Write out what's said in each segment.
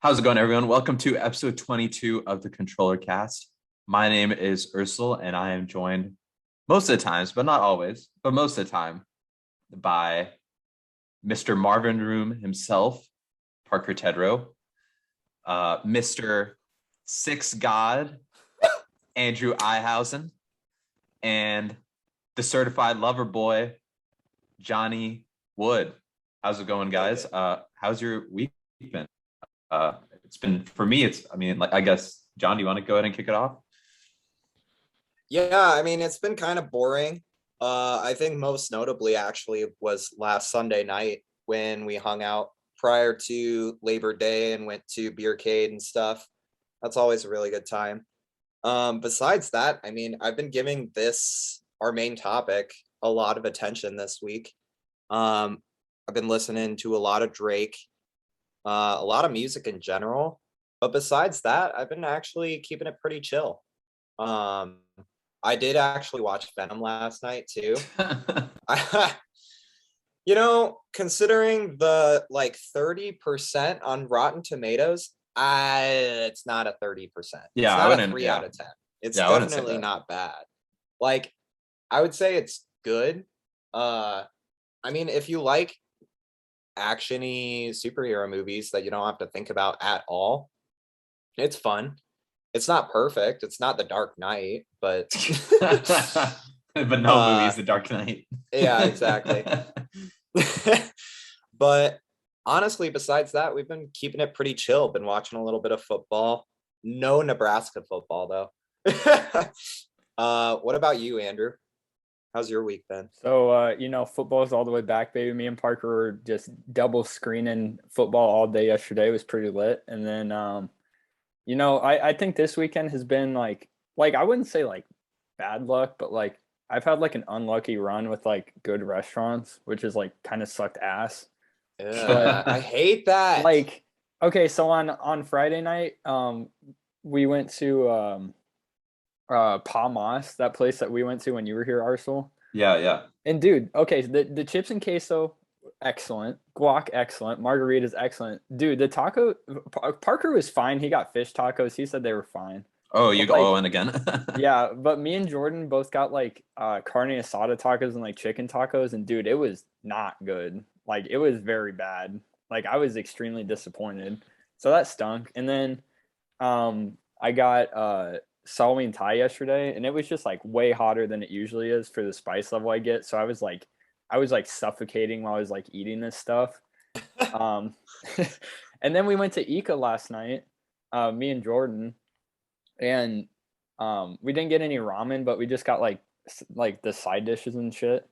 How's it going, everyone? Welcome to episode 22 of the ControllerCast. My name is Ursula, and I am joined most of the times, but not always, but most of the time, by Mr. Marvin Room himself, Parker Tedrow, Mr. Six God, Andrew Ihausen, and the certified lover boy, Johnny Wood. How's it going, guys? How's your week been? It's been for me. I guess John, do you want to go ahead and kick it off? Yeah, it's been kind of boring. I think most notably actually was last Sunday night when we hung out prior to Labor Day and went to Beercade and stuff. That's always a really good time. Besides that, I've been giving this, our main topic, a lot of attention this week. I've been listening to a lot of Drake, a lot of music in general. But besides that, I've been actually keeping it pretty chill. I did actually watch Venom last night too. Considering the 30% on Rotten Tomatoes, it's not a 30%. Yeah, it's I not wouldn't. a 3 Yeah, out of 10. It's yeah, I wouldn't say definitely that. not bad. I would say it's good. If you like actiony superhero movies that you don't have to think about at all, it's fun. It's not perfect. It's not The Dark Knight, but But no movie's The Dark Knight. Yeah, exactly. But honestly, besides that, we've been keeping it pretty chill. Been watching a little bit of football. No Nebraska football though. What about you, Andrew? How's your week been? So, football's all the way back, baby. Me and Parker were just double screening football all day yesterday. It was pretty lit. And then, I think this weekend has been like I wouldn't say bad luck, but I've had an unlucky run with good restaurants, which is kind of sucked ass. Yeah, I hate that. Okay, so on Friday night, we went to Pa Mas, that place that we went to when you were here, Arsenal. Yeah. And dude, okay, the chips and queso, excellent. Guac, excellent. Margarita's excellent. Dude, the taco, Parker was fine. He got fish tacos. He said they were fine. Oh, you go in again? Yeah, but me and Jordan both got carne asada tacos and chicken tacos, and dude, it was not good. It was very bad. I was extremely disappointed. So that stunk. And then I got Salmi Thai yesterday, and it was just way hotter than it usually is for the spice level I get. So I was suffocating while I was eating this stuff. And then we went to Ika last night, me and Jordan, and we didn't get any ramen, but we just got the side dishes and shit.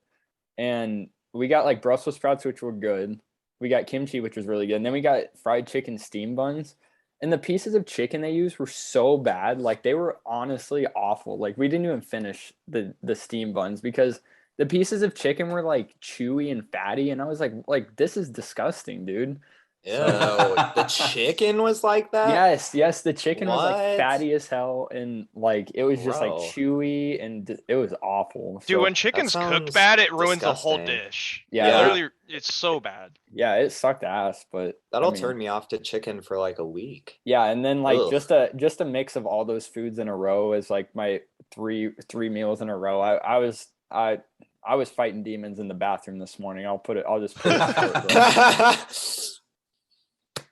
And we got Brussels sprouts, which were good. We got kimchi, which was really good. And then we got fried chicken steam buns. And the pieces of chicken they used were so bad. They were honestly awful. We didn't even finish the steam buns because the pieces of chicken were chewy and fatty. And I was like, this is disgusting, dude. Ew, the chicken was like that? Yes, the chicken was fatty as hell, and it was just Bro. chewy, and it was awful. Dude, when chicken's cooked bad, it ruins the whole dish. Yeah. Literally, it's so bad. Yeah, it sucked ass, but that'll turn me off to chicken for a week. Yeah, and then just a mix of all those foods in a row is my three meals in a row. I was fighting demons in the bathroom this morning. I'll just put it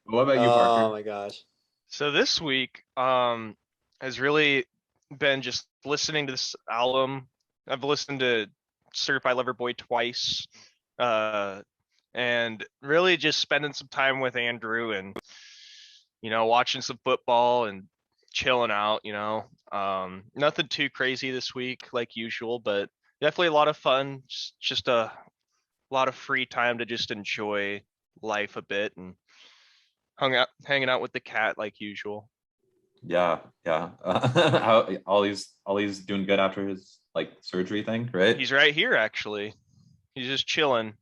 What about you, Parker? Oh my gosh. So this week has really been just listening to this album. I've listened to Certified Lover Boy twice, and really just spending some time with Andrew and watching some football and chilling out. Nothing too crazy this week like usual, but definitely a lot of fun. Just a lot of free time to just enjoy life a bit and hanging out with the cat like usual. Yeah. How Ollie's doing good after his surgery thing, right? He's right here actually. He's just chilling.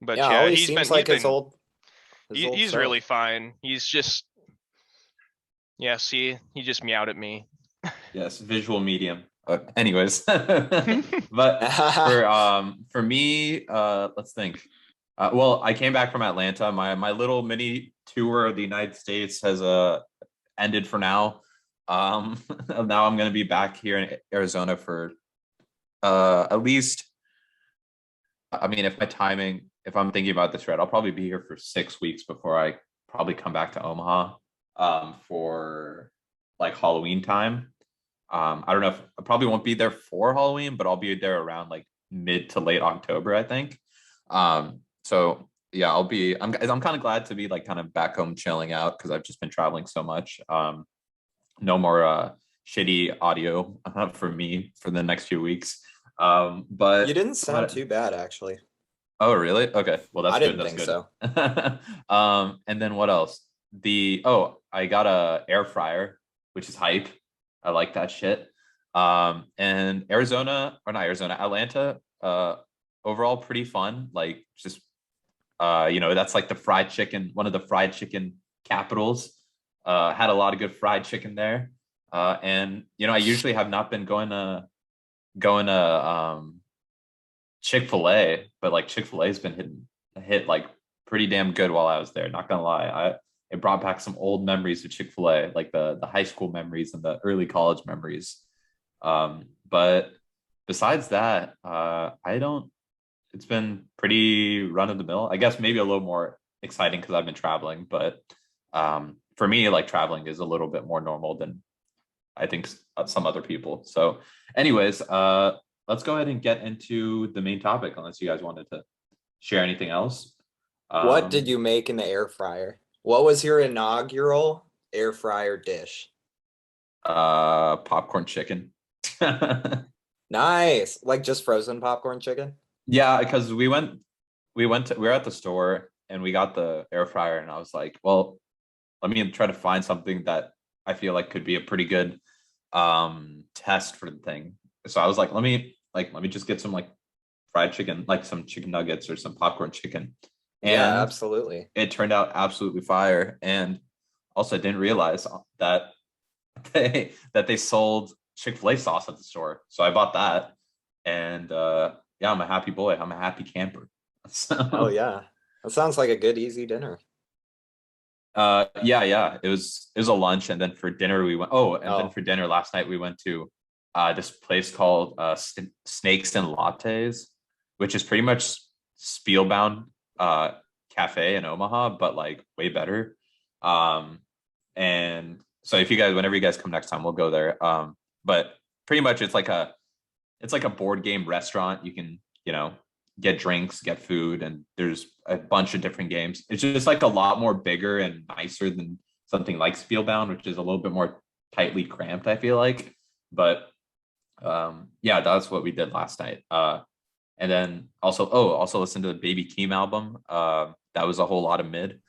But yeah, he's seems he's really fine. He's just see, he just meowed at me. Yes, visual medium. Anyways, but for me, let's think. Well, I came back from Atlanta. My little mini tour of the United States has ended for now. Now I'm gonna be back here in Arizona for at least. I mean, if I'm thinking about this right, I'll probably be here for 6 weeks before I probably come back to Omaha for like Halloween time. I don't know if I probably won't be there for Halloween, but I'll be there around like mid to late October, I think. So yeah, I'm kind of glad to be like kind of back home chilling out because I've just been traveling so much. No more shitty audio for me for the next few weeks. But You didn't sound too bad, actually. oh, really? Okay. Well, that's I good. didn't That's think good. so. And then what else? I got a air fryer, which is hype. I like that shit. And Atlanta, overall pretty fun. Like just that's like the fried chicken, one of the fried chicken capitals. Had a lot of good fried chicken there. And I usually have not been going to Chick-fil-A, but like Chick-fil-A has been hit like pretty damn good while I was there. Not gonna lie, it brought back some old memories of Chick-fil-A, like the high school memories and the early college memories. But besides that, I don't. It's been pretty run of the mill. I guess maybe a little more exciting because I've been traveling, but for me, like traveling is a little bit more normal than I think some other people. So, anyways, let's go ahead and get into the main topic, unless you guys wanted to share anything else. What did you make in the air fryer? What was your inaugural air fryer dish? Popcorn chicken. Nice. Like just frozen popcorn chicken? Yeah, because we were at the store and we got the air fryer, and I was like, well, let me try to find something that I feel like could be a pretty good test for the thing. So I was like, let me just get some like fried chicken, like some chicken nuggets or some popcorn chicken. Yeah, And absolutely. it turned out absolutely fire. And also I didn't realize that they sold Chick-fil-A sauce at the store. So I bought that. And yeah, I'm a happy boy. I'm a happy camper. Oh yeah. That sounds like a good easy dinner. Yeah. It was a lunch, and then for dinner we went. Oh, and then Oh, for dinner last night we went to this place called Snakes and Lattes, which is pretty much Spielbound Cafe in Omaha, but like way better. And so if you guys, whenever you guys come next time, we'll go there. But pretty much it's like a board game restaurant. You can get drinks, get food, and there's a bunch of different games. It's just like a lot more bigger and nicer than something like Spielbound, which is a little bit more tightly cramped, I feel like. But yeah, that's what we did last night. And then also listen to the Baby Keem album. That was a whole lot of mid.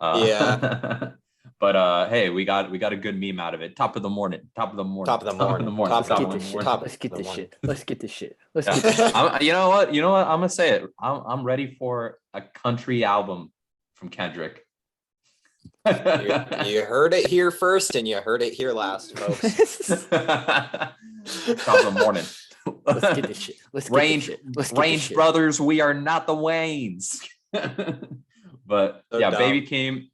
yeah. But hey, we got a good meme out of it. Top of the morning. Top of the morning. Top of the morning. Let's Top get of this the shit. morning. Top Let's get of the this morning. shit. Let's get this shit. Let's Yeah. get this shit. You know what? I'm gonna say it. I'm ready for a country album from Kendrick. You heard it here first, and you heard it here last, folks. Top of the morning. Let's get this shit. Let's get this Range, shit. Let's get this Range shit. Brothers, we are not the Waynes. But So yeah, dumb. Baby Keem,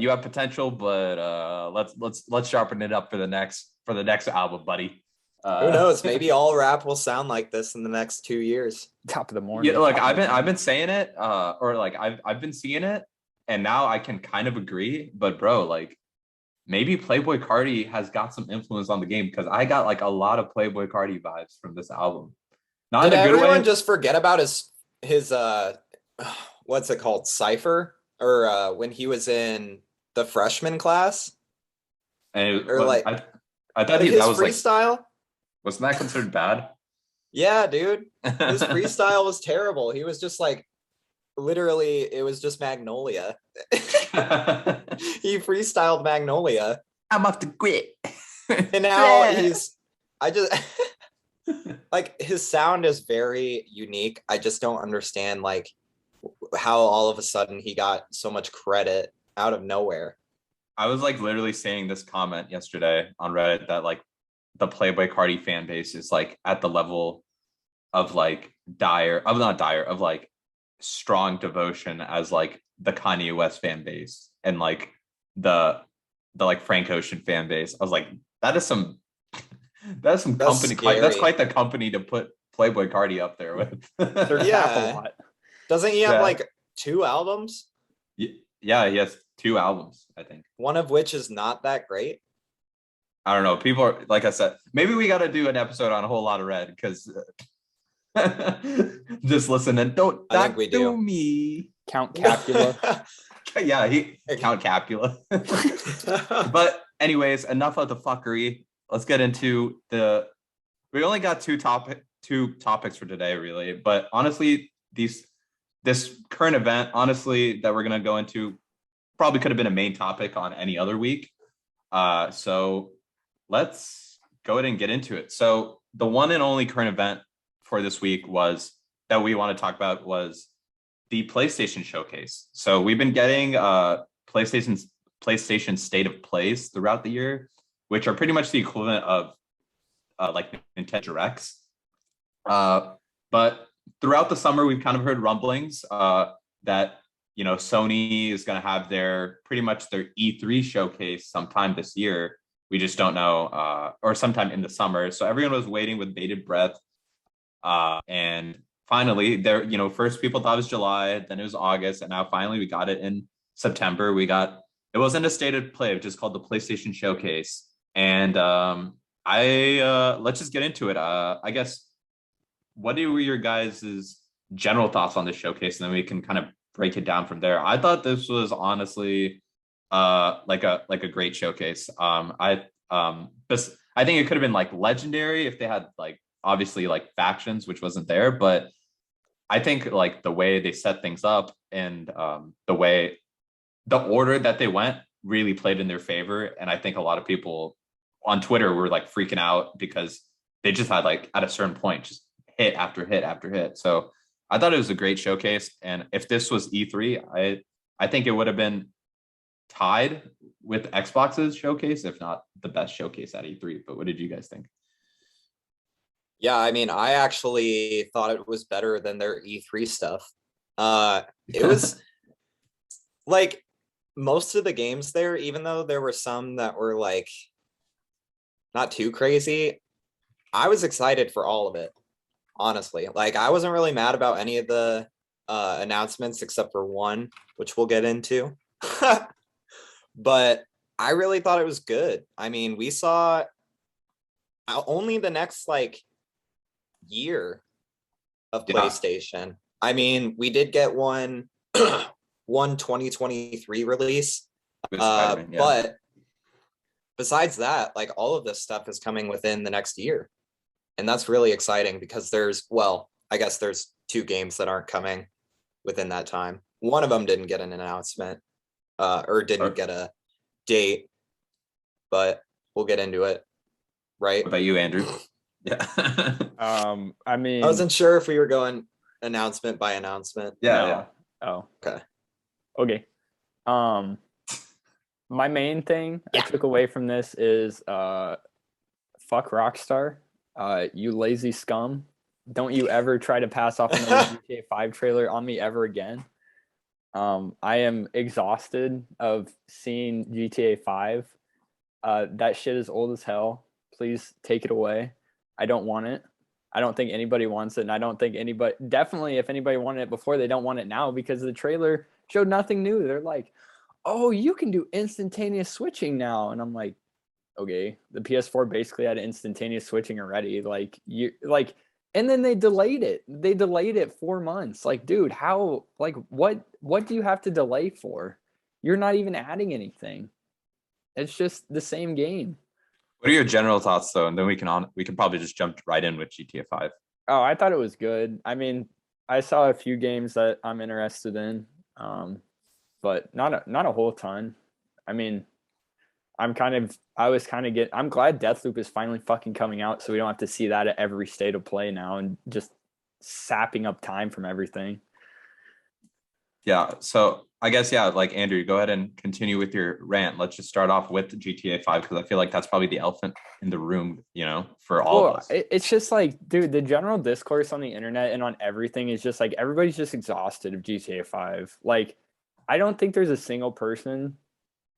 you have potential, but let's sharpen it up for the next album, buddy. Who knows? Maybe all rap will sound like this in the next 2 years. Top of the morning. Yeah, look, top of the I've morning. been saying it, or like I've been seeing it, and now I can kind of agree. But bro, like maybe Playboy Cardi has got some influence on the game, because I got like a lot of Playboy Cardi vibes from this album. Not Did in a good everyone way. just forget about his what's it called, cipher, or when he was in the freshman class, And or like I thought his that was like, freestyle? wasn't that considered bad? Yeah, dude. His freestyle was terrible. He was just like, literally, it was just Magnolia. He freestyled Magnolia, I'm off to quit. and now Yeah. I just like, his sound is very unique. I just don't understand like how all of a sudden he got so much credit out of nowhere. I was like literally saying this comment yesterday on Reddit that like the Playboy Cardi fan base is like at the level of like of like strong devotion as like the Kanye West fan base and like the like Frank Ocean fan base. I was like, that is some that's some That's company. That's scary. quite the company to put Playboy Cardi up there with. They're Yeah. cap a lot. Doesn't he have Yeah. like 2 albums? Yeah, he has 2 albums, I think. One of which is not that great. I don't know. People are, like I said, maybe we got to do an episode on A Whole Lot of Red because just listen and don't I think we do. me. Count Capula. Yeah, Count Capula. But anyways, enough of the fuckery. Let's get into we only got two topics for today, really. But honestly, this current event, honestly, that we're gonna go into probably could have been a main topic on any other week. So let's go ahead and get into it. So the one and only current event for this week that we want to talk about was the PlayStation Showcase. So we've been getting PlayStation State of Plays throughout the year, which are pretty much the equivalent of like Nintendo Directs. But throughout the summer, we've kind of heard rumblings that Sony is going to have pretty much their E3 showcase sometime this year. We just don't know, or sometime in the summer. So everyone was waiting with bated breath. And finally, first people thought it was July, then it was August, and now finally we got it in September. It wasn't a State of Play, it was just called the PlayStation Showcase. And let's just get into it. I guess, what were your guys' general thoughts on the showcase? And then we can kind of break it down from there. I thought this was honestly like a great showcase. I think it could have been like legendary if they had like obviously like factions, which wasn't there, but I think like the way they set things up and the order that they went really played in their favor. And I think a lot of people on Twitter were like freaking out because they just had like at a certain point just hit after hit after hit. So I thought it was a great showcase. And if this was E3, I think it would have been tied with Xbox's showcase, if not the best showcase at E3. But what did you guys think? Yeah, I mean, I actually thought it was better than their E3 stuff. It was like most of the games there, even though there were some that were like not too crazy, I was excited for all of it, honestly. Like, I wasn't really mad about any of the announcements except for one, which we'll get into. But I really thought it was good. I mean, we saw only the next like year of PlayStation. I mean, we did get one 2023 release. But besides that, like all of this stuff is coming within the next year. And that's really exciting because I guess there's 2 games that aren't coming within that time. One of them didn't get an announcement or didn't get a date, but we'll get into it. Right? What about you, Andrew? Yeah. I mean, I wasn't sure if we were going announcement by announcement. Yeah. Oh, okay. My main thing I took away from this is fuck Rockstar. You lazy scum. Don't you ever try to pass off another GTA 5 trailer on me ever again. I am exhausted of seeing GTA 5. That shit is old as hell. Please take it away. I don't want it. I don't think anybody wants it. And I don't think definitely if anybody wanted it before, they don't want it now because the trailer showed nothing new. They're like, oh, you can do instantaneous switching now. And I'm like, okay, the PS4 basically had instantaneous switching already. And then they delayed it. They delayed it 4 months. Like, dude, how, like, what do you have to delay for? You're not even adding anything. It's just the same game. What are your general thoughts though? And then we can probably just jump right in with GTA 5. Oh, I thought it was good. I mean, I saw a few games that I'm interested in, but not a whole ton. I mean, I'm glad Deathloop is finally fucking coming out, so we don't have to see that at every State of Play now and just sapping up time from everything. Yeah. So I guess, yeah, like Andrew, go ahead and continue with your rant. Let's just start off with GTA 5 because I feel like that's probably the elephant in the room, for all of Well, us. it's just like, dude, the general discourse on the internet and on everything is just like everybody's just exhausted of GTA 5. Like, I don't think there's a single person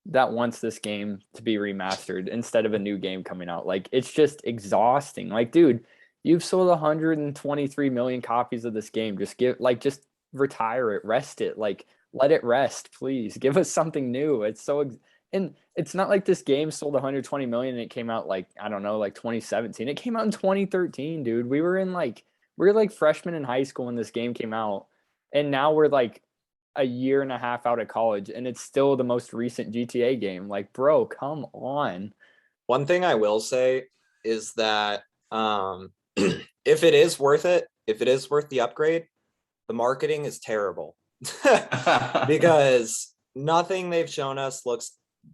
that wants this game to be remastered instead of a new game coming out. Like, it's just exhausting. Like, dude, you've sold 123 million copies of this game. Just retire it, rest it. Like, let it rest, please. Give us something new. And it's not like this game sold 120 million and it came out like, I don't know, like 2017. It came out in 2013, dude. We were like freshmen in high school when this game came out. And now we're like a year and a half out of college and it's still the most recent GTA game. Like, bro, come on. One thing I will say is that if it is worth it, if it is worth the upgrade, the marketing is terrible because nothing they've shown us looks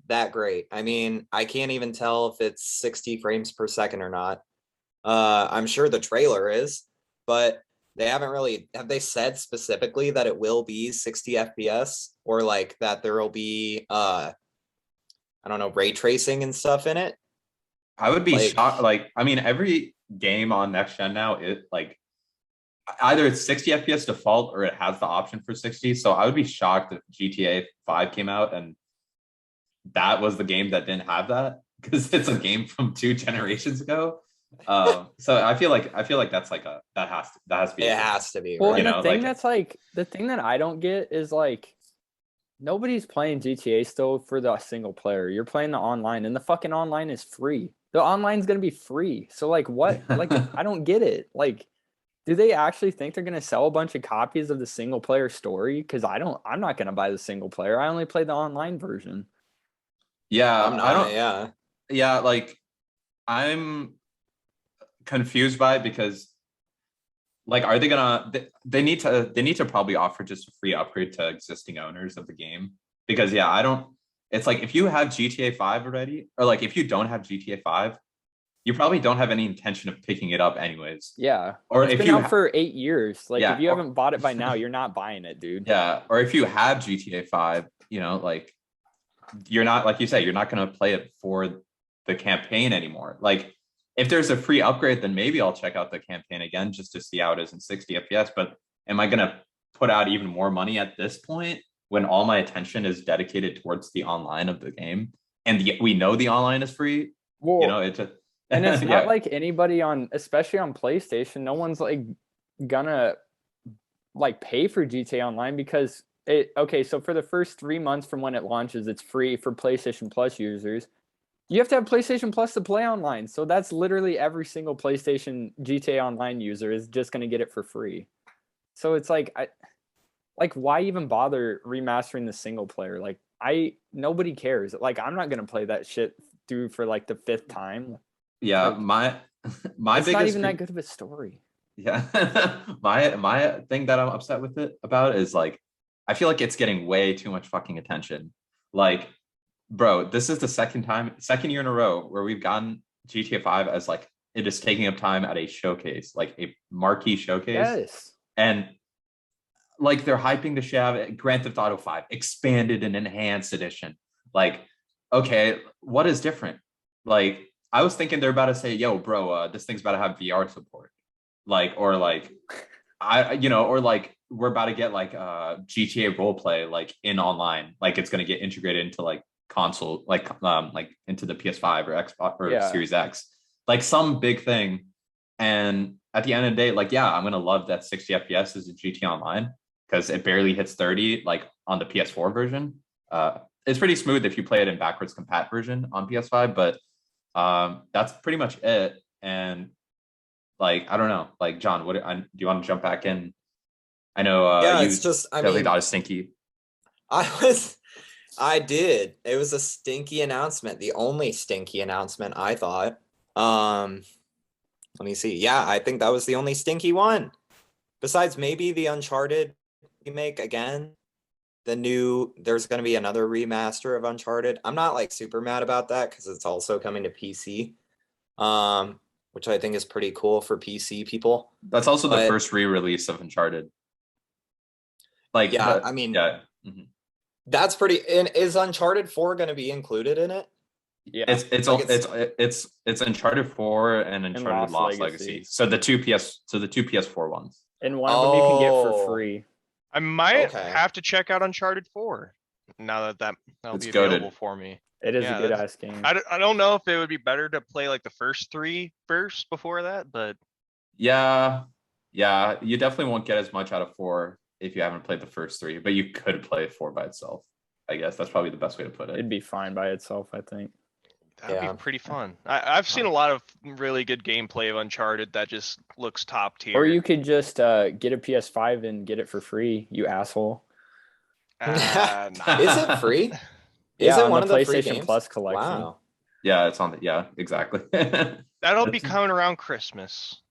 that great. I mean, I can't even tell if it's 60 frames per second or not. I'm sure the trailer is, but have they said specifically that it will be 60 FPS or like that there will be I don't know, ray tracing and stuff in it? I would be Like, shocked. Like, I mean, every game on next gen now, it like either it's 60 FPS default or it has the option for 60. So I would be shocked if GTA 5 came out and that was the game that didn't have that because it's a game from 2 generations ago. So I feel like that's like that has to be it a thing. has to be, Well, right? and Like the thing that I don't get is like nobody's playing GTA still for the single player. You're playing the online and the fucking online is free. The online's going to be free. So like what? Like I don't get it. Like do they actually think they're going to sell a bunch of copies of the single player story? Cuz I'm not going to buy the single player. I only play the online version. yeah, I'm I not, don't yeah. yeah, like I'm confused by it because like are they gonna they need to probably offer just a free upgrade to existing owners of the game because yeah I don't it's like if you have GTA 5 already or like if you don't have GTA 5 you probably don't have any intention of picking it up anyways Yeah. or It's if been you out for 8 years. Like if yeah you haven't bought it by now, you're not buying it, dude. yeah or if you have GTA 5 like you're not like you say you're not going to play it for the campaign anymore like if there's a free upgrade then maybe I'll check out the campaign again just to see how it is in 60 fps but am I going to put out even more money at this point when all my attention is dedicated towards the online of the game and we know the online is free Well, it's just and it's not yeah like anybody on, especially on PlayStation, no one's like gonna like pay for GTA Online because okay, so for the first 3 months from when it launches, it's free for PlayStation Plus users. You have to have PlayStation Plus to play online. So that's literally every single PlayStation GTA Online user is just gonna get it for free. So it's like why even bother remastering the single player? Like nobody cares. Like I'm not gonna play that shit through for like the fifth time. yeah Like my it's not biggest even that good of a story. yeah my thing that I'm upset with it about is like I feel like it's getting way too much fucking attention like bro this is the second year in a row where we've gotten GTA 5 as like it is taking up time at a showcase like a marquee showcase Yes. and like they're hyping the shit out of it. Grand Theft Auto 5 expanded and enhanced edition like okay what is different like I was thinking they're about to say yo bro this thing's about to have VR support like or like or like we're about to get like GTA roleplay like in online like it's going to get integrated into like console like into the PS5 or Xbox or Yeah. Series X like some big thing and at the end of the day like yeah I'm going to love that 60 FPS is a GTA Online because it barely hits 30 like on the PS4 version it's pretty smooth if you play it in backwards compat version on PS5 but that's pretty much it and like I don't know like John do you want to jump back in I know Yeah, you it's just, I definitely mean, thought it stinky. I did. It was a stinky announcement, the only stinky announcement I thought. Let me see. Yeah, I think that was the only stinky one. Besides maybe the Uncharted remake again. There's going to be another remaster of Uncharted. I'm not like super mad about that because it's also coming to PC, which I think is pretty cool for PC people. That's also the But first re-release of Uncharted. Like, Yeah, but- I mean, yeah. Mhm. that's pretty. And is Uncharted 4 going to be included in it? Yeah. It's Uncharted 4 and Uncharted Lost Lost Legacy. Legacy. So the two PS4 ones. And one of them you can get for Oh. free. I might Okay. have to check out Uncharted 4 now that'll It's be goated. available for me. It is Yeah, a good that's- ass game. I don't know if it would be better to play like the first 3 first before that, but Yeah. Yeah. You definitely won't get as much out of 4 if you haven't played the first 3, but you could play 4 by itself. I guess that's probably the best way to put it. It'd be fine by itself, I think. that'd Yeah. be pretty fun. I've seen a lot of really good gameplay of Uncharted that just looks top tier. Or you could just get a PS5 and get it for free, you asshole. Nah. Is it free? Yeah, Is it on one the of the free PlayStation games? Plus collection. Wow. Yeah, it's on the exactly. That'll be That's- coming around Christmas.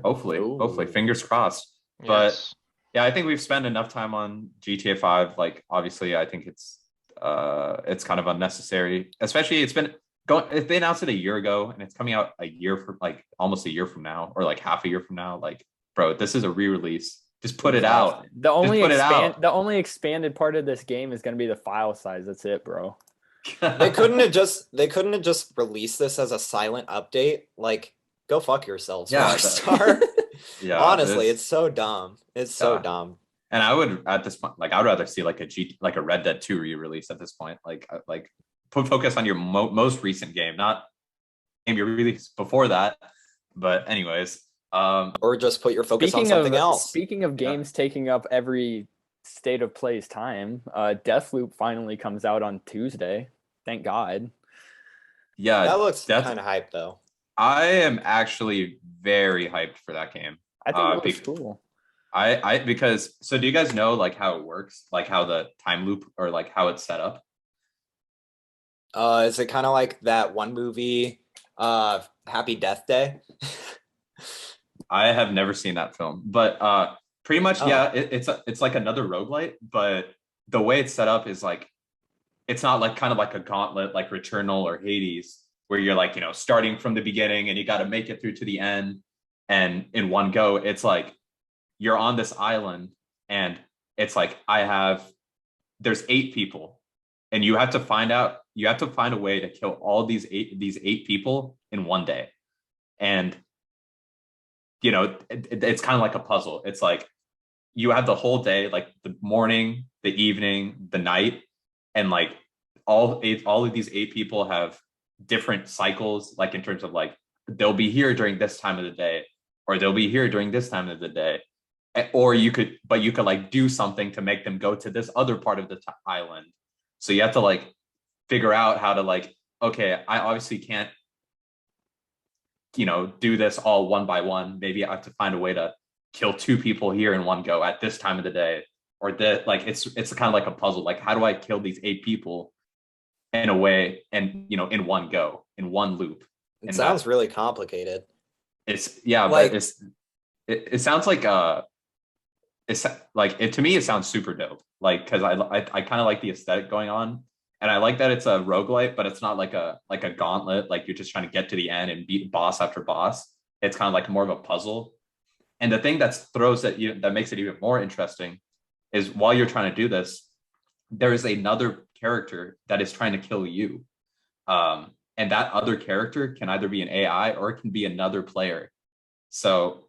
hopefully, Ooh. fingers crossed. But Yes. yeah, I think we've spent enough time on GTA 5. Like, obviously, I think it's kind of unnecessary. Especially if they announced it a year ago and it's coming out a year from like almost a year from now or like half a year from now. Like, bro, this is a re-release. Just put it out. The only put it out. the only expanded part of this game is gonna be the file size. That's it, bro. They couldn't have just released this as a silent update. Like, go fuck yourselves, Yeah, Rockstar. Yeah, Honestly, it's so dumb. It's so Yeah. dumb. And I would at this point, like, I would rather see like a Red Dead 2 re-release at this point. Like put focus on your most recent game, not game you released before that. But anyways, Or just put your focus on something else. Speaking of Yeah. games taking up every state of play's time, Deathloop finally comes out on Tuesday. Thank God. yeah, That looks Death- kind of hype though. I am actually very hyped for that game. I think it looks bec- cool. Because so do you guys know like how it works, like how the time loop or like how it's set up? Is it kind of like that one movie, Happy Death Day? I have never seen that film, but pretty much, Oh. yeah, it's like another roguelite, but the way it's set up is like it's not like kind of like a gauntlet like Returnal or Hades, where you're like, starting from the beginning and you got to make it through to the end and in one go. It's like you're on this island and it's like there's 8 people and you have to find a way to kill all these eight people in one day. And it's kind of like a puzzle. It's like you have the whole day, like the morning, the evening, the night, and like all of these 8 people have different cycles, like in terms of like they'll be here during this time of the day, or they'll be here during this time of the day, or you could like do something to make them go to this other part of the island. So you have to like figure out how to like, okay, I obviously can't do this all one by one. Maybe I have to find a way to kill 2 people here in one go at this time of the day, or that like it's kind of like a puzzle. Like, how do I kill these 8 people in a way and in one go, in one loop? It sounds really complicated. But it sounds like it's like to me it sounds super dope. Like, because I kind of like the aesthetic going on. And I like that it's a roguelite, but it's not like a gauntlet, like you're just trying to get to the end and beat boss after boss. It's kind of like more of a puzzle. And the thing that makes it even more interesting is while you're trying to do this, there is another character that is trying to kill you. And that other character can either be an AI or it can be another player. So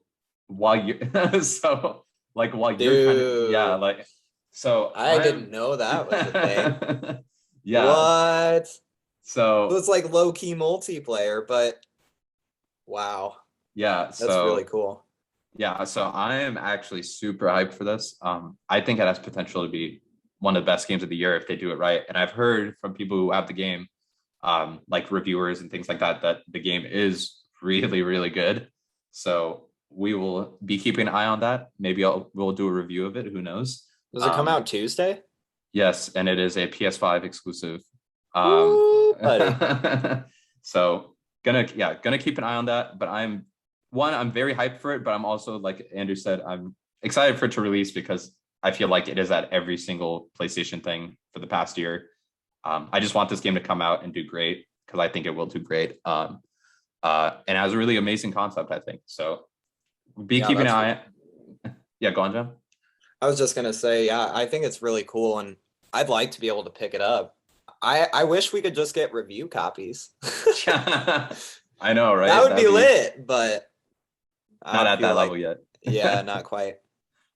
while you while you're trying to, I didn't know that was a thing. Yeah. What? So It's like low key multiplayer, but wow, yeah, that's really cool. Yeah, so I am actually super hyped for this. I think it has potential to be one of the best games of the year if they do it right. And I've heard from people who have the game, like reviewers and things like that the game is really, really good. So we will be keeping an eye on that. Maybe we'll do a review of it. Who knows? Does it come out Tuesday? Yes, and it is a PS5 exclusive. Woo, buddy. So gonna keep an eye on that. But I'm very hyped for it, but I'm also, like Andrew said, I'm excited for it to release because I feel like it is at every single PlayStation thing for the past year. I just want this game to come out and do great because I think it will do great. And it has a really amazing concept, I think. So keeping an eye. Yeah, go on, John. I was just gonna say, yeah, I think it's really cool, and I'd like to be able to pick it up. I wish we could just get review copies. I know, right? That would That'd be be lit, but not I at feel that like, level yet. yeah, not quite.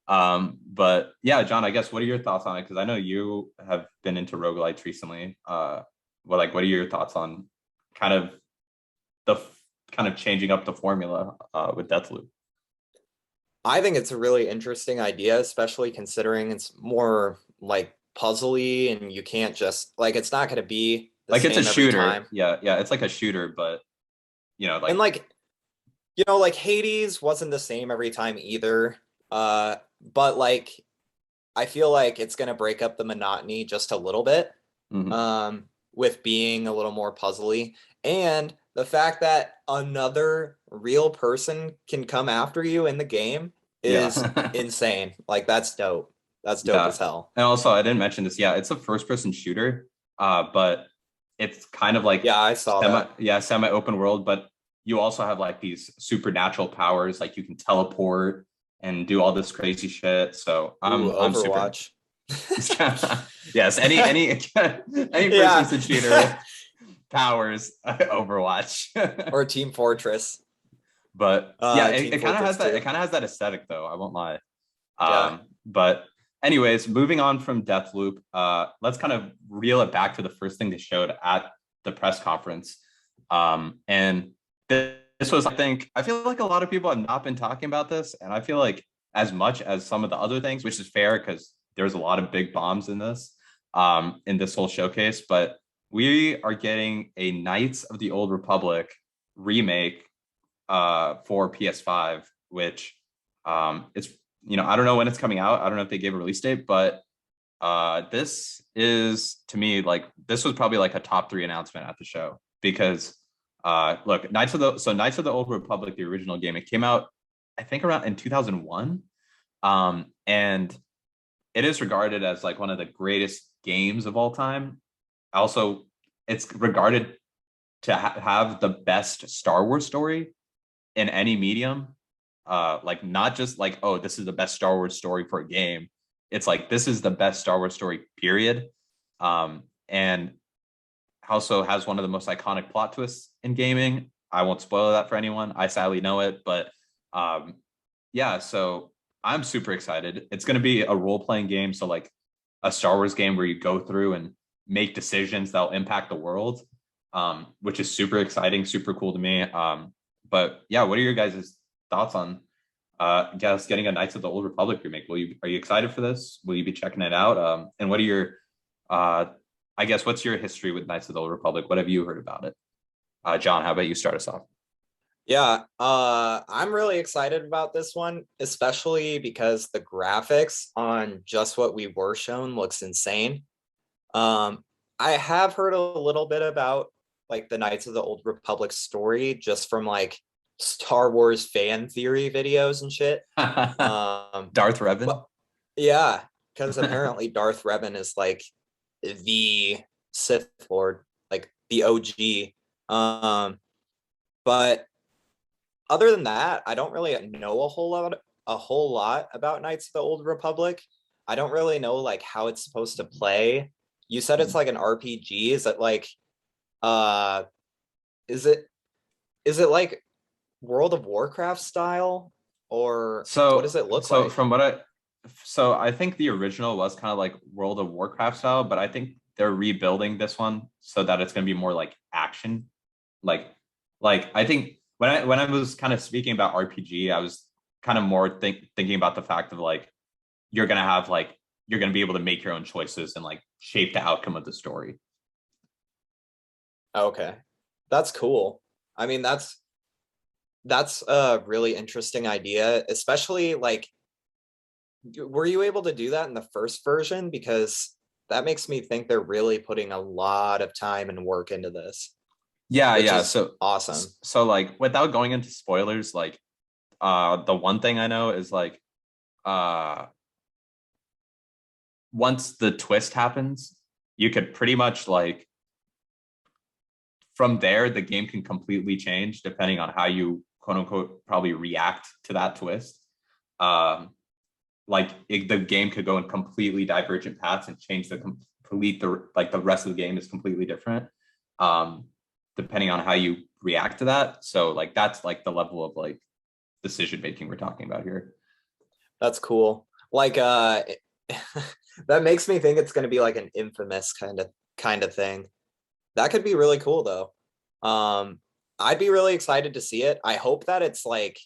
But yeah, John, I guess what are your thoughts on it? Because I know you have been into roguelites recently. What are your thoughts on kind of kind of changing up the formula with Deathloop? I think it's a really interesting idea, especially considering it's more like puzzly and you can't just like it's not going to be the Like it's a same every shooter. time. Yeah, yeah, it's like a shooter, but And like like, like Hades wasn't the same every time either. But like I feel like it's going to break up the monotony just a little bit. mhm. With being a little more puzzly, and the fact that another real person can come after you in the game is Yeah. insane. Like that's dope. That's dope Yeah. as hell. And also I didn't mention this. Yeah, it's a first person shooter. But it's kind of like Yeah, I saw that. semi open world, but you also have like these supernatural powers, like you can teleport and do all this crazy shit. So Ooh, I'm super Overwatch. yes, any first Yeah. person shooter with powers, Overwatch. Or Team Fortress. But yeah, Team it kind of Fortress has that 2. it kind of has that aesthetic though, I won't lie. Yeah. But anyways, moving on from Deathloop, let's kind of reel it back to the first thing they showed at the press conference. And this was, I feel like a lot of people have not been talking about this, and I feel like as much as some of the other things, which is fair because there's a lot of big bombs in this whole showcase, but we are getting a Knights of the Old Republic remake for PS5, which it's I don't know when it's coming out. I don't know if they gave a release date, but this is to me like this was probably like a top 3 announcement at the show because look, Knights of the Old Republic, the original game, it came out I think around in 2001, and it is regarded as like one of the greatest games of all time. Also, it's regarded to have the best Star Wars story in any medium. Like not just like, oh, this is the best Star Wars story for a game. It's like this is the best Star Wars story, period. And also has one of the most iconic plot twists in gaming. I won't spoil that for anyone. I sadly know it, but yeah, so I'm super excited. It's going to be a role playing game. So, like a Star Wars game where you go through and make decisions that'll impact the world, which is super exciting, super cool to me. But yeah, what are your guys' thoughts on guess getting a Knights of the Old Republic remake? Are you excited for this? Will you be checking it out? And what are your I guess what's your history with Knights of the Old Republic? What have you heard about it? John, how about you start us off? Yeah, I'm really excited about this one, especially because the graphics on just what we were shown looks insane. I have heard a little bit about like the Knights of the Old Republic story just from like Star Wars fan theory videos and shit. Darth Revan. But yeah, because apparently Darth Revan is like the Sith Lord, like the OG. But other than that, I don't really know a whole lot about Knights of the Old Republic. I don't really know like how it's supposed to play. You said it's like an RPG. Is it like uh is it like World of Warcraft style, or what does it look like? So I think the original was kind of like World of Warcraft style, but I think they're rebuilding this one so that it's going to be more like action. Like I think when I was kind of speaking about RPG, I was kind of more thinking about the fact of like you're going to have like you're going to be able to make your own choices and like shape the outcome of the story. Okay. That's cool. I mean, that's a really interesting idea, especially like were you able to do that in the first version? Because that makes me think they're really putting a lot of time and work into this, Yeah, which yeah. is awesome. So like without going into spoilers, like the one thing I know is like uh once the twist happens, you could pretty much like from there the game can completely change depending on how you quote unquote probably react to that twist. Um the game could go in completely divergent paths and change the rest of the game is completely different, depending on how you react to that. So like that's like the level of like decision making we're talking about here. That's cool. Like that makes me think it's going to be like an Infamous kind of thing. That could be really cool though. I'd be really excited to see it. I hope that it's like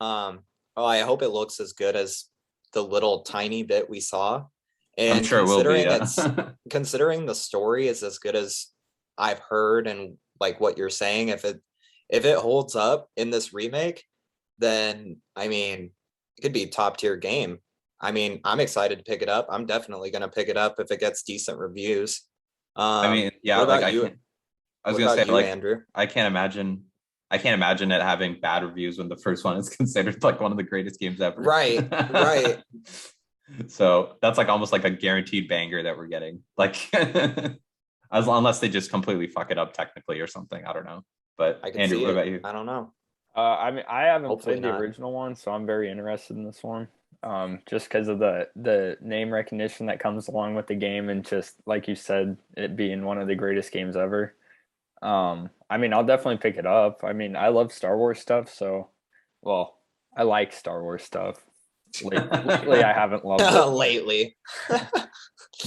I hope it looks as good as the little tiny bit we saw. And I'm sure it will be. Considering the story is as good as I've heard and like what you're saying, if it holds up in this remake, then I mean it could be a top tier game. I mean, I'm excited to pick it up. I'm definitely gonna pick it up if it gets decent reviews. I mean, yeah, what like about you? I was What gonna say, about you, like, Andrew? I can't imagine it having bad reviews when the first one is considered like one of the greatest games ever. Right, right. So that's like almost like a guaranteed banger that we're getting. Like, unless they just completely fuck it up technically or something. I don't know. But I can Andrew, see what it. about you? I don't know. I mean, I haven't Hopefully played the not. original one, so I'm very interested in this one. Just because of the name recognition that comes along with the game, and just like you said, it being one of the greatest games ever. I mean, I'll definitely pick it up. I mean, I love Star Wars stuff, so well, I like Star Wars stuff. Lately, I haven't loved it, Lately.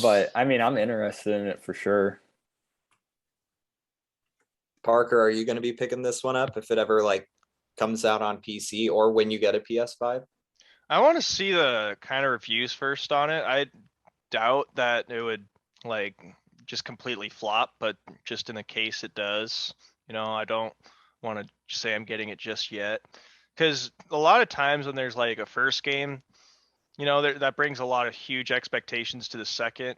but I mean, I'm interested in it for sure. Parker, are you going to be picking this one up if it ever like comes out on PC or when you get a PS5? I want to see the kind of reviews first on it. I doubt that it would like just completely flop, but just in the case it does, I don't want to say I'm getting it just yet. Because a lot of times when there's like a first game, that brings a lot of huge expectations to the second.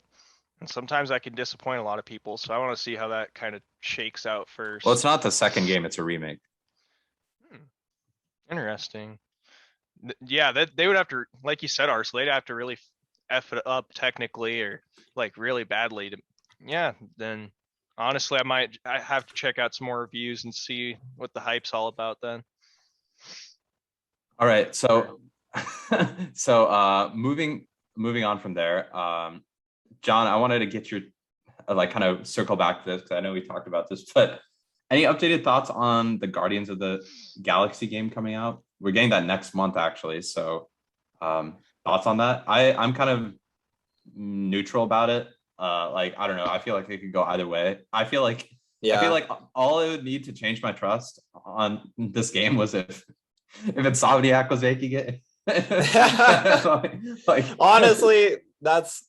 And sometimes that can disappoint a lot of people. So I want to see how that kind of shakes out first. Well, it's not the second game; it's a remake. Interesting. Yeah, that they would have to, like you said, Ars, they'd have to really f it up technically or like really badly to, yeah. Then honestly, I have to check out some more reviews and see what the hype's all about then. All right, so moving on from there, John, I wanted to get your like kind of circle back to this because I know we talked about this, but any updated thoughts on the Guardians of the Galaxy game coming out? We're getting that next month actually, so thoughts on that? I'm kind of neutral about it. Like I don't know, I feel like it could go either way. I feel like all it would need to change my trust on this game was if Insomniac was making it. like Honestly, that's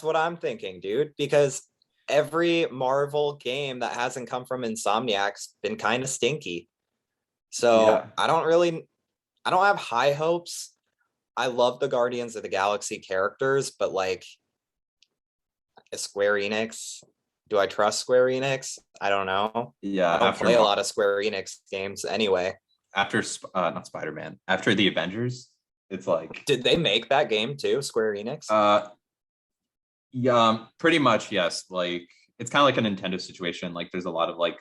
what I'm thinking, dude, because every Marvel game that hasn't come from Insomniac's been kind of stinky. So Yeah. I don't have high hopes. I love the Guardians of the Galaxy characters, but like Square Enix, do I trust Square Enix? I don't know. Yeah, I don't play a lot of Square Enix games anyway. After not Spider-Man, after the Avengers, it's like, did they make that game too, Square Enix? Yeah, pretty much, yes. Like it's kind of like a Nintendo situation. Like there's a lot of like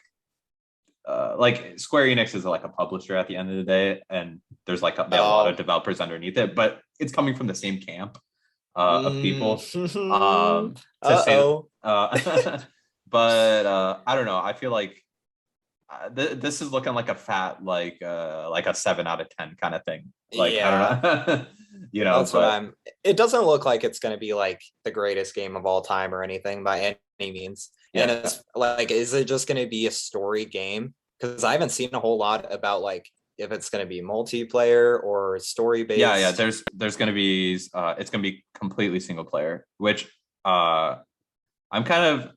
Square Enix is like a publisher at the end of the day, and there's like they have a lot of developers underneath it, but it's coming from the same camp of people. To say, but I don't know. I feel like this is looking like a fat like a 7 out of 10 kind of thing. Like yeah. I don't know. That's what it doesn't look like it's going to be like the greatest game of all time or anything by any means. Yeah. And it's like, is it just going to be a story game? Because I haven't seen a whole lot about like if it's going to be multiplayer or story based. Yeah. There's going to be it's going to be completely single player, which I'm kind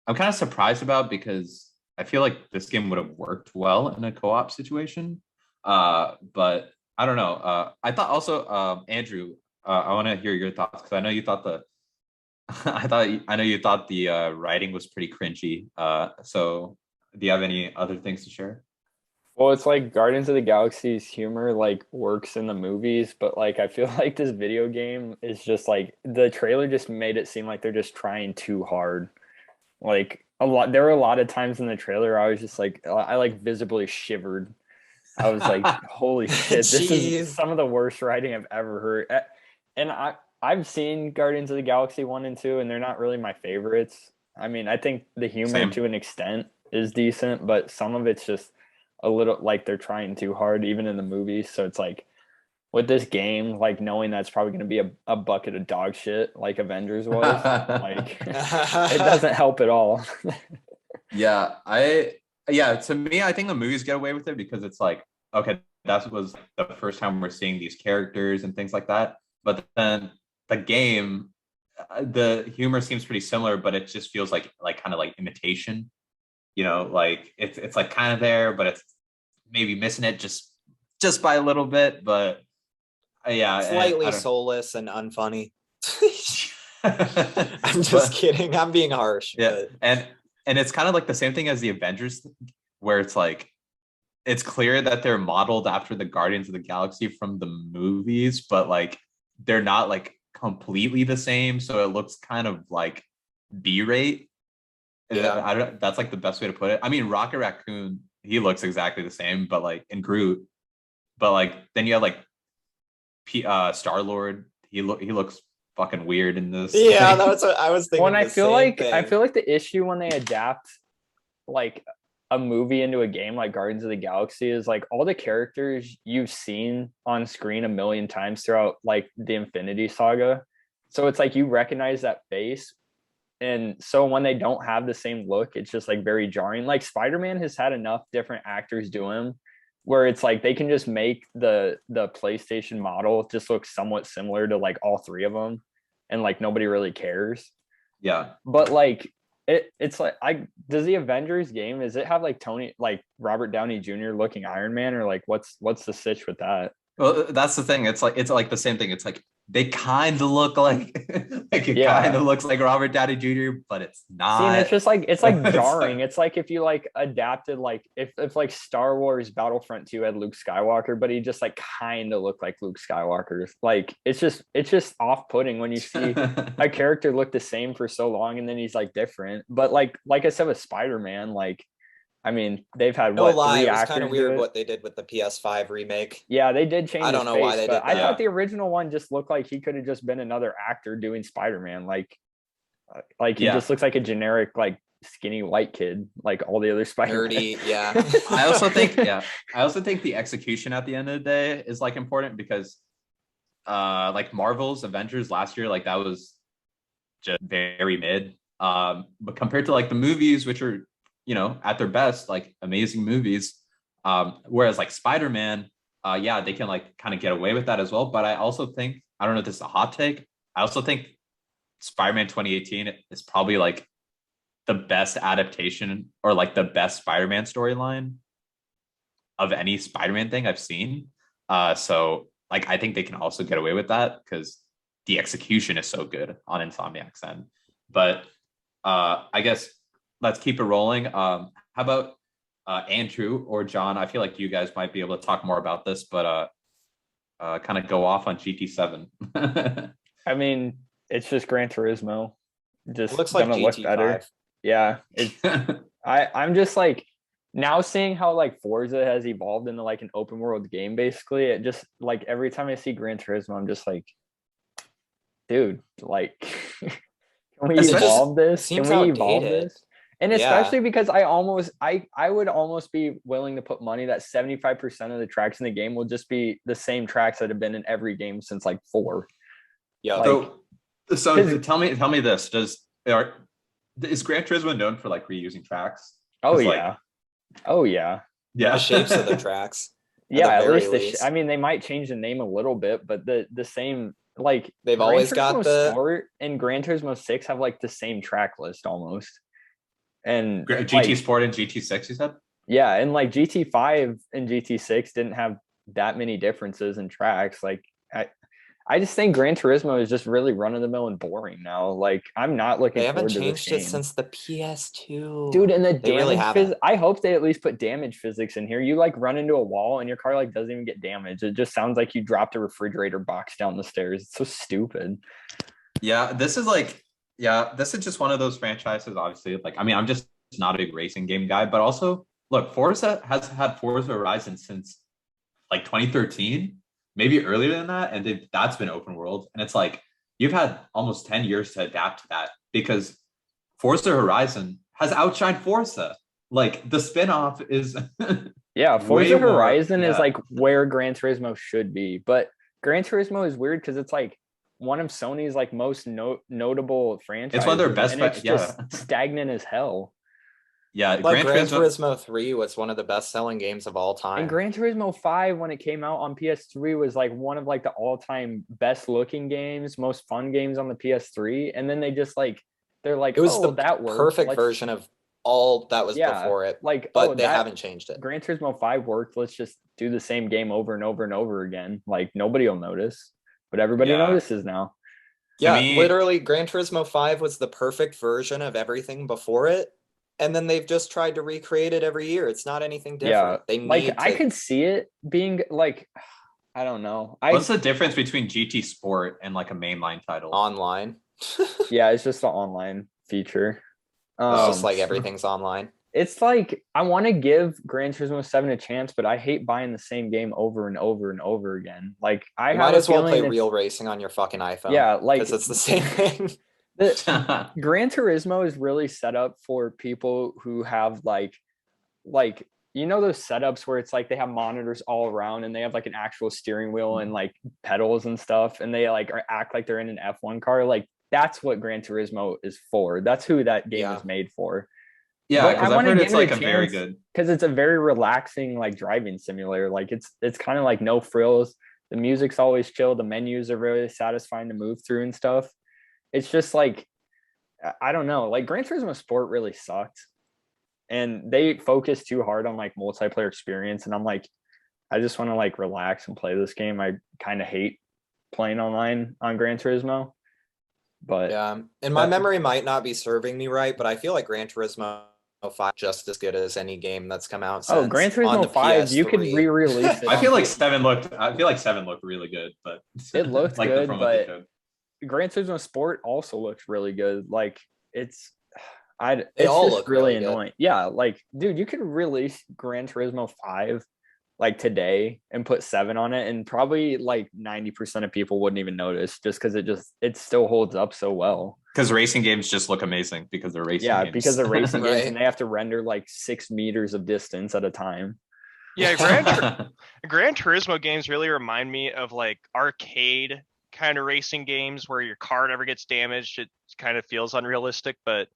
of surprised about because I feel like this game would have worked well in a co-op situation. But I don't know. I thought also, Andrew, I want to hear your thoughts because I know you thought I know you thought the writing was pretty cringy. So do you have any other things to share? Well, it's like Guardians of the Galaxy's humor like works in the movies, but like I feel like this video game is just like the trailer just made it seem like they're just trying too hard. Like there were a lot of times in the trailer I was just like I like visibly shivered. I was like, holy shit, this is some of the worst writing I've ever heard. And I've seen Guardians of the Galaxy 1 and 2, and they're not really my favorites. I mean, I think the humor Same. to an extent is decent, but some of it's just a little like they're trying too hard, even in the movies. So it's like with this game, like knowing that's probably going to be a bucket of dog shit like Avengers was, like it doesn't help at all. Yeah, to me, I think the movies get away with it because it's like, okay, that was the first time we're seeing these characters and things like that. But then the game, the humor seems pretty similar, but it just feels like kind of like imitation. You know, like it's like kind of there, but it's maybe missing it just by a little bit. But yeah, Slightly soulless and unfunny. I'm just but, kidding. I'm being harsh. Yeah, but... and it's kind of like the same thing as the Avengers, where it's like it's clear that they're modeled after the Guardians of the Galaxy from the movies, but like they're not like completely the same. So it looks kind of like B-rate. Yeah, That's like the best way to put it. I mean, Rocket Raccoon, he looks exactly the same, but like in Groot, but like then you have like Star-Lord. He looks fucking weird in this. Yeah, that's what I was thinking. Well, and I feel like the issue when they adapt like a movie into a game like Guardians of the Galaxy is like all the characters you've seen on screen a million times throughout like the Infinity Saga. So it's like you recognize that face. And so when they don't have the same look, it's just like very jarring. Like Spider-Man has had enough different actors do him where it's like they can just make the PlayStation model just look somewhat similar to like all three of them and like nobody really cares. Yeah. But like it's like does the Avengers game, does it have like Robert Downey Jr. looking Iron Man, or like what's the sitch with that? Well, that's the thing. It's like the same thing. It's like they kind of look like it kind of looks like Robert Downey Jr., but it's not. See, and it's just like it's like jarring. It's like if you like adapted like if like Star Wars Battlefront 2 had Luke Skywalker, but he just like kind of looked like Luke Skywalker. Like it's just off-putting when you see a character look the same for so long and then he's like different. But like I said with Spider-Man, like I mean, they've had no lie, it was kind of weird what they did with the PS5 remake. Yeah, they did change. I don't know why they did that. I thought the original one just looked like he could have just been another actor doing Spider-Man. Like he just looks like a generic like skinny white kid, like all the other Spider-Man. Nerdy, yeah. I also think the execution at the end of the day is like important because like Marvel's Avengers last year, like that was just very mid. But compared to like the movies, which are, you know, at their best, like amazing movies. Whereas like Spider-Man, they can like kind of get away with that as well. But I also think, I don't know if this is a hot take, I also think Spider-Man 2018 is probably like the best adaptation or like the best Spider-Man storyline of any Spider-Man thing I've seen. So like I think they can also get away with that because the execution is so good on Insomniac's end. But I guess let's keep it rolling. How about Andrew or John? I feel like you guys might be able to talk more about this, but kind of go off on GT7. I mean, it's just Gran Turismo. Just it looks like gonna GT5. look better. Yeah. I'm just like now seeing how like Forza has evolved into like an open world game, basically. It just like every time I see Gran Turismo, I'm just like, dude, like can we evolve this? Can we evolve this? And especially because I would almost be willing to put money that 75% of the tracks in the game will just be the same tracks that have been in every game since like 4. Yeah. Like, so tell me this. Is Gran Turismo known for like reusing tracks? Oh yeah. Yeah. The shapes of the tracks. Yeah, at least I mean they might change the name a little bit, but the same, like they've always got the Sport and Gran Turismo 6 have like the same track list almost. And GT Sport and GT6, you said? Yeah, and like GT5 and GT6 didn't have that many differences in tracks. Like I just think Gran Turismo is just really run of the mill and boring now. Like I'm not looking. They haven't forward changed to this it since the PS2, dude. And the they really damage I hope they at least put damage physics in here. You like run into a wall and your car like doesn't even get damaged. It just sounds like you dropped a refrigerator box down the stairs. It's so stupid. Yeah, this is just one of those franchises. Obviously, like I mean, I'm just not a big racing game guy, but also look, Forza has had Forza Horizon since like 2013. maybe earlier than that, and that's been open world. And it's like you've had almost 10 years to adapt to that because Forza Horizon has outshined Forza. Like the spinoff is Yeah, way Forza more- Horizon is yeah. like where Gran Turismo should be, but Gran Turismo is weird because it's like one of Sony's like most notable franchises. It's one of their best and it's yeah. just stagnant as hell. Yeah, But Gran Turismo 3 was one of the best-selling games of all time. And Gran Turismo 5, when it came out on PS3, was like one of like the all-time best-looking games, most fun games on the PS3. And then they just like they're like, It was oh, the that worked. perfect version of all that was Yeah, before it, like, but oh, they that haven't changed it. Gran Turismo 5 worked. Let's just do the same game over and over and over again. Like nobody will notice, but everybody Yeah. notices now. Yeah, me- literally, Gran Turismo 5 was the perfect version of everything before it, and then they've just tried to recreate it every year. It's not anything different. They Like need I to could see it being like, I don't know. What's the difference between GT Sport and like a mainline title? online. Yeah, it's just the online feature. It's just Um, like everything's online. It's like I want to give Gran Turismo 7 a chance, but I hate buying the same game over and over and over again. Like I You have might a as well feeling play it's- real racing on your fucking iPhone. Yeah, like because it's the same thing. the, Gran Turismo is really set up for people who have like you know those setups where it's like they have monitors all around and they have like an actual steering wheel and like pedals and stuff, and they like act like they're in an F1 car. Like that's what Gran Turismo is for. That's who that game Yeah. is made for. Yeah, But I because I've wanna heard give it's it a like a very chance. good. Because it's a very relaxing like driving simulator. Like it's kind of like no frills. The music's always chill. The menus are really satisfying to move through and stuff. It's just like I don't know. Like Gran Turismo Sport really sucked, and they focused too hard on like multiplayer experience. And I'm like, I just want to like relax and play this game. I kind of hate playing online on Gran Turismo, but Yeah, and my But- memory might not be serving me right, but I feel like Gran Turismo 5 just as good as any game that's come out since. oh, Gran on the Turismo 5, you could PS3. re-release it. I on feel like PS3. I feel like 7 looked really good, but It looked like good, from what they but showed. Gran Turismo Sport also looks really good. Like it's They it's all just look really really good. annoying. Yeah, like dude, you could release Gran Turismo 5 like today and put 7 on it, and probably like 90% of people wouldn't even notice just because it still holds up so well. Because racing games just look amazing because they're racing Yeah, games. because they're racing games Right. and they have to render like 6 meters of distance at a time. Yeah, Gran Turismo games really remind me of like arcade kind of racing games where your car never gets damaged. It kind of feels unrealistic, but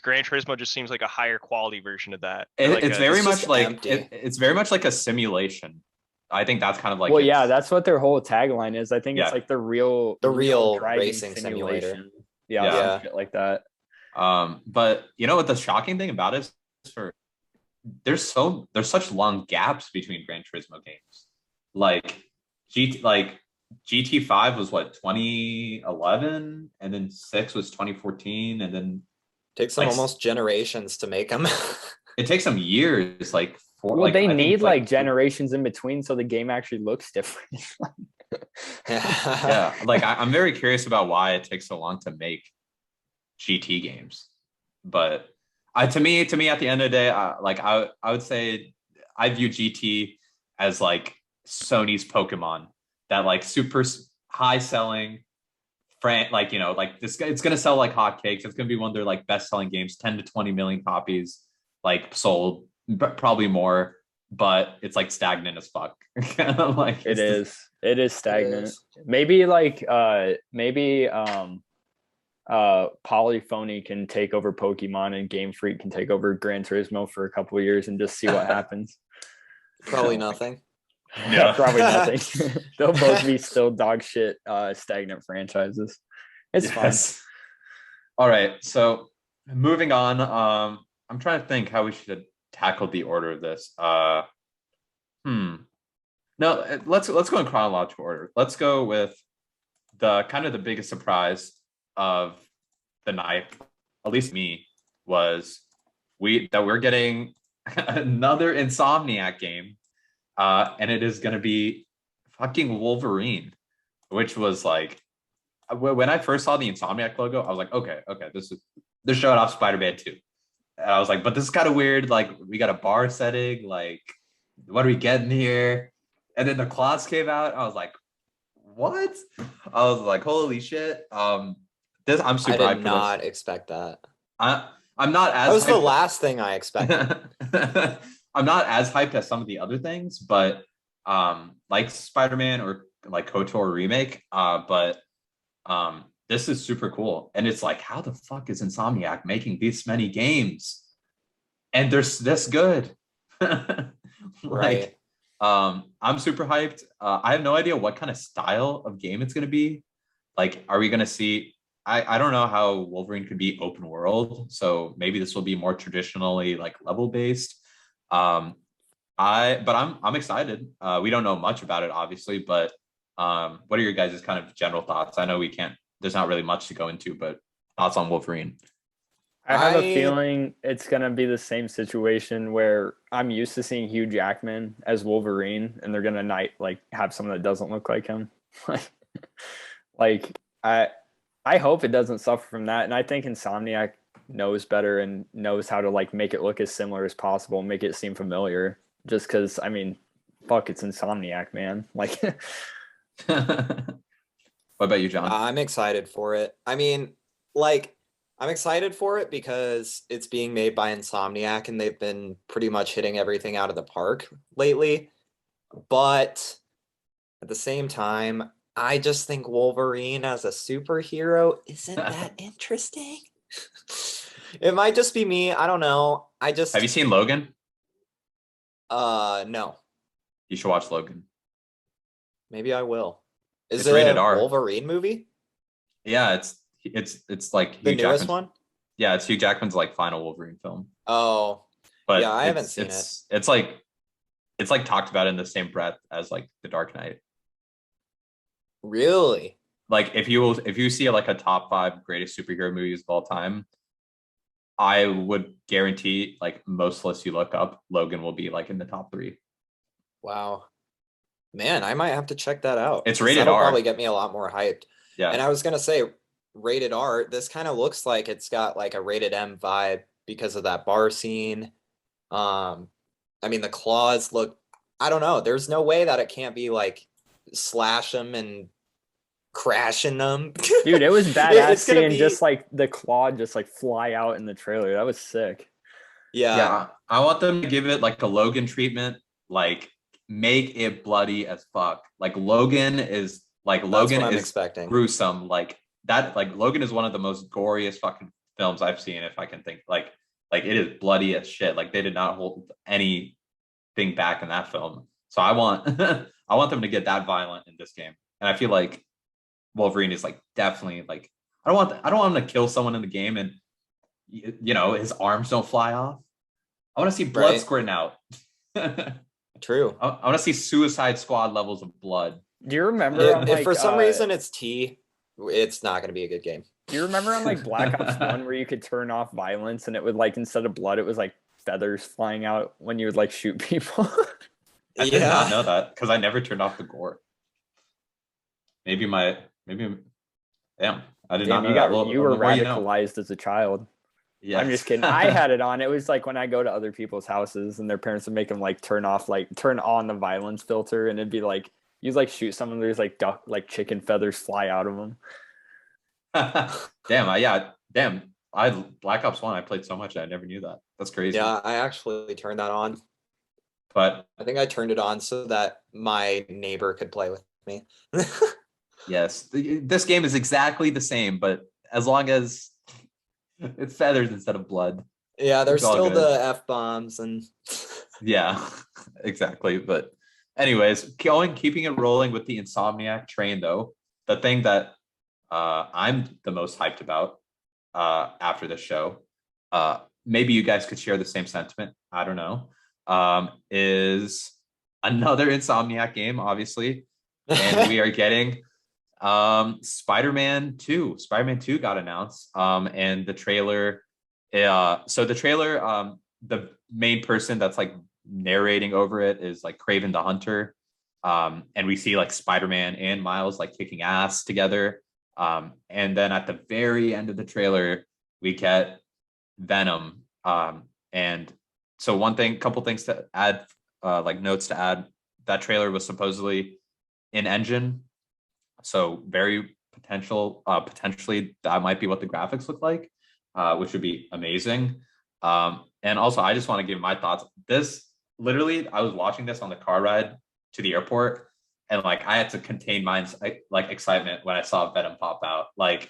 Gran Turismo just seems like a higher quality version of that. Or like It's a- very it's much just like empty. it's very much like a simulation. I think that's kind of like Well, yeah, its- that's what their whole tagline is. I think Yeah. it's like the real driving racing simulator. Yeah, Yeah. some shit like that. But you know what the shocking thing about it is for there's such long gaps between Gran Turismo games. Like GT5 was what 2011, and then 6 was 2014, and then Takes them Like- almost generations to make them. it takes some years. Like for Well, like they I think, need like generations in between so the game actually looks different. yeah. Like I'm very curious about why it takes so long to make GT games, but to me at the end of the day, I would say I view GT as like Sony's Pokemon, that like super high selling like like this it's gonna sell like hotcakes. It's gonna be one of their like best selling games, 10 to 20 million copies like sold, but probably more. But it's like stagnant as fuck. Like It is stagnant. is. Maybe like Polyphony can take over Pokemon and Game Freak can take over Gran Turismo for a couple of years and just see what happens. Probably nothing. Yeah. Probably nothing. They'll both be still dog shit stagnant franchises. It's fine. Yes. All right. So moving on. I'm trying to think how we should tackle the order of this. No, let's go in chronological order. Let's go with the kind of the biggest surprise of the night, at least me, was we're getting another Insomniac game. And it is going to be fucking Wolverine, which was like, when I first saw the Insomniac logo, I was like, okay, they're showing off Spider-Man 2. And I was like, but this is kind of weird. Like, we got a bar setting. Like, what are we getting here? And then the claws came out. I was like, what? I was like, holy shit. This I'm I super did hyped for not expect that. this. I'm not That as was the hyped. last thing I expected. I'm not as hyped as some of the other things, but like Spider-Man or like KOTOR remake. But this is super cool. And it's like, how the fuck is Insomniac making this many games? And they're this good. Right. Like, I'm super hyped. I have no idea what kind of style of game it's gonna be. Like, are we gonna see? I don't know how Wolverine could be open world, so maybe this will be more traditionally like level based. I'm excited. We don't know much about it, obviously, but what are your guys' kind of general thoughts? I know we can't. There's not really much to go into, but thoughts on Wolverine. I have a I- feeling it's gonna be the same situation where I'm used to seeing Hugh Jackman as Wolverine, and they're gonna have someone that doesn't look like him. like I hope it doesn't suffer from that, and I think Insomniac knows better and knows how to like make it look as similar as possible, and make it seem familiar. Just because, I mean, fuck, it's Insomniac, man. Like, What about you, John? I'm excited for it. I mean, like, I'm excited for it because it's being made by Insomniac and they've been pretty much hitting everything out of the park lately. But at the same time, I just think Wolverine as a superhero isn't that interesting. It might just be me. I don't know. I just Have you seen Logan? no. You should watch Logan. Maybe I will. Is It's it rated a R. Wolverine movie? Yeah, it's like The Hugh newest Jackman's. one? Yeah, it's Hugh Jackman's like final Wolverine film. Oh, But yeah, I haven't seen it's like talked about in the same breath as like The Dark Knight. really? Like if you see like a top 5 greatest superhero movies of all time, I would guarantee like most lists you look up, Logan will be like in the top 3. Wow. Man, I might have to check that out. It's 'cause rated that'll R. probably get me a lot more hyped. And Yeah. I was gonna say, rated R, this kind of looks like it's got like a rated M vibe because of that bar scene. I mean, the claws look, I don't know. There's no way that it can't be like slash them and crashing them. dude, it was badass It's gonna seeing be, just like the claw just like fly out in the trailer. That was sick. Yeah, I want them to give it like a Logan treatment, like make it bloody as fuck. Like Logan is That's what I'm is expecting. gruesome. Like that, like Logan is one of the most goriest fucking films I've seen, if I can think. Like it is bloody as shit. Like they did not hold anything back in that film. So I want I want them to get that violent in this game. And I feel like Wolverine is like definitely like I don't want him to kill someone in the game and his arms don't fly off. I want to see blood Right. squirting out. True. I want to see Suicide Squad levels of blood. Do you remember on If like for some reason it's T, it's not going to be a good game. do you remember on like Black Ops 1 where you could turn off violence and it would like instead of blood it was like feathers flying out when you would like shoot people? I did not know that because I never turned off the gore. Maybe damn, I did not Damn, know you that. Well, you were the more you know. radicalized as a child. Yeah, I'm just kidding. I had it on. It was like when I go to other people's houses and their parents would make them like turn on the violence filter, and it'd be like you like shoot someone, there's like chicken feathers fly out of them. damn. I Black Ops 1. I played so much I never knew that. That's crazy. Yeah, I actually turned that on. But I think I turned it on so that my neighbor could play with me. yes, this game is exactly the same, but as long as it's feathers instead of blood. Yeah, there's It's all still good. the F-bombs and Yeah, exactly. But anyways, keeping it rolling with the Insomniac train though, the thing that I'm the most hyped about after the show, maybe you guys could share the same sentiment, I don't know, is another Insomniac game, obviously. And we are getting Spider-Man 2. Spider-Man 2 got announced. And the trailer, the main person that's like narrating over it is like Kraven the Hunter. And we see like Spider-Man and Miles like kicking ass together. And then at the very end of the trailer, we get Venom. And so couple things to add, like notes to add that trailer was supposedly in engine, so very potentially that might be what the graphics look like, which would be amazing. And also, I just want to give my thoughts. This literally, I was watching this on the car ride to the airport, and like I had to contain my like excitement when I saw Venom pop out. I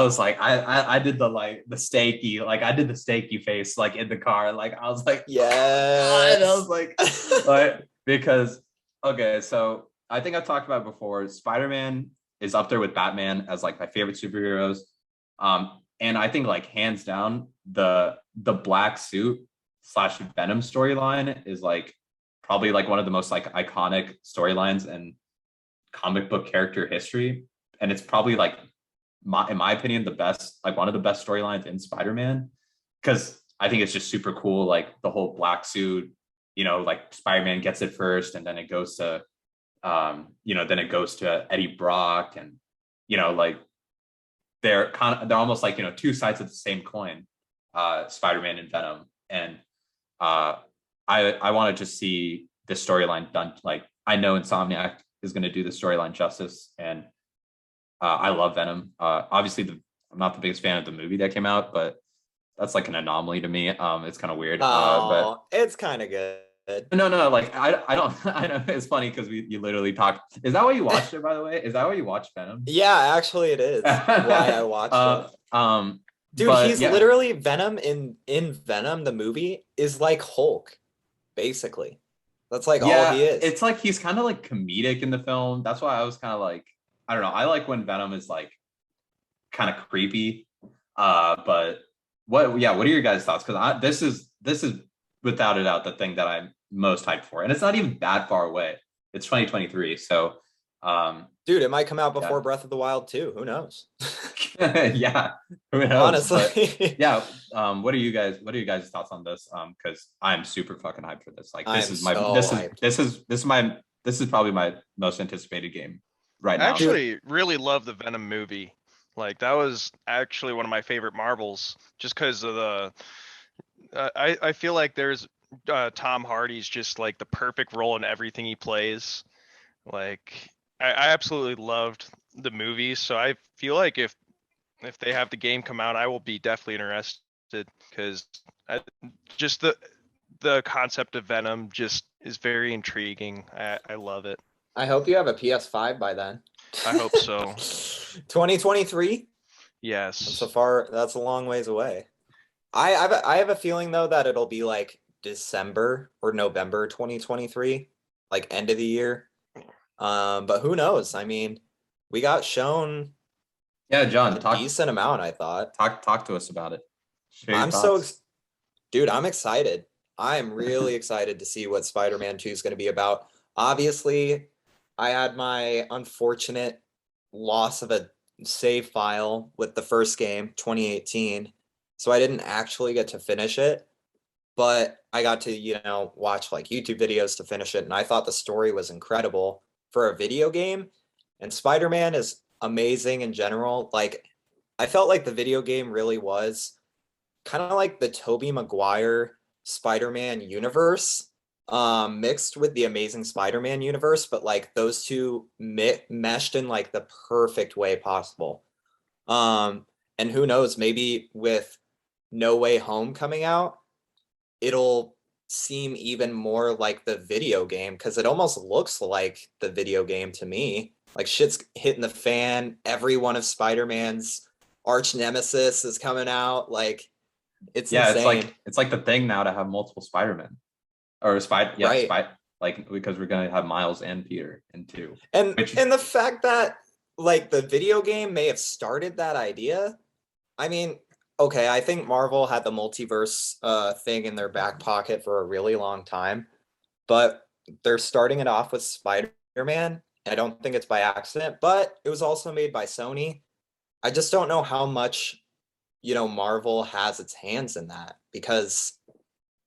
was like, I did the steaky, like I did the steaky face like in the car. Like I was like, Yes. and I was like because okay, so I think I've talked about it before. Spider-Man is up there with Batman as like my favorite superheroes. And I think like hands down, the black suit / Venom storyline is like probably like one of the most like iconic storylines in comic book character history. And it's probably like in my opinion, the best, like one of the best storylines in Spider-Man. Cause I think it's just super cool. Like the whole black suit, like Spider-Man gets it first and then it goes to Eddie Brock, and like they're almost like two sides of the same coin, Spider-Man and Venom. And I wanted to see this storyline done. Like I know Insomniac is going to do the storyline justice, and I love Venom. Obviously, I'm not the biggest fan of the movie that came out, but that's like an anomaly to me. It's kind of weird. But it's kind of good. No, like I don't. I know it's funny because you literally talked. Is that why you watched it? By the way, is that why you watched Venom? Yeah, actually, it is why I watched it. Dude, he's literally Venom in Venom. The movie is like Hulk, basically. That's like all he is. It's like he's kind of like comedic in the film. That's why I was kind of like, I don't know. I like when Venom is like kind of creepy. But what are your guys' thoughts? Because this is without a doubt the thing that I'm most hyped for, and it's not even that far away. It's 2023, so dude, it might come out before Breath of the Wild 2. Who knows? Yeah, who knows? Honestly, but, what are you guys' thoughts on this? Because I'm super fucking hyped for this. Like this is probably my most anticipated game right now. I actually really love the Venom movie. Like that was actually one of my favorite Marvels, just because of the. I feel like there's Tom Hardy's just like the perfect role in everything he plays. Like I absolutely loved the movie, so I feel like if they have the game come out, I will be definitely interested, because just the concept of Venom just is very intriguing. I love it. I hope you have a PS5 by then. I hope so. 2023? Yes. That's a long ways away. I have a feeling though that it'll be like December or November 2023, like end of the year. But who knows? I mean, we got shown John, decent amount, I thought. Talk to us about it. Dude, I'm excited. I'm really excited to see what Spider-Man 2 is going to be about. Obviously, I had my unfortunate loss of a save file with the first game, 2018. So I didn't actually get to finish it, but I got to, watch like YouTube videos to finish it. And I thought the story was incredible for a video game. And Spider-Man is amazing in general. Like, I felt like the video game really was kind of like the Tobey Maguire Spider-Man universe, mixed with the Amazing Spider-Man universe, but like those two meshed in like the perfect way possible. And who knows, maybe with No Way Home coming out, it'll seem even more like the video game, because it almost looks like the video game to me. Like shit's hitting the fan. Every one of Spider-Man's arch nemesis is coming out. Like it's insane. It's like the thing now to have multiple Spider-Men or like because we're gonna have Miles and Peter in 2. And the fact that like the video game may have started that idea. I mean, okay, I think Marvel had the multiverse thing in their back pocket for a really long time, but they're starting it off with Spider-Man. I don't think it's by accident, but it was also made by Sony. I just don't know how much, Marvel has its hands in that, because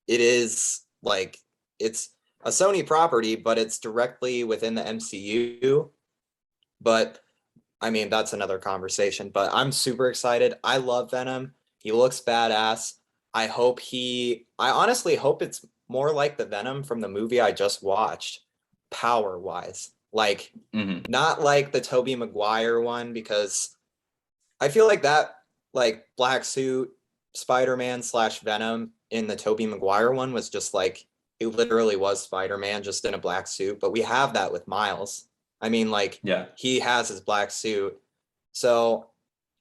it is like, it's a Sony property, but it's directly within the MCU. But I mean, that's another conversation, but I'm super excited. I love Venom. He looks badass. I honestly hope it's more like the Venom from the movie I just watched, power wise, like Mhm. not like the Tobey Maguire one, because I feel like that like black suit Spider-Man / Venom in the Tobey Maguire one was just like it literally was Spider-Man just in a black suit, but we have that with Miles. I mean, like Yeah. he has his black suit. So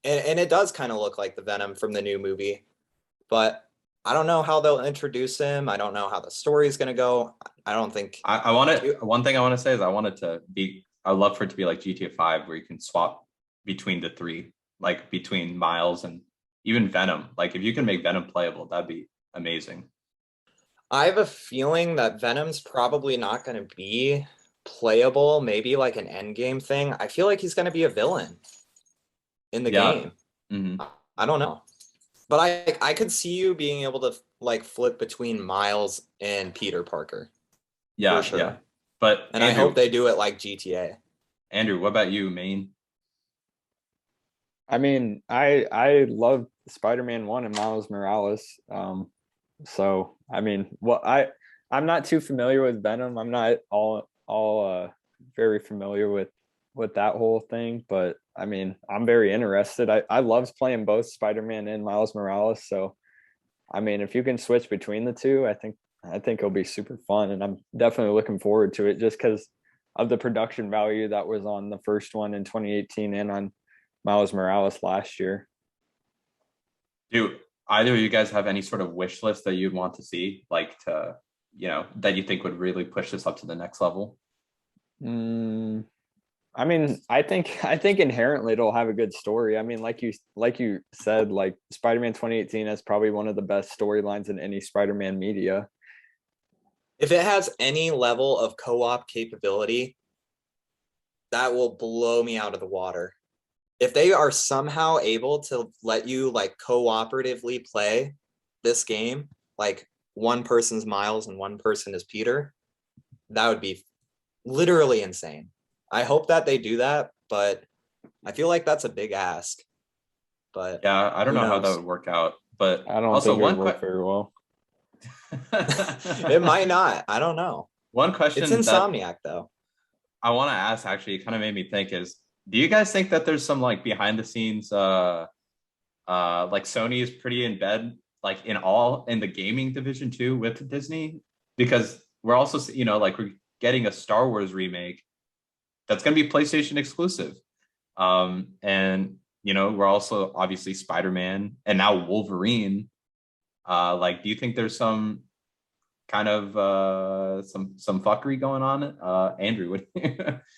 and it does kind of look like the Venom from the new movie, but I don't know how they'll introduce him. I don't know how the story is going to go. I don't think I want to. One thing I want to say is I want it to be. I would love for it to be like GTA 5, where you can swap between the three, like between Miles and even Venom. Like if you can make Venom playable, that'd be amazing. I have a feeling that Venom's probably not going to be playable, maybe like an end game thing. I feel like he's going to be a villain in the Yeah. game. Hmm. I don't know. But I could see you being able to like flip between Miles and Peter Parker. Yeah. sure. Yeah. But And Andrew, I hope they do it like GTA. Andrew, what about you, Maine? I mean, I love Spider-Man 1 and Miles Morales. So I mean, I'm not too familiar with Venom. I'm not all very familiar with that whole thing, but I mean, I'm very interested. I love playing both Spider-Man and Miles Morales. So I mean, if you can switch between the two, I think it'll be super fun, and I'm definitely looking forward to it just because of the production value that was on the first one in 2018 and on Miles Morales last year. Do either of you guys have any sort of wish list that you'd want to see, like to, that you think would really push this up to the next level? Mm, I mean, I think inherently it'll have a good story. I mean, like you said, like Spider-Man 2018 has probably one of the best storylines in any Spider-Man media. If it has any level of co-op capability, that will blow me out of the water. If they are somehow able to let you like cooperatively play this game, like one person's Miles and one person is Peter, that would be literally insane. I hope that they do that, but I feel like that's a big ask. But Yeah, I don't who know how that knows? would work out. But I don't also think it would work very well. It might not. I don't know. One It's question that Insomniac though. I want to ask, actually, it kind of made me think is, do you guys think that there's some like behind the scenes like Sony is pretty in bed, like in the gaming division too with Disney? Because we're also, like we're getting a Star Wars remake that's going to be PlayStation exclusive. And we're also obviously Spider-Man and now Wolverine. Like, do you think there's some kind of some fuckery going on? Andrew, what?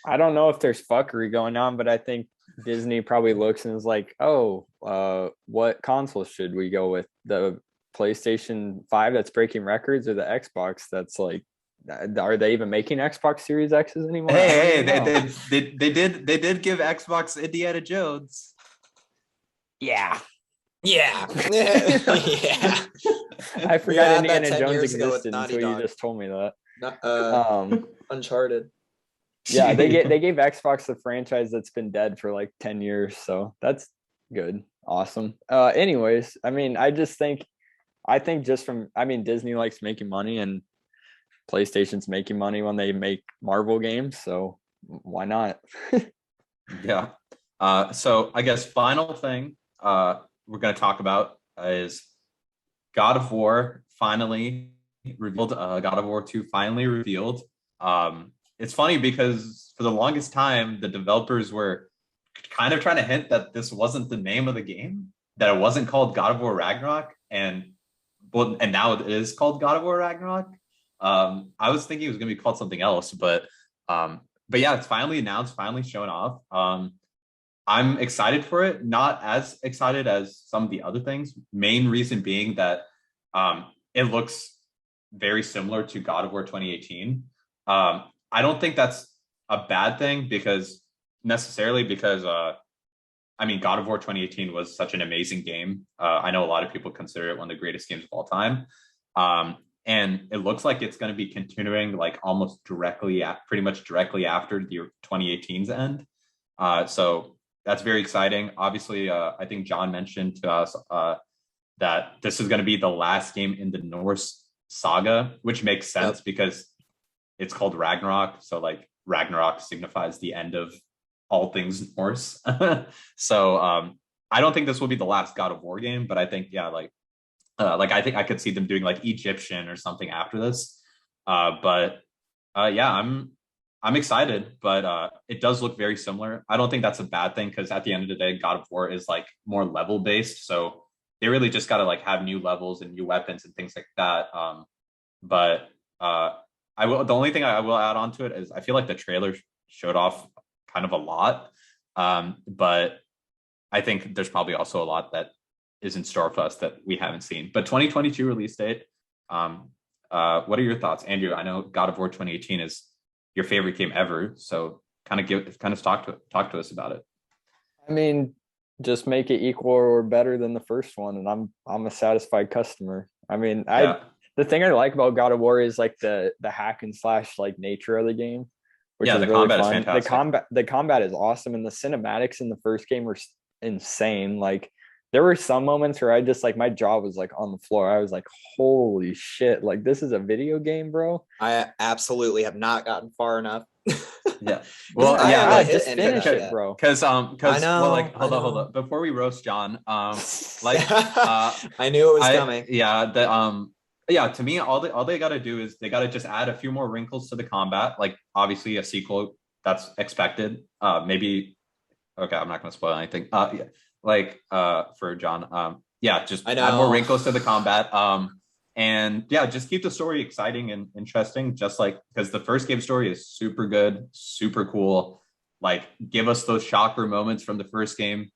I don't know if there's fuckery going on, but I think Disney probably looks and is like, oh, what console should we go with? The PlayStation 5 that's breaking records, or the Xbox that's like, are they even making Xbox Series X's anymore? Hey, they did give Xbox Indiana Jones. Yeah. Yeah. Yeah. I forgot had that Indiana 10 Jones years ago with existed Naughty until you Dog. just told me that. Not, Uncharted. Yeah, they gave Xbox the franchise that's been dead for like 10 years, so that's good. Awesome. Anyways, I mean, I think Disney likes making money, and PlayStation's making money when they make Marvel games, so why not? Yeah. So I guess final thing we're going to talk about is God of War finally revealed. God of War 2 finally revealed. It's funny because for the longest time, the developers were kind of trying to hint that this wasn't the name of the game, that it wasn't called God of War Ragnarok, and now it is called God of War Ragnarok. I was thinking it was going to be called something else, but yeah, it's finally announced, finally shown off. I'm excited for it, not as excited as some of the other things. Main reason being that it looks very similar to God of War 2018. I don't think that's a bad thing because God of War 2018 was such an amazing game. I know a lot of people consider it one of the greatest games of all time. And it looks like it's going to be continuing like almost pretty much directly after the 2018's end. So that's very exciting. Obviously, I think John mentioned to us that this is going to be the last game in the Norse saga, which makes sense because it's called Ragnarok. So like Ragnarok signifies the end of all things Norse. So I don't think this will be the last God of War game, but I think like I think I could see them doing like Egyptian or something after this. But yeah, I'm excited, but it does look very similar. I don't think that's a bad thing because at the end of the day, God of War is like more level based, so they really just got to like have new levels and new weapons and things like that. But I will. The only thing I will add on to it is I feel like the trailer showed off kind of a lot, but I think there's probably also a lot that is in store for us that we haven't seen. But 2022 release date. What are your thoughts, Andrew? I know God of War 2018 is your favorite game ever, so kind of talk to us about it. I mean, just make it equal or better than the first one, and I'm a satisfied customer. I mean, the thing I like about God of War is like the hack and slash like nature of the game, which is the really combat fun. is fantastic. The combat is awesome, and the cinematics in the first game were insane. Like there were some moments where I just like my jaw was like on the floor. I was like, holy shit, like this is a video game, bro. I absolutely have not gotten far enough. Yeah. Well, yeah, just finish it, bro. Because well, like hold on. on. Before we roast John, like I knew it was coming. Yeah, to me, all they gotta do is they gotta just add a few more wrinkles to the combat. Like obviously a sequel that's expected. Maybe okay, I'm not gonna spoil anything. Yeah, like for John. Yeah, just add more wrinkles to the combat. And yeah, just keep the story exciting and interesting, just like because the first game story is super good, super cool. Like, give us those shocker moments from the first game,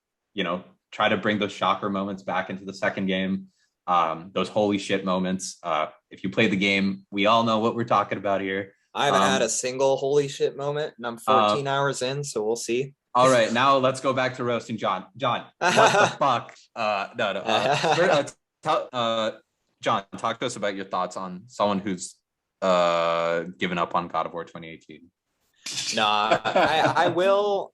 try to bring those shocker moments back into the second game. Those holy shit moments. If you play the game, we all know what we're talking about here. I haven't had a single holy shit moment, and I'm 14 hours in, so we'll see. All right, now let's go back to roasting John. John, what the fuck? John, talk to us about your thoughts on someone who's given up on God of War 2018. Nah, I will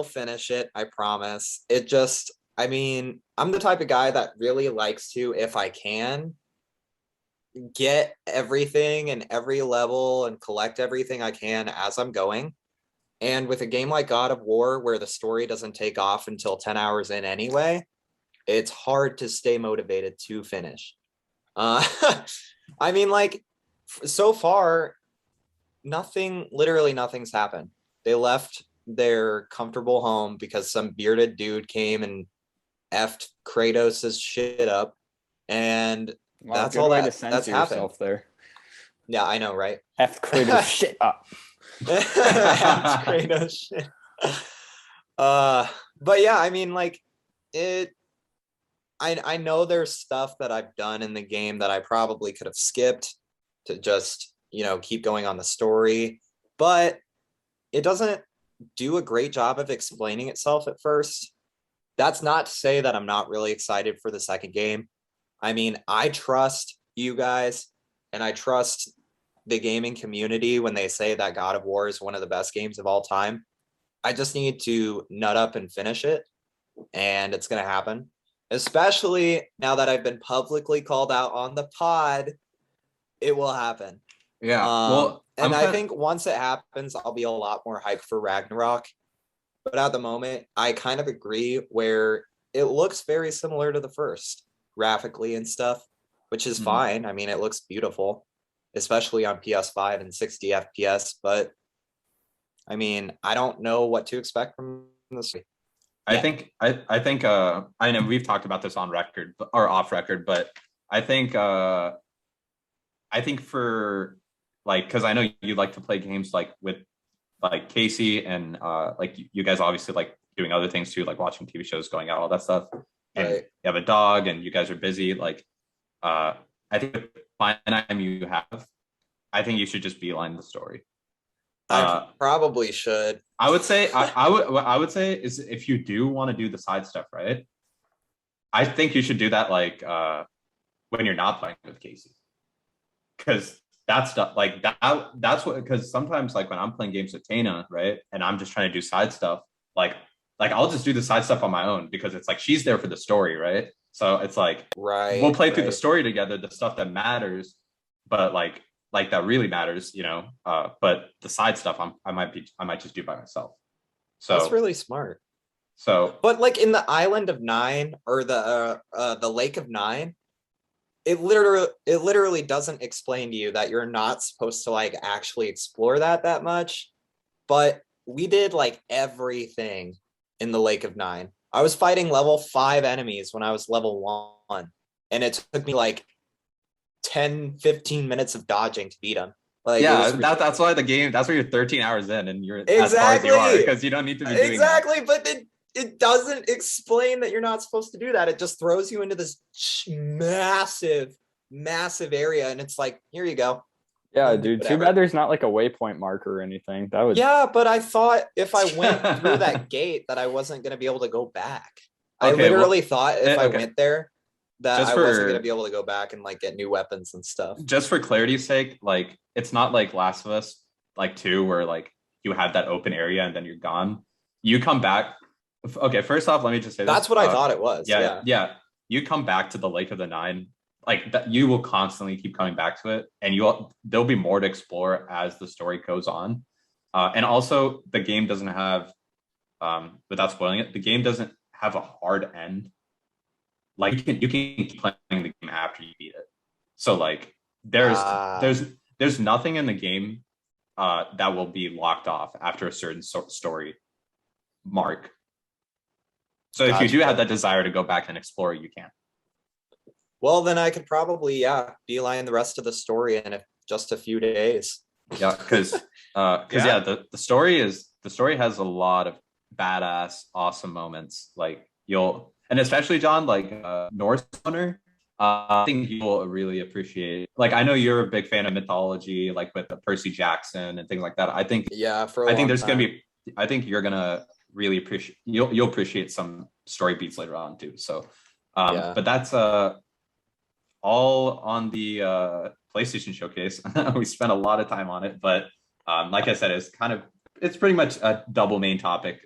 finish it. I promise. I'm the type of guy that really likes to, if I can, get everything and every level and collect everything I can as I'm going. And with a game like God of War, where the story doesn't take off until 10 hours in anyway, it's hard to stay motivated to finish. So far, literally nothing's happened. They left their comfortable home because some bearded dude came and effed Kratos' shit up, and that's all that's happened there. Yeah, I know, right? Effed Kratos shit up. Effed Kratos shit. But yeah, I know there's stuff that I've done in the game that I probably could have skipped to just, keep going on the story, but it doesn't do a great job of explaining itself at first. That's not to say that I'm not really excited for the second game. I trust you guys and I trust the gaming community when they say that God of War is one of the best games of all time. I just need to nut up and finish it, and it's going to happen. Especially now that I've been publicly called out on the pod, it will happen. Yeah. I think once it happens, I'll be a lot more hyped for Ragnarok. But at the moment, I kind of agree where it looks very similar to the first graphically and stuff, which is fine. It looks beautiful, especially on PS5 and 60 FPS. But I don't know what to expect from this. I think I know we've talked about this on record or off record, but I think for like, because I know you like to play games like with like Casey and like you guys obviously like doing other things too, like watching TV shows, going out, all that stuff. And you have a dog and you guys are busy. Like I think the time you have, I think you should just beeline the story. I probably should. I would say I would say is if you do want to do the side stuff, right? I think you should do that like when you're not playing with Casey, because that's stuff like that. That's what, because sometimes like when I'm playing games with Tana, right, and I'm just trying to do side stuff, like I'll just do the side stuff on my own because it's like she's there for the story, right? So it's like we'll play through the story together, the stuff that matters, but like like that really matters, but the side stuff I might just do by myself. So That's really smart. so But like in the Island of Nine or the Lake of Nine, it literally doesn't explain to you that you're not supposed to like actually explore that much. But we did like everything in the Lake of Nine. I was fighting level 5 enemies when I was level 1, and it took me like 10-15 minutes of dodging to beat them. Like it yeah, was that's why the game. That's why you're 13 hours in and you're as far as you are exactly because you don't need to be doing that. exactly, but it doesn't explain that you're not supposed to do that. It just throws you into this massive area, and it's like, here you go. Yeah, dude. Too Whatever. bad there's not like a waypoint marker or anything. That would. Yeah, but I thought if I went through that gate that I wasn't going to be able to go back. I Okay, well, literally thought if I okay. went there that Just I wasn't for- going to be able to go back and like get new weapons and stuff. Just for clarity's sake, like it's not like Last of Us like 2 where like you have that open area and then you're gone. You come back. Okay, first off, let me just say That's this. what I thought it was. Yeah. You come back to the Lake of the Nine, like that, you will constantly keep coming back to it, and there'll be more to explore as the story goes on. And also, the game doesn't have, without spoiling it, the game doesn't have a hard end. Like you can keep playing the game after you beat it. So like there's nothing in the game that will be locked off after a certain story mark. So if you do have that desire to go back and explore, you can. Well, then I could probably, beeline the rest of the story in just a few days. Yeah, because the story has a lot of badass, awesome moments. Like and especially John, like Norse Hunter, I think you will really appreciate. Like I know you're a big fan of mythology, like with Percy Jackson and things like that. I think I think you're gonna really appreciate. You'll appreciate some story beats later on too. So, but that's all on the PlayStation Showcase. We spent a lot of time on it, but like I said, it's pretty much a double main topic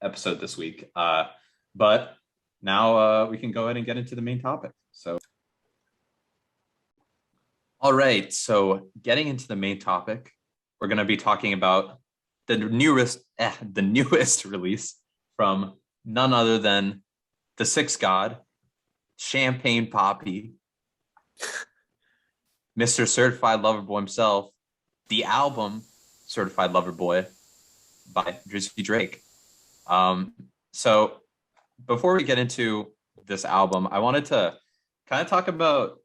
episode this week. But now we can go ahead and get into the main topic. So, all right. So getting into the main topic, we're going to be talking about the newest release from none other than the Sixth God, Champagne Poppy, Mr. Certified Lover Boy himself, the album Certified Lover Boy by Drizzy Drake. So before we get into this album, I wanted to kind of talk about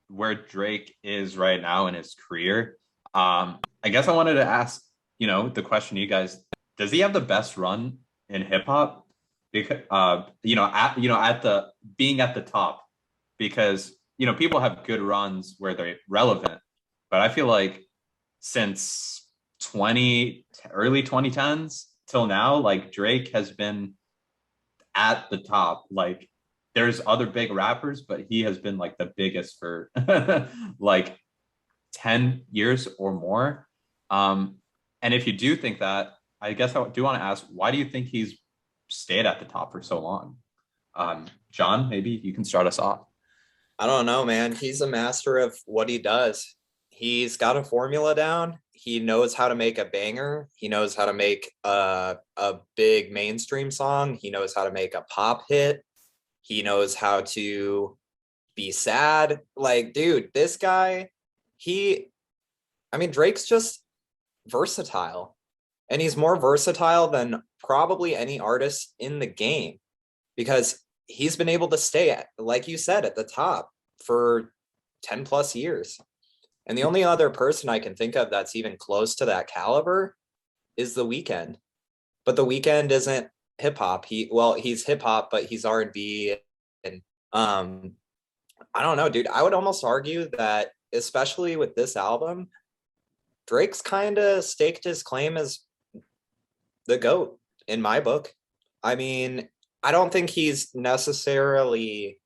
where Drake is right now in his career. I guess I wanted to ask, the question to you guys: does he have the best run in hip hop? Because being at the top, because people have good runs where they're relevant, but I feel like since early 2010s till now, like Drake has been at the top. Like there's other big rappers, but he has been like the biggest for like 10 years or more. And if you do think that, I guess I do want to ask, why do you think he's stayed at the top for so long? John, maybe you can start us off. I don't know, man. He's a master of what he does. He's got a formula down. He knows how to make a banger. He knows how to make a big mainstream song. He knows how to make a pop hit. He knows how to be sad. Like, dude, this guy, Drake's just versatile. And he's more versatile than probably any artist in the game because he's been able to stay at, like you said, at the top for 10 plus years. And the only other person I can think of that's even close to that caliber is The Weeknd. But The Weeknd isn't hip hop. He's hip hop, but he's R&B. And I don't know, dude. I would almost argue that, especially with this album, Drake's kind of staked his claim as the GOAT in my book. I mean, I don't think he's necessarily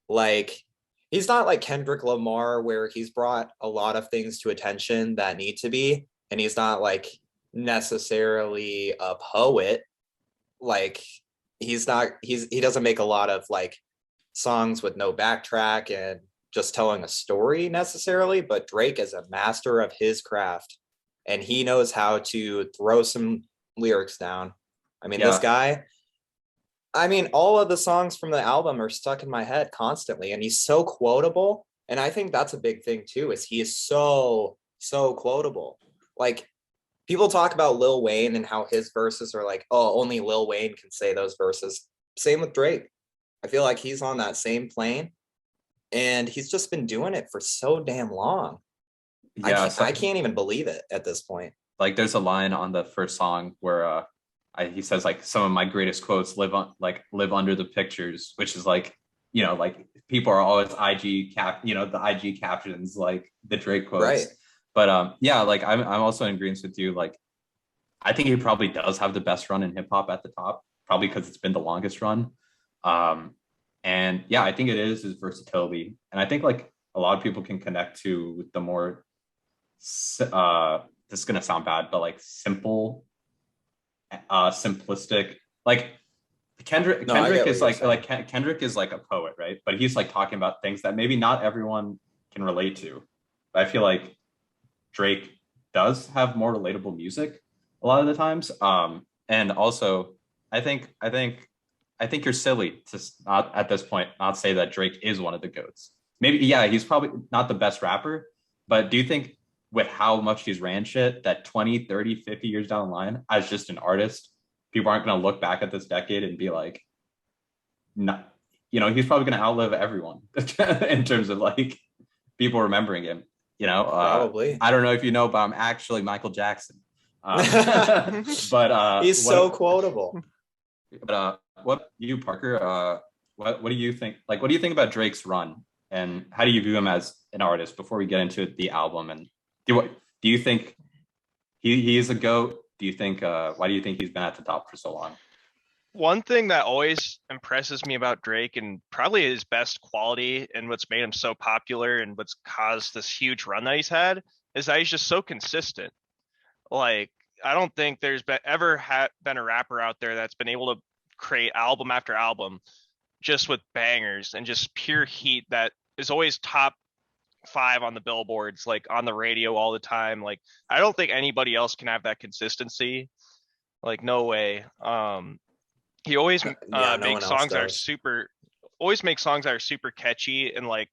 he's not like Kendrick Lamar where he's brought a lot of things to attention that need to be, and he's not like necessarily a poet. Like he doesn't make a lot of like songs with no backtrack and just telling a story necessarily, but Drake is a master of his craft, and he knows how to throw some lyrics down. I mean, this guy, I mean, all of the songs from the album are stuck in my head constantly, and he's so quotable. And I think that's a big thing too, is he is so quotable. Like, people talk about Lil Wayne and how his verses are like, oh, only Lil Wayne can say those verses. Same with Drake. I feel like he's on that same plane, and he's just been doing it for so damn long. Yeah, I can't even believe it at this point. like there's a line on the first song where he says like some of my greatest quotes live under the pictures, which is like, you know, like people are always the IG captions, like the Drake quotes. Right. But yeah, like I'm also in agreement with you. Like, I think he probably does have the best run in hip hop at the top, probably because it's been the longest run. And yeah, I think it is his versatility. And I think like a lot of people can connect to the more, this is going to sound bad, but like simplistic, like Kendrick is Kendrick is like a poet, right? But he's like talking about things that maybe not everyone can relate to. But I feel like Drake does have more relatable music a lot of the times. And also I think you're silly to not at this point not say that Drake is one of the GOATs. Maybe, yeah, he's probably not the best rapper, but do you think with how much he's ran shit that 20, 30, 50 years down the line as just an artist, people aren't going to look back at this decade and be like, not, you know, he's probably going to outlive everyone in terms of like people remembering him, you know? Probably. I don't know if you know, but I'm actually Michael Jackson. But he's so quotable. But what you, Parker? What do you think? Like, what do you think about Drake's run, and how do you view him as an artist? Before we get into the album, and do you think he is a GOAT? Do you think? Why do you think he's been at the top for so long? One thing that always impresses me about Drake, and probably his best quality and what's made him so popular and what's caused this huge run that he's had, is that he's just so consistent. Like, I don't think there's been a rapper out there that's been able to create album after album just with bangers and just pure heat that is always top 5 on the billboards, like on the radio all the time. Like, I don't think anybody else can have that consistency. Like, no way. He always makes songs that are super catchy and like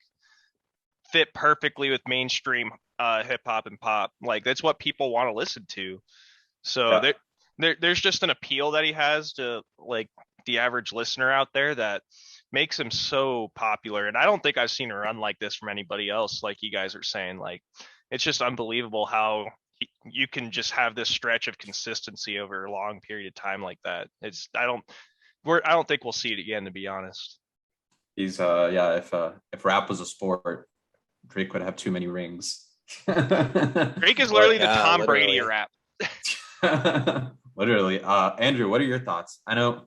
fit perfectly with mainstream hip hop and pop. Like, that's what people want to listen to. So there's just an appeal that he has to like the average listener out there that makes him so popular. And I don't think I've seen a run like this from anybody else. Like you guys are saying, like, it's just unbelievable how you can just have this stretch of consistency over a long period of time like that. I don't think we'll see it again, to be honest. He's if rap was a sport, Drake would have too many rings. Drake is literally the Tom Brady of rap. Literally. Andrew, what are your thoughts? I know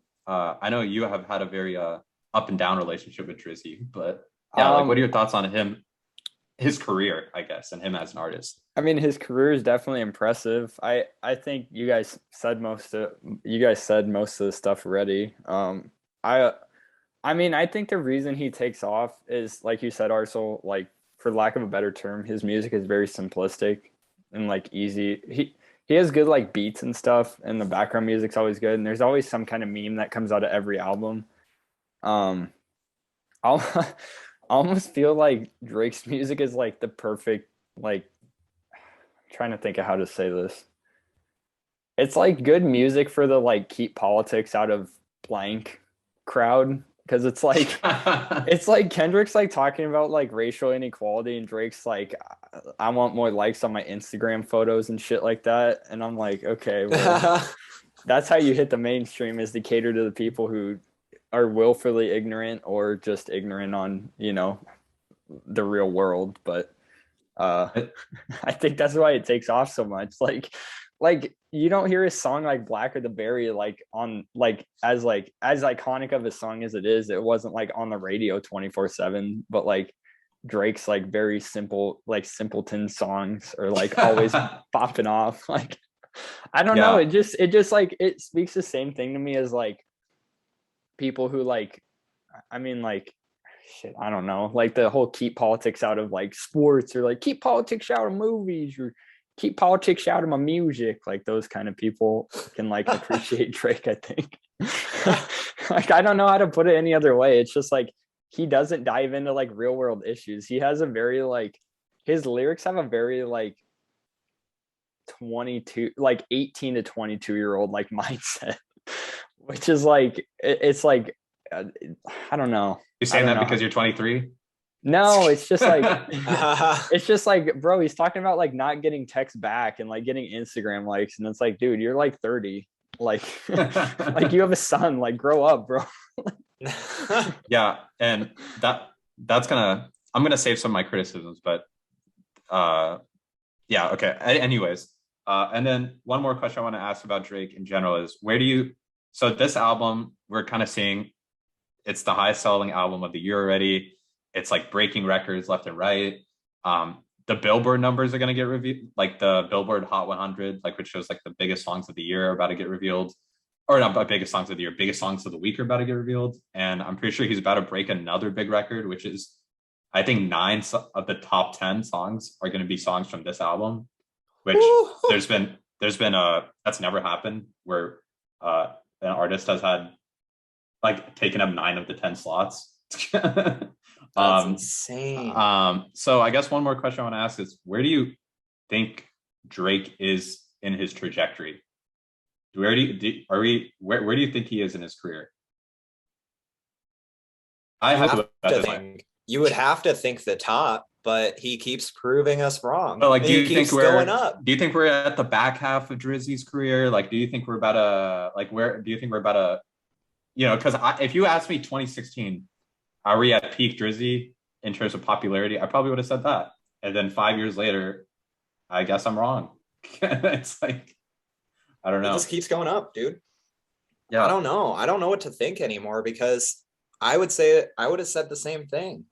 you have had a very up and down relationship with Drizzy, but yeah, like what are your thoughts on him, his career, I guess, and him as an artist? I mean, his career is definitely impressive. I think you guys said most of the stuff already. I mean, I think the reason he takes off is, like you said, Arcel, like, for lack of a better term, his music is very simplistic and like easy. He has good like beats and stuff, and the background music's always good, and there's always some kind of meme that comes out of every album. I almost feel like Drake's music is like the perfect, like, I'm trying to think of how to say this. It's like good music for the like keep politics out of blank crowd, because it's like Kendrick's like talking about like racial inequality, and Drake's like, I want more likes on my Instagram photos and shit like that. And I'm like, okay, well, that's how you hit the mainstream, is to cater to the people who are willfully ignorant or just ignorant on, you know, the real world. But I think that's why it takes off so much. Like you don't hear a song like Black or the Berry like as iconic of a song as it is, it wasn't like on the radio 24/7, but like Drake's like very simple, like simpleton songs are like always popping off. Like, I don't know, it just like, it speaks the same thing to me as like people who like, I mean, like, shit, I don't know, like the whole keep politics out of like sports, or like keep politics out of movies, or keep politics out of my music. Like those kind of people can like appreciate Drake, I think. Like I don't know how to put it any other way. It's just like he doesn't dive into like real world issues. He has a very like his lyrics have a very like 22 like 18 to 22-year-old like mindset, which is like it's like I don't know. You're saying that because you're 23? No, it's just like it's just like, bro, he's talking about like not getting text back and like getting Instagram likes, and it's like, dude, you're like 30. Like like you have a son, like grow up, bro. Yeah, and that's I'm gonna save some of my criticisms, but yeah, okay. Anyways, and then one more question I want to ask about Drake in general is so this album, we're kind of seeing it's the highest selling album of the year already. It's like breaking records left and right. The Billboard numbers are going to get revealed, like the Billboard Hot 100, like which shows like the biggest songs of the year are about to get revealed, or not biggest songs of the year, biggest songs of the week are about to get revealed. And I'm pretty sure he's about to break another big record, which is, I think 9 of the top 10 songs are going to be songs from this album, which there's been that's never happened where an artist has had like taken up 9 of the 10 slots. That's insane. So I guess one more question I want to ask is, where do you think Drake is in his trajectory? Where do you think he is in his career? You would have to think the top, but he keeps proving us wrong. But like, do you think going up? Do you think we're at the back half of Drizzy's career? Like, do you think we're about to because if you asked me 2016, are we at peak Drizzy in terms of popularity? I probably would have said that. And then 5 years later, I guess I'm wrong. It's like, I don't know. It just keeps going up, dude. Yeah. I don't know. I don't know what to think anymore, because I would have said the same thing.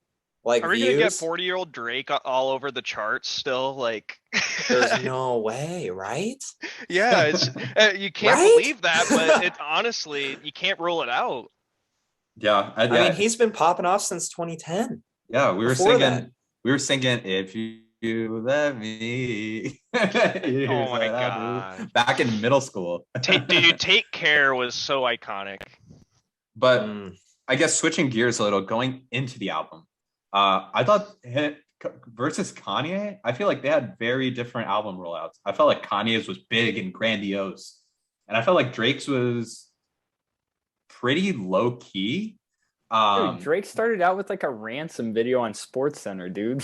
Like, are we gonna get 40-year-old Drake all over the charts still? Like, there's no way, right? Yeah, it's you can't believe that, but it honestly, you can't rule it out. Yeah, I mean, he's been popping off since 2010. Yeah, we were singing "If You Let Me." Oh my god! Back in middle school. Dude, "Take Care" was so iconic. But I guess switching gears a little, going into the album, I thought versus Kanye, I feel like they had very different album rollouts. I felt like Kanye's was big and grandiose, and I felt like Drake's was pretty low key. Dude, Drake started out with like a ransom video on SportsCenter, dude.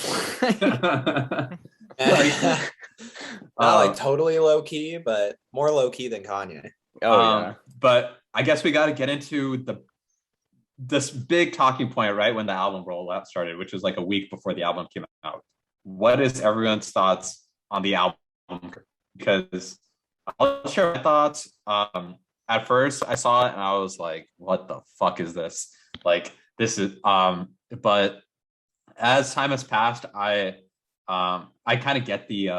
Not like totally low key, but more low key than Kanye. Yeah. But I guess we got to get into this big talking point right when the album rollout started, which was like a week before the album came out. What is everyone's thoughts on the album? Because I'll share my thoughts. At first I saw it and I was like, what the fuck is this? Like, this is but as time has passed, I kind of get the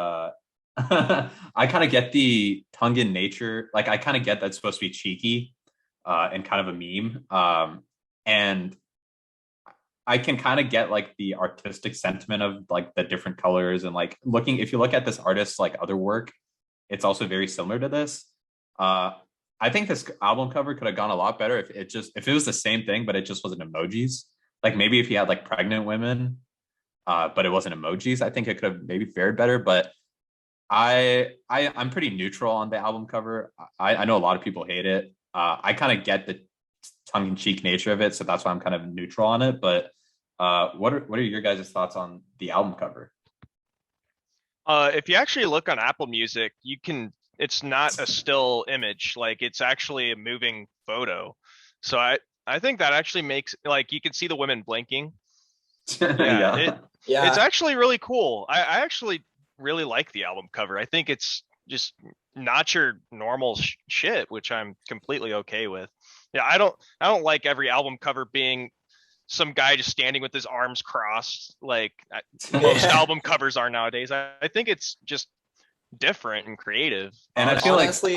I kind of get the tongue-in nature. Like, I kind of get that's supposed to be cheeky and kind of a meme. And I can kind of get like the artistic sentiment of like the different colors, and like if you look at this artist's like other work, it's also very similar to this. I think this album cover could have gone a lot better if it was the same thing, but it just wasn't emojis. Like, maybe if he had like pregnant women, but it wasn't emojis, I think it could have maybe fared better. But I'm pretty neutral on the album cover. I know a lot of people hate it. I kind of get the tongue-in-cheek nature of it, so that's why I'm kind of neutral on it. But what are your guys' thoughts on the album cover? If you actually look on Apple Music, it's not a still image, like it's actually a moving photo. So I think that actually makes, like, you can see the women blinking. Yeah. It's actually really cool. I actually really like the album cover. I think it's just not your normal shit, which I'm completely okay with. Yeah, I don't like every album cover being some guy just standing with his arms crossed like most album covers are nowadays. I think it's just different and creative. And I feel honestly,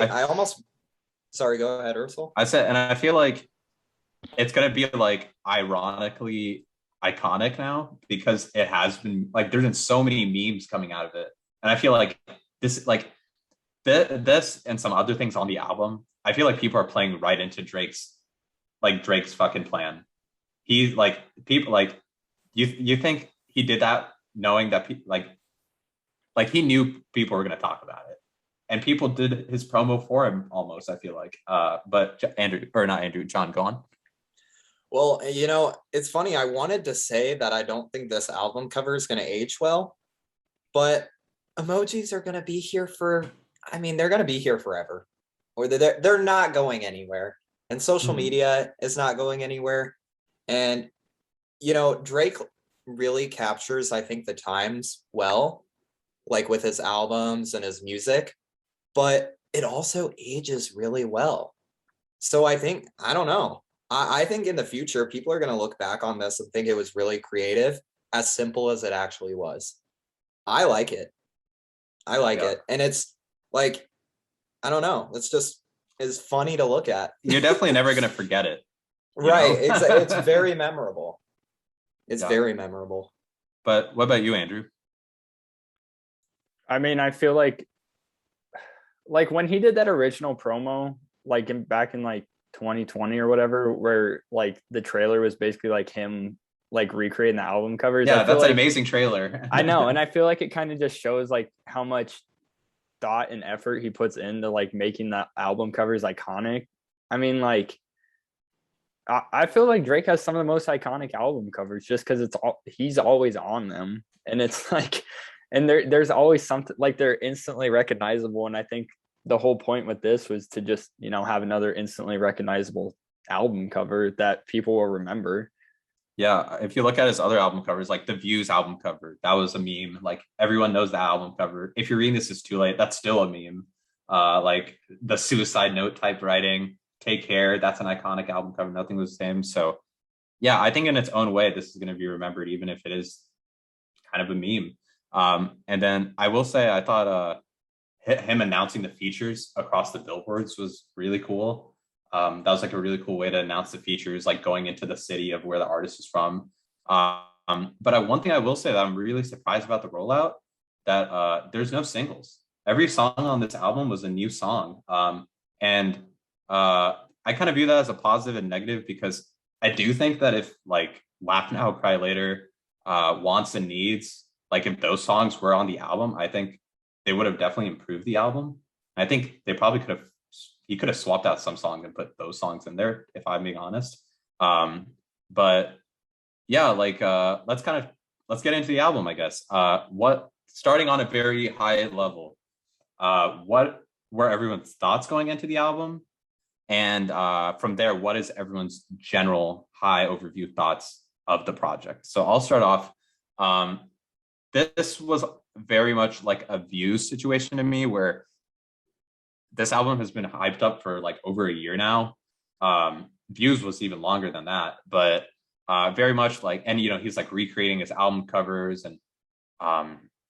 sorry, go ahead, Ursel. I feel like it's gonna be like ironically iconic now because it has been like there's been so many memes coming out of it, and I feel like this and some other things on the album, I feel like people are playing right into Drake's fucking plan. He like people like you think he did that knowing that like he knew people were going to talk about it, and people did his promo for him almost. I feel like, but Andrew or not Andrew, John, go on. Well, it's funny. I wanted to say that I don't think this album cover is going to age well, but emojis are going to be here they're going to be here forever, or they're not going anywhere, and social media is not going anywhere. And Drake really captures, I think, the times well, like with his albums and his music, but it also ages really well. So I don't know. I think in the future, people are going to look back on this and think it was really creative, as simple as it actually was. I like it. And it's like, I don't know. It's funny to look at. You're definitely never going to forget it. Right. It's very memorable. It's very memorable. But what about you, Andrew? I mean, I feel like when he did that original promo, like back in like 2020 or whatever, where like the trailer was basically like him like recreating the album covers. Yeah, that's an amazing trailer. I know, and I feel like it kind of just shows like how much thought and effort he puts into like making the album covers iconic. I mean, like I feel like Drake has some of the most iconic album covers just because he's always on them, and it's like, and there's always something like they're instantly recognizable, and I think the whole point with this was to just have another instantly recognizable album cover that people will remember. Yeah, if you look at his other album covers, like the Views album cover, that was a meme. Like everyone knows the album cover. If you're reading This Is Too Late, that's still a meme. Like the Suicide Note type writing, Take Care, that's an iconic album cover. Nothing was the same. So yeah, I think in its own way, this is going to be remembered, even if it is kind of a meme. And then I will say, I thought him announcing the features across the billboards was really cool. That was like a really cool way to announce the features, like going into the city of where the artist is from. But one thing I will say that I'm really surprised about the rollout, that there's no singles. Every song on this album was a new song. And I kind of view that as a positive and negative, because I do think that if like Laugh Now, Cry Later, Wants and Needs, like if those songs were on the album, I think they would have definitely improved the album. I think they probably he could have swapped out some songs and put those songs in there, if I'm being honest. But yeah, like let's get into the album, I guess. Starting on a very high level, what were everyone's thoughts going into the album? And from there, what is everyone's general high overview thoughts of the project? So I'll start off. This was very much like a Views situation to me, where this album has been hyped up for like over a year now. Views was even longer than that, but very much like, and he's like recreating his album covers, and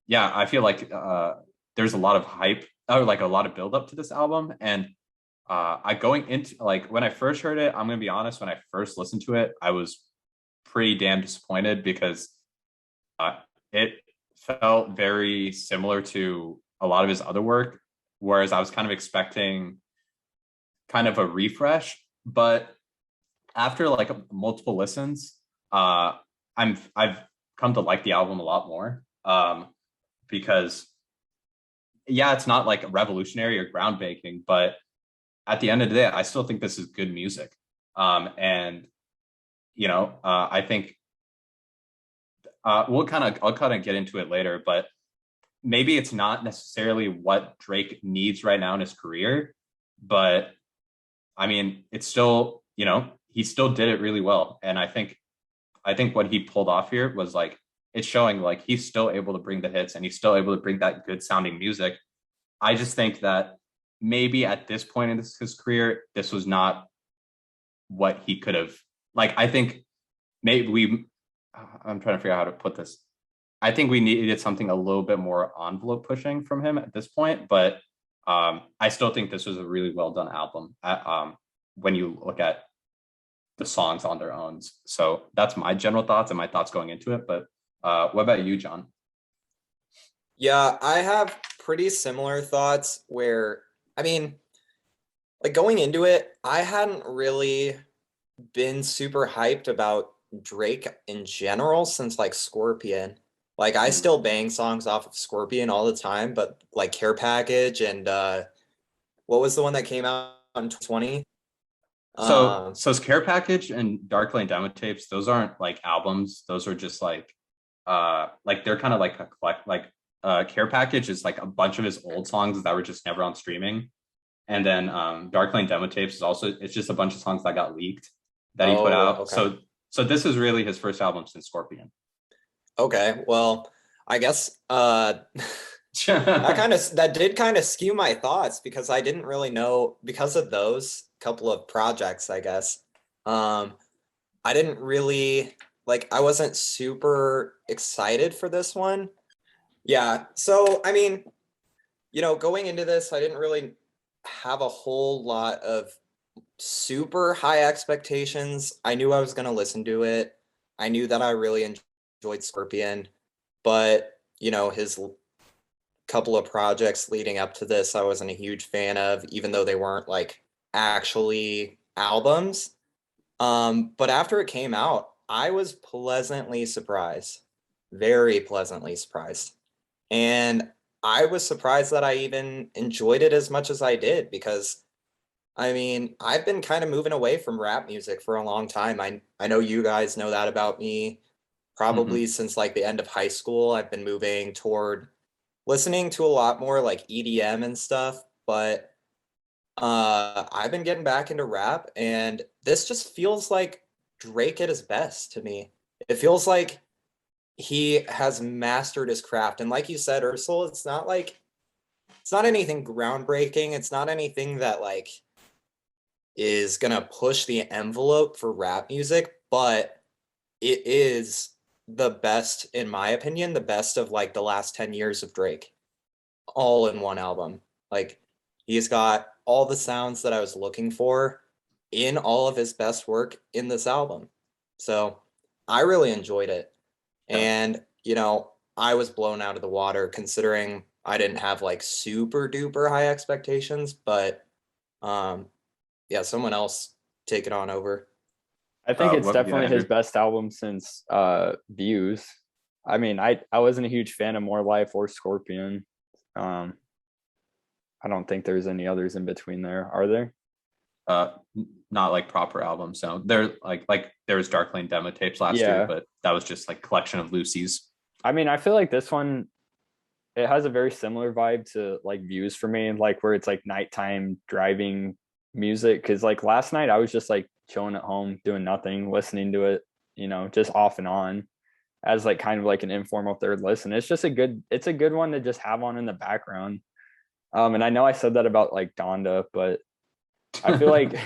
yeah, I feel like there's a lot of hype, or like a lot of build up to this album. And I going into, like, when I first heard it, I'm gonna be honest, when I first listened to it, I was pretty damn disappointed, because it felt very similar to a lot of his other work, whereas I was kind of expecting kind of a refresh. But after like multiple listens, I've come to like the album a lot more, because yeah, it's not like revolutionary or groundbreaking, but at the end of the day, I still think this is good music. And I think I'll kind of get into it later, but maybe it's not necessarily what Drake needs right now in his career, but I mean, it's still, he still did it really well. And I think what he pulled off here was like, it's showing like he's still able to bring the hits, and he's still able to bring that good sounding music. I just think that maybe at this point in his career, this was not what he could have, like, I think maybe I'm trying to figure out how to put this. I think we needed something a little bit more envelope pushing from him at this point, but I still think this was a really well done album. When you look at the songs on their own. So that's my general thoughts and my thoughts going into it. But what about you, John? Yeah, I have pretty similar thoughts where, I mean, like going into it, I hadn't really been super hyped about Drake in general since like Scorpion. Like I still bang songs off of Scorpion all the time, but like Care Package and what was the one that came out in 2020? So Care Package and Dark Lane demo tapes, those aren't like albums. Those are just like they're kind of like a collect Care Package is like a bunch of his old songs that were just never on streaming. And then Dark Lane demo tapes is also, it's just a bunch of songs that got leaked that he put out. Okay. So this is really his first album since Scorpion. Okay, well, I guess that did kind of skew my thoughts because I didn't really know because of those couple of projects, I guess. I didn't really I wasn't super excited for this one. Yeah, so I mean, going into this, I didn't really have a whole lot of super high expectations. I knew I was going to listen to it. I knew that I really enjoyed Scorpion, but his couple of projects leading up to this, I wasn't a huge fan of, even though they weren't like actually albums. But after it came out, I was pleasantly surprised, very pleasantly surprised. And I was surprised that I even enjoyed it as much as I did because I mean, I've been kind of moving away from rap music for a long time. I know you guys know that about me. Probably since like the end of high school, I've been moving toward listening to a lot more like EDM and stuff, but I've been getting back into rap and this just feels like Drake at his best to me. It feels like he has mastered his craft. And like you said, Ursula, it's not anything groundbreaking. It's not anything that like is gonna push the envelope for rap music, but it is the best, in my opinion, the best of like the last 10 years of Drake, all in one album. Like he's got all the sounds that I was looking for in all of his best work in this album. So I really enjoyed it. And, I was blown out of the water considering I didn't have like super duper high expectations, but yeah, someone else take it on over. I think it's Yeah, definitely his Andrew. best album since Views. I mean, I wasn't a huge fan of More Life or Scorpion. I don't think there's any others in between there. Are there? Not like proper albums. So there there was Dark Lane demo tapes last year, but that was just like collection of Lucy's. I mean, I feel like this one, it has a very similar vibe to like Views for me, like where it's like nighttime driving music. Cause like last night I was just like chilling at home, doing nothing, listening to it, just off and on as like kind of like an informal third listen. It's a good one to just have on in the background. And I know I said that about like Donda, but I feel like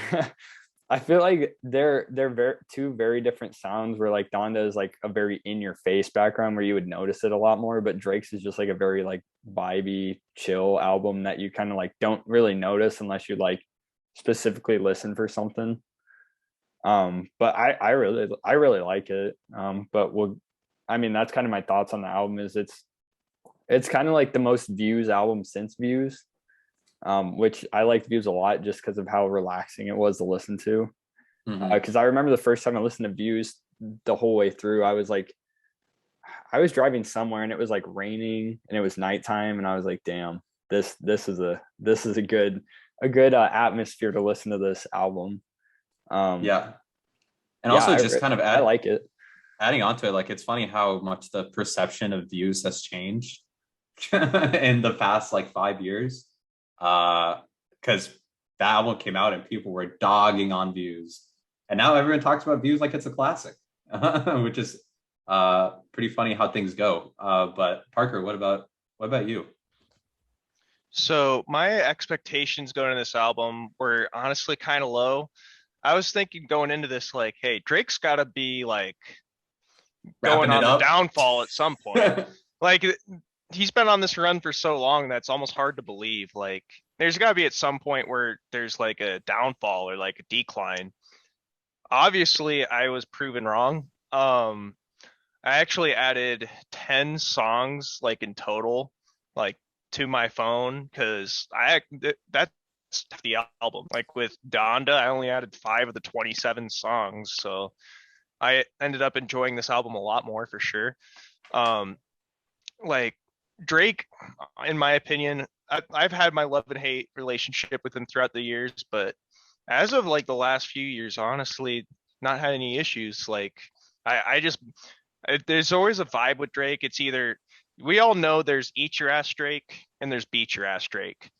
I feel like they're two very different sounds where like Donda is like a very in your face background where you would notice it a lot more, but Drake's is just like a very like vibey chill album that you kind of like don't really notice unless you like specifically listen for something. But I really like it. But that's kind of my thoughts on the album is it's kind of like the most views album since Views. Which I liked Views a lot just because of how relaxing it was to listen to. Because I remember the first time I listened to Views the whole way through, I was driving somewhere and it was like raining and it was nighttime and I was like, damn, this is a good atmosphere to listen to this album. Yeah. And also I like it. Adding on to it, like it's funny how much the perception of Views has changed in the past like 5 years. Because that album came out and people were dogging on Views, and now everyone talks about Views like it's a classic, which is pretty funny how things go. But Parker, what about you? So my expectations going into this album were honestly kind of low. I was thinking going into this like, hey, Drake's got to be like going on the downfall at some point. Like he's been on this run for so long that's almost hard to believe. Like there's got to be at some point where there's like a downfall or like a decline. Obviously, I was proven wrong. I actually added 10 songs like in total, like to my phone because that's the album. Like with Donda, I only added 5 of the 27 songs, so I ended up enjoying this album a lot more for sure. Um, like Drake, in my opinion, I've had my love and hate relationship with him throughout the years, but as of like the last few years, honestly, not had any issues. Like I just there's always a vibe with Drake. It's either we all know there's eat your ass Drake and there's beat your ass Drake.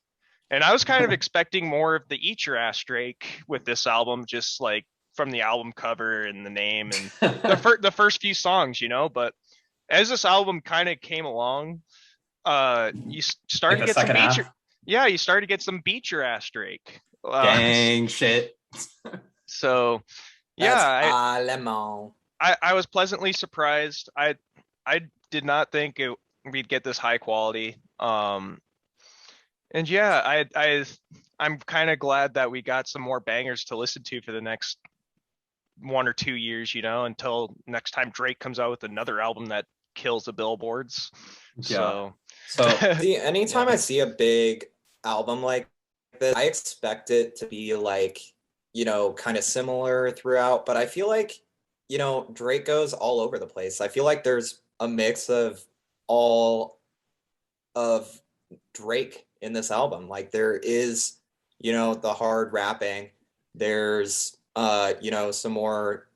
And I was kind of expecting more of the eat your ass Drake with this album, just like from the album cover and the name and the first few songs, you know. But as this album kind of came along, you started Like to the get some second half. yeah, you started to get some beat your ass Drake. Gang shit. So yeah, That's Alemão. I was pleasantly surprised. I did not think we'd get this high quality. And yeah, I'm kind of glad that we got some more bangers to listen to for the next 1 or 2 years, you know, until next time Drake comes out with another album that kills the billboards. Yeah. So So See, anytime Yeah. I see a big album like this, I expect it to be like, kind of similar throughout, but I feel like, Drake goes all over the place. I feel like there's a mix of all of Drake in this album. Like there is, the hard rapping. There's some more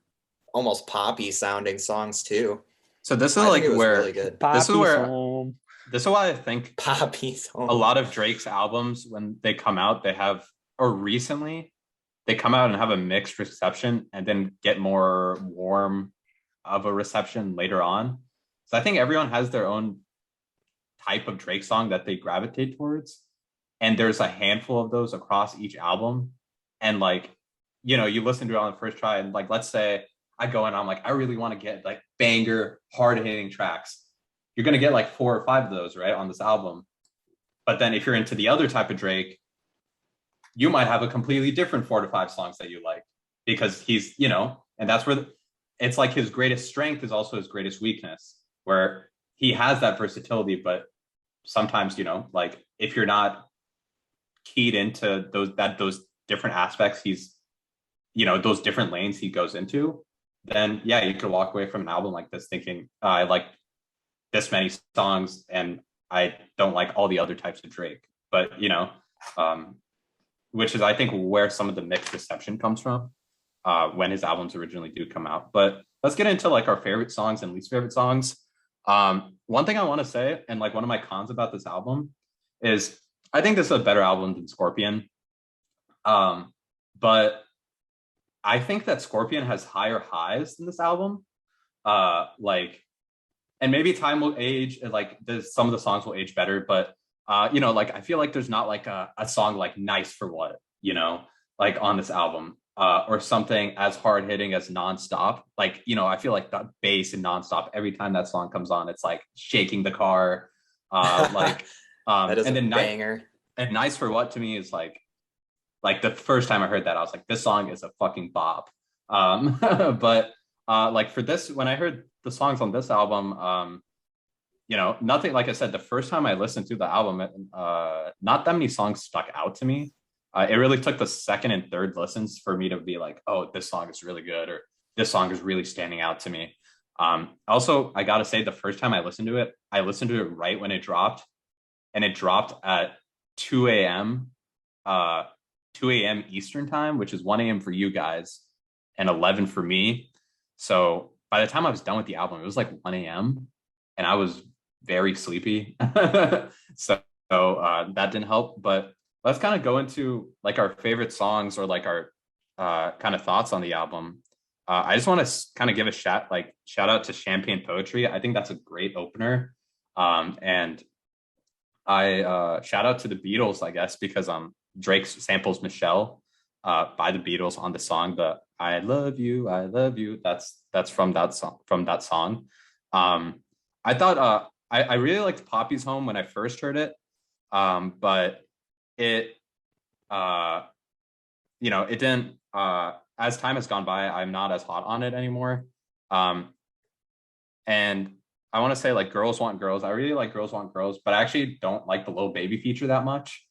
almost poppy sounding songs too. so this is I like think it was where really good. this is Poppy where song. this is why I think Poppy a songs. lot of Drake's albums, when they come out, they have, or recently, they come out and have a mixed reception and then get more warm of a reception later on. So I think everyone has their own type of Drake song that they gravitate towards. And there's a handful of those across each album. And like, you listen to it on the first try, and like, let's say I go and I'm like, I really want to get like banger, hard hitting tracks. You're going to get like 4 or 5 of those, right, on this album. But then if you're into the other type of Drake, you might have a completely different 4 to 5 songs that you like because he's, and that's where it's like his greatest strength is also his greatest weakness, where he has that versatility. But sometimes, like if you're not keyed into those different aspects, he's, those different lanes he goes into, then yeah, you could walk away from an album like this thinking, I like this many songs and I don't like all the other types of Drake. But, which is, I think, where some of the mixed reception comes from when his albums originally do come out. But let's get into like our favorite songs and least favorite songs. One thing I want to say, and like one of my cons about this album, is I think this is a better album than Scorpion. But I think that Scorpion has higher highs than this album. Like, and maybe time will age, and like some of the songs will age better, but like I feel like there's not like a song like Nice for What, like on this album, or something as hard hitting as Nonstop. Like, I feel like the bass in Nonstop, every time that song comes on, it's like shaking the car. Like, That is and a then banger. and Nice for What to me is like the first time I heard that, I was like, this song is a fucking bop. But like for this, when I heard the songs on this album, nothing, like I said, the first time I listened to the album, not that many songs stuck out to me. It really took the second and third listens for me to be like, oh, this song is really good, or this song is really standing out to me. Also, I gotta say, the first time I listened to it right when it dropped, and it dropped at 2 a.m. 2 a.m. Eastern time, which is 1 a.m. for you guys and 11 for me. So by the time I was done with the album, it was like 1 a.m. and I was very sleepy. So that didn't help. But let's kind of go into like our favorite songs, or like our kind of thoughts on the album. I just want to kind of give a shout out to Champagne Poetry. I think that's a great opener. And I shout out to the Beatles, I guess, because Drake samples Michelle by the Beatles on the song, the I love you, I love you. That's from that song. I thought I really liked Poppy's Home when I first heard it. But it it didn't as time has gone by, I'm not as hot on it anymore. And I want to say like Girls Want Girls. I really like Girls Want Girls, but I actually don't like the Lil Baby feature that much.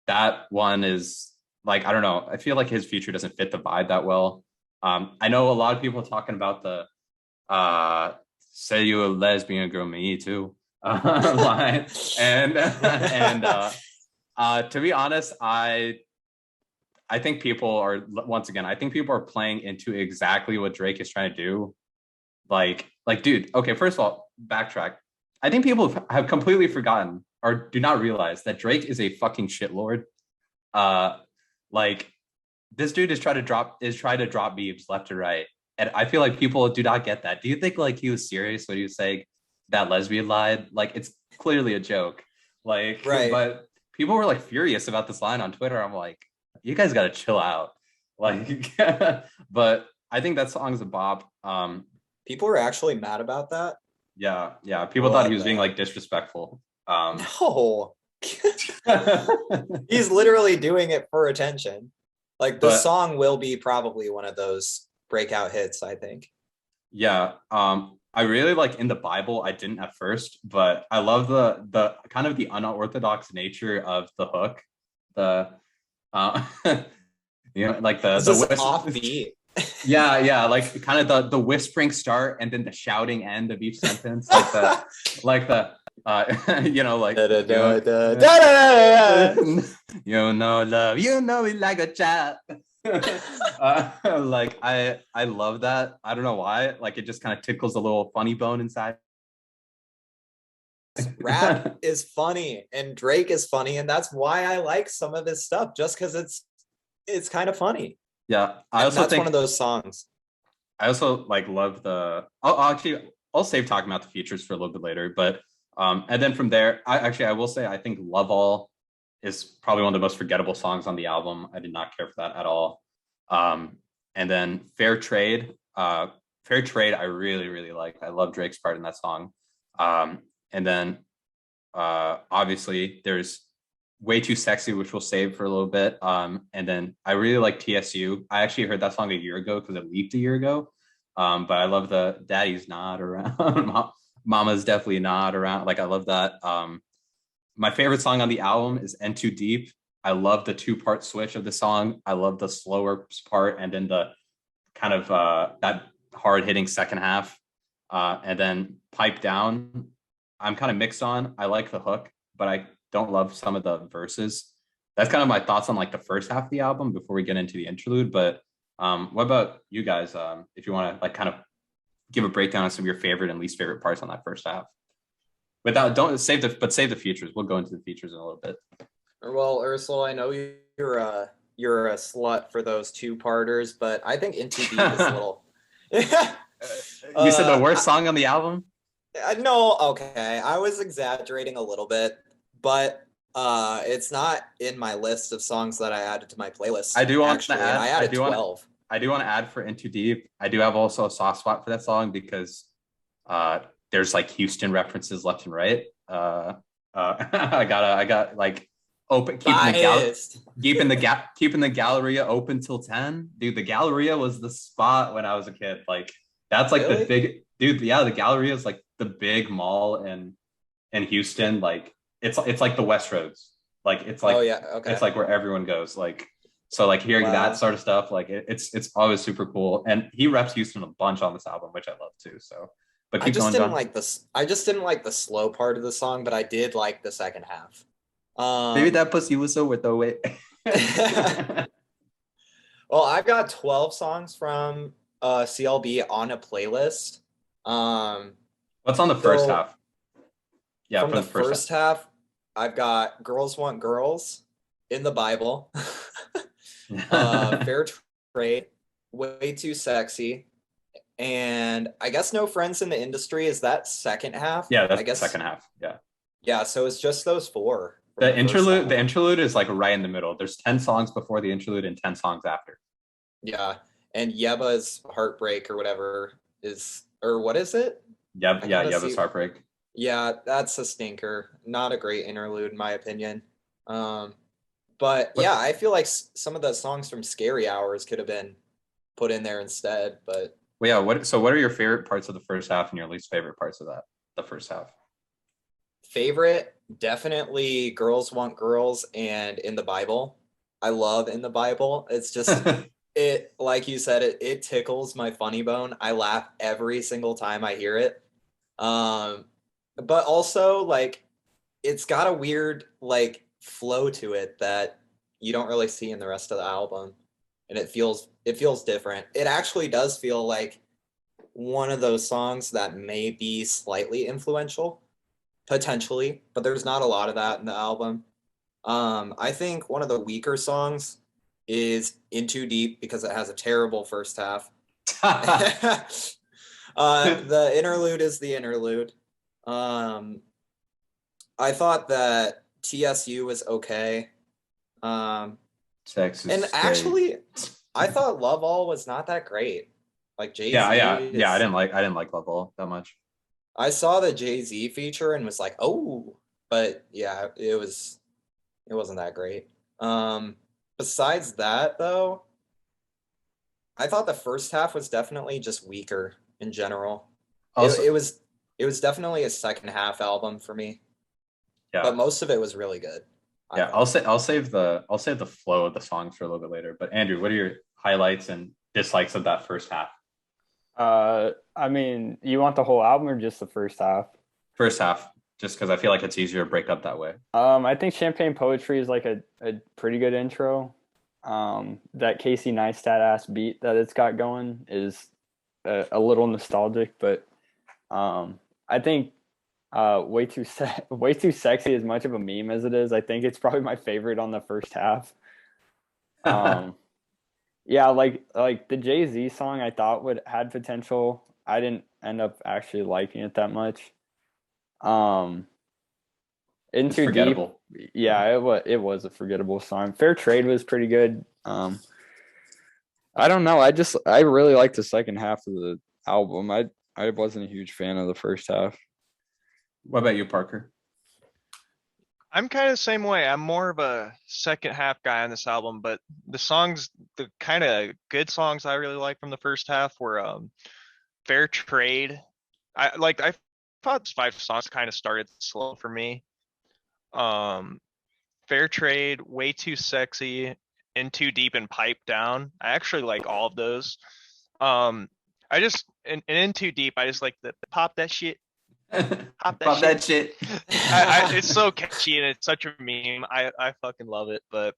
That one is like, I don't know. I feel like his feature doesn't fit the vibe that well. I know a lot of people talking about the say you a lesbian girl, me too line. And to be honest, I think people are, once again, I think people are playing into exactly what Drake is trying to do. Like, dude, okay, first of all, backtrack. I think people have completely forgotten or do not realize that Drake is a fucking shitlord. Like, this dude is trying to drop beeps left to right. And I feel like people do not get that. Do you think like he was serious when he was saying that lesbian line? Like, it's clearly a joke. Like, Right. but people were like furious about this line on Twitter. I'm like, you guys gotta chill out. Like, but I think that song's a bop. People were actually mad about that. Yeah. People thought he was being What like disrespectful. No. He's literally doing it for attention. Like the But- song will be probably one of those breakout hits, I think. Yeah. I really like In the Bible. I didn't at first, but I love the kind of the unorthodox nature of the hook. The you know, like the This is whis- offbeat. yeah, like kind of the whispering start and then the shouting end of each sentence, like the you know, like Da, da, da, da, da, da, da. you know love, you know it like a child. Like I love that. I don't know why. Like it just kind of tickles a little funny bone inside. Rap is funny and Drake is funny, and that's why I like some of his stuff, just because it's kind of funny. Yeah, I And also that's think one of those songs. I also like love the. I'll save talking about the features for a little bit later, but and then from there, I will say I think Love All is probably one of the most forgettable songs on the album. I did not care for that at all. And then Fair Trade, I really like. I love Drake's part in that song. And then obviously there's Way Too Sexy, which we'll save for a little bit. And then I really like TSU. I actually heard that song a year ago because it leaked a year ago. But I love the Daddy's Not Around. Mama's Definitely Not Around. Like I love that. My favorite song on the album is N Too Deep. I love the 2-part switch of the song. I love the slower part and then the kind of that hard hitting second half. And then Pipe Down, I'm kind of mixed on. I like the hook, but I don't love some of the verses. That's kind of my thoughts on like the first half of the album before we get into the interlude. But what about you guys? If you want to like kind of give a breakdown of some of your favorite and least favorite parts on that first half. Don't save the features. We'll go into the features in a little bit. Well, Ursula, I know you're a slut for those 2-parters, but I think In Too Deep is a little. You said the worst song on the album? No, okay. I was exaggerating a little bit, but it's not in my list of songs that I added to my playlist. I do want actually, to add. and I added 12. I do want to add for In Too Deep. I do have also a soft spot for that song because there's like Houston references left and right. I got like open keeping the Galleria open till 10. Dude, the Galleria was the spot when I was a kid. Like that's like Really? the big dude. Yeah, the Galleria is like the big mall in Houston. Like it's like the Westroads. Like it's like Oh yeah, okay. it's like where everyone goes. Like so like hearing Wow. that sort of stuff, like it's always super cool. And he reps Houston a bunch on this album, which I love too. So but I keep just going, didn't John. like this. I just didn't like the slow part of the song, but I did like the second half. Maybe that pussy was so with the way. Well, I've got 12 songs from CLB on a playlist. What's on the first So, half? Yeah, from the first half, I've got Girls Want Girls, In the Bible, Fair Trade, Way Too Sexy, and I guess No Friends in the Industry. Is that second half? Yeah, that's I guess the second half. Yeah. Yeah, so it's just those 4. from The first interlude, the half. interlude is like right in the middle. There's 10 songs before the interlude and 10 songs after. Yeah, and Yeba's Heartbreak or whatever is, or what is it? Yep, I yeah, gotta Yeba's see. Heartbreak. Yeah, that's a stinker. Not a great interlude in my opinion. But What- yeah, I feel like some of the songs from Scary Hours could have been put in there instead. But Well, yeah. What are your favorite parts of the first half and your least favorite parts of the first half? favorite, definitely Girls Want Girls and In the Bible. I love In the Bible. It's just it, like you said, it tickles my funny bone. I laugh every single time I hear it. But also like it's got a weird like flow to it that you don't really see in the rest of the album. And it feels different. It actually does feel like one of those songs that may be slightly influential, potentially, but there's not a lot of that in the album. I think one of the weaker songs is In Too Deep because it has a terrible first half. The interlude is the interlude. Um, I thought that TSU was okay. Texas And State. actually, I thought Love All was not that great. Like Jay-Z Yeah. is, I didn't like Level that much. I saw the Jay-Z feature and was like, oh, but yeah, it wasn't that great. Besides that though, I thought the first half was definitely just weaker in general. Also, It was definitely a second half album for me, yeah. but most of it was really good. I Yeah, thought. I'll save the flow of the songs for a little bit later. But Andrew, what are your highlights and dislikes of that first half? I mean, you want the whole album or just the first half? First half, just because I feel like it's easier to break up that way. I think Champagne Poetry is like a pretty good intro. That Casey Neistat ass beat that it's got going is a little nostalgic, but I think way too sexy, as much of a meme as it is. I think it's probably my favorite on the first half. Yeah, like the Jay-Z song I thought would had potential. I didn't end up actually liking it that much. In It's Too Deep, forgettable. yeah, it was a forgettable song. Fair Trade was pretty good. I don't know. I really liked the second half of the album. I wasn't a huge fan of the first half. What about you, Parker? I'm kind of the same way. I'm more of a second half guy on this album, but the kind of good songs I really like from the first half were Fair Trade. I thought 5 songs kind of started slow for me. Um, Fair Trade, Way Too Sexy, In Too Deep, and Pipe Down. I actually like all of those. I just and In Too Deep, I just like the pop that shit. Pop that Pop shit. that shit. It's so catchy and it's such a meme. I fucking love it. But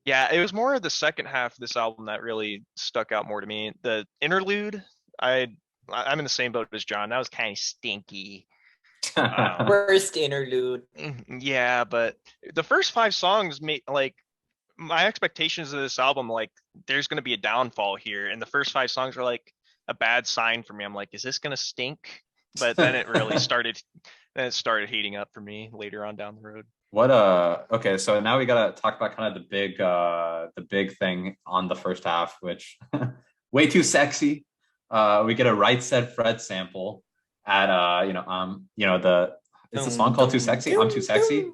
yeah, it was more of the second half of this album that really stuck out more to me. The interlude, I'm in the same boat as John. That was kind of stinky. Worst interlude. Yeah, but the first 5 songs made like my expectations of this album, like there's gonna be a downfall here, and the first 5 songs were like a bad sign for me. I'm like, is this gonna stink? But then it really started. Then it started heating up for me later on down the road. What okay, so now we gotta talk about kind of the big thing on the first half, which way too sexy. We get a Right Said Fred sample at the is the song called Too Sexy? I'm Too Sexy.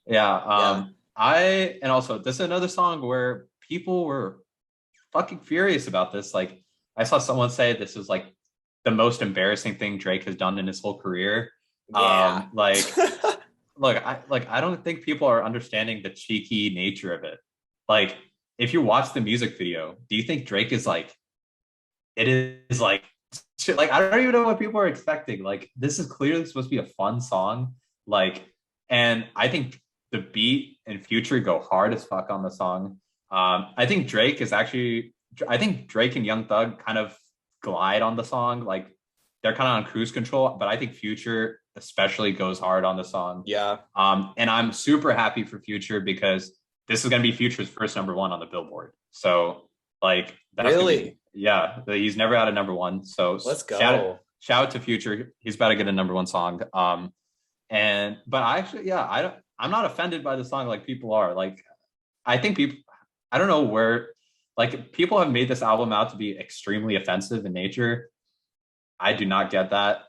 Yeah. And also this is another song where people were fucking furious about this. Like I saw someone say this is like the most embarrassing thing Drake has done in his whole career. Yeah. Look, I don't think people are understanding the cheeky nature of it. Like, if you watch the music video, do you think Drake is like, it is like, shit, like I don't even know what people are expecting. Like, this is clearly supposed to be a fun song. Like, and I think the beat and Future go hard as fuck on the song. I think Drake and Young Thug kind of glide on the song. Like, they're kind of on cruise control, but I think Future especially goes hard on the song. Yeah. And I'm super happy for Future because this is going to be Future's first #1 on the Billboard. So like that's Really? Yeah, he's never had a #1. So Let's go. Shout out to Future. He's about to get a #1 song. But I actually, I'm not offended by the song like people are. Like I think people, I don't know where, like people have made this album out to be extremely offensive in nature. I do not get that.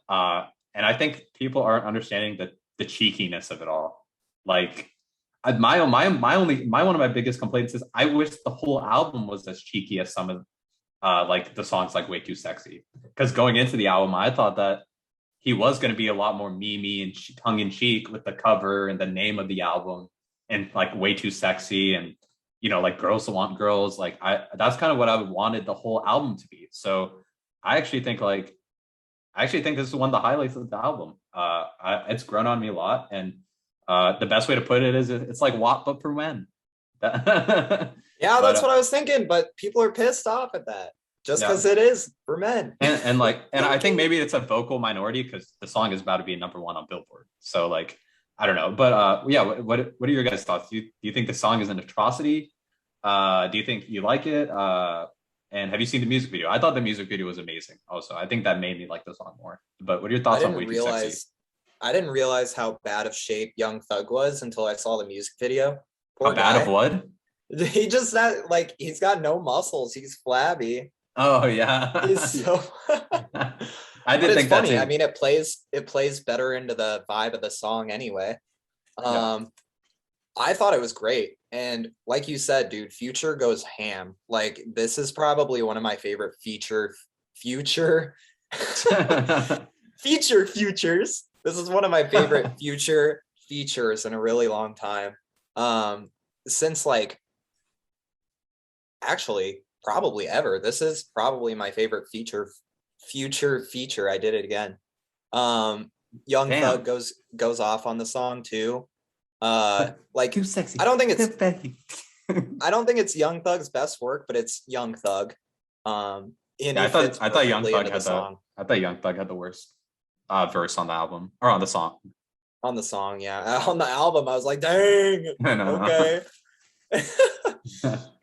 And I think people aren't understanding the cheekiness of it all. Like, One of my biggest complaints is I wish the whole album was as cheeky as some of like the songs like Way Too Sexy. Because going into the album, I thought that he was going to be a lot more memey and tongue in cheek with the cover and the name of the album and like Way Too Sexy and like Girls Want Girls. Like that's kind of what I wanted the whole album to be. So I actually think this is one of the highlights of the album. It's grown on me a lot, and the best way to put it is it's like WAP but for men. Yeah, that's what I was thinking, but people are pissed off at that just because it is for men. And I think maybe it's a vocal minority because the song is about to be #1 on Billboard. So like I don't know, but yeah, what are your guys' thoughts? Do you think the song is an atrocity? Do you think you like it? And have you seen the music video? I thought the music video was amazing. Also, I think that made me like the song more. But what are your thoughts on Way Too Sexy? I didn't realize how bad of shape Young Thug was until I saw the music video. How bad of what? He just like he's got no muscles. He's flabby. Oh yeah. He's so. I did think funny. that too. I mean, it plays better into the vibe of the song anyway. I thought it was great, and like you said, dude, Future goes ham. Like this is probably one of my favorite futures. This is one of my favorite Future features in a really long time. Since like actually probably ever. This is probably my favorite Future feature. I did it again. Young Thug goes off on the song too. Like Too sexy. I don't think it's Young Thug's best work, but it's Young Thug. I thought Young Thug had the worst verse on the album or on the song. On the song, yeah. On the album, I was like, dang. Okay.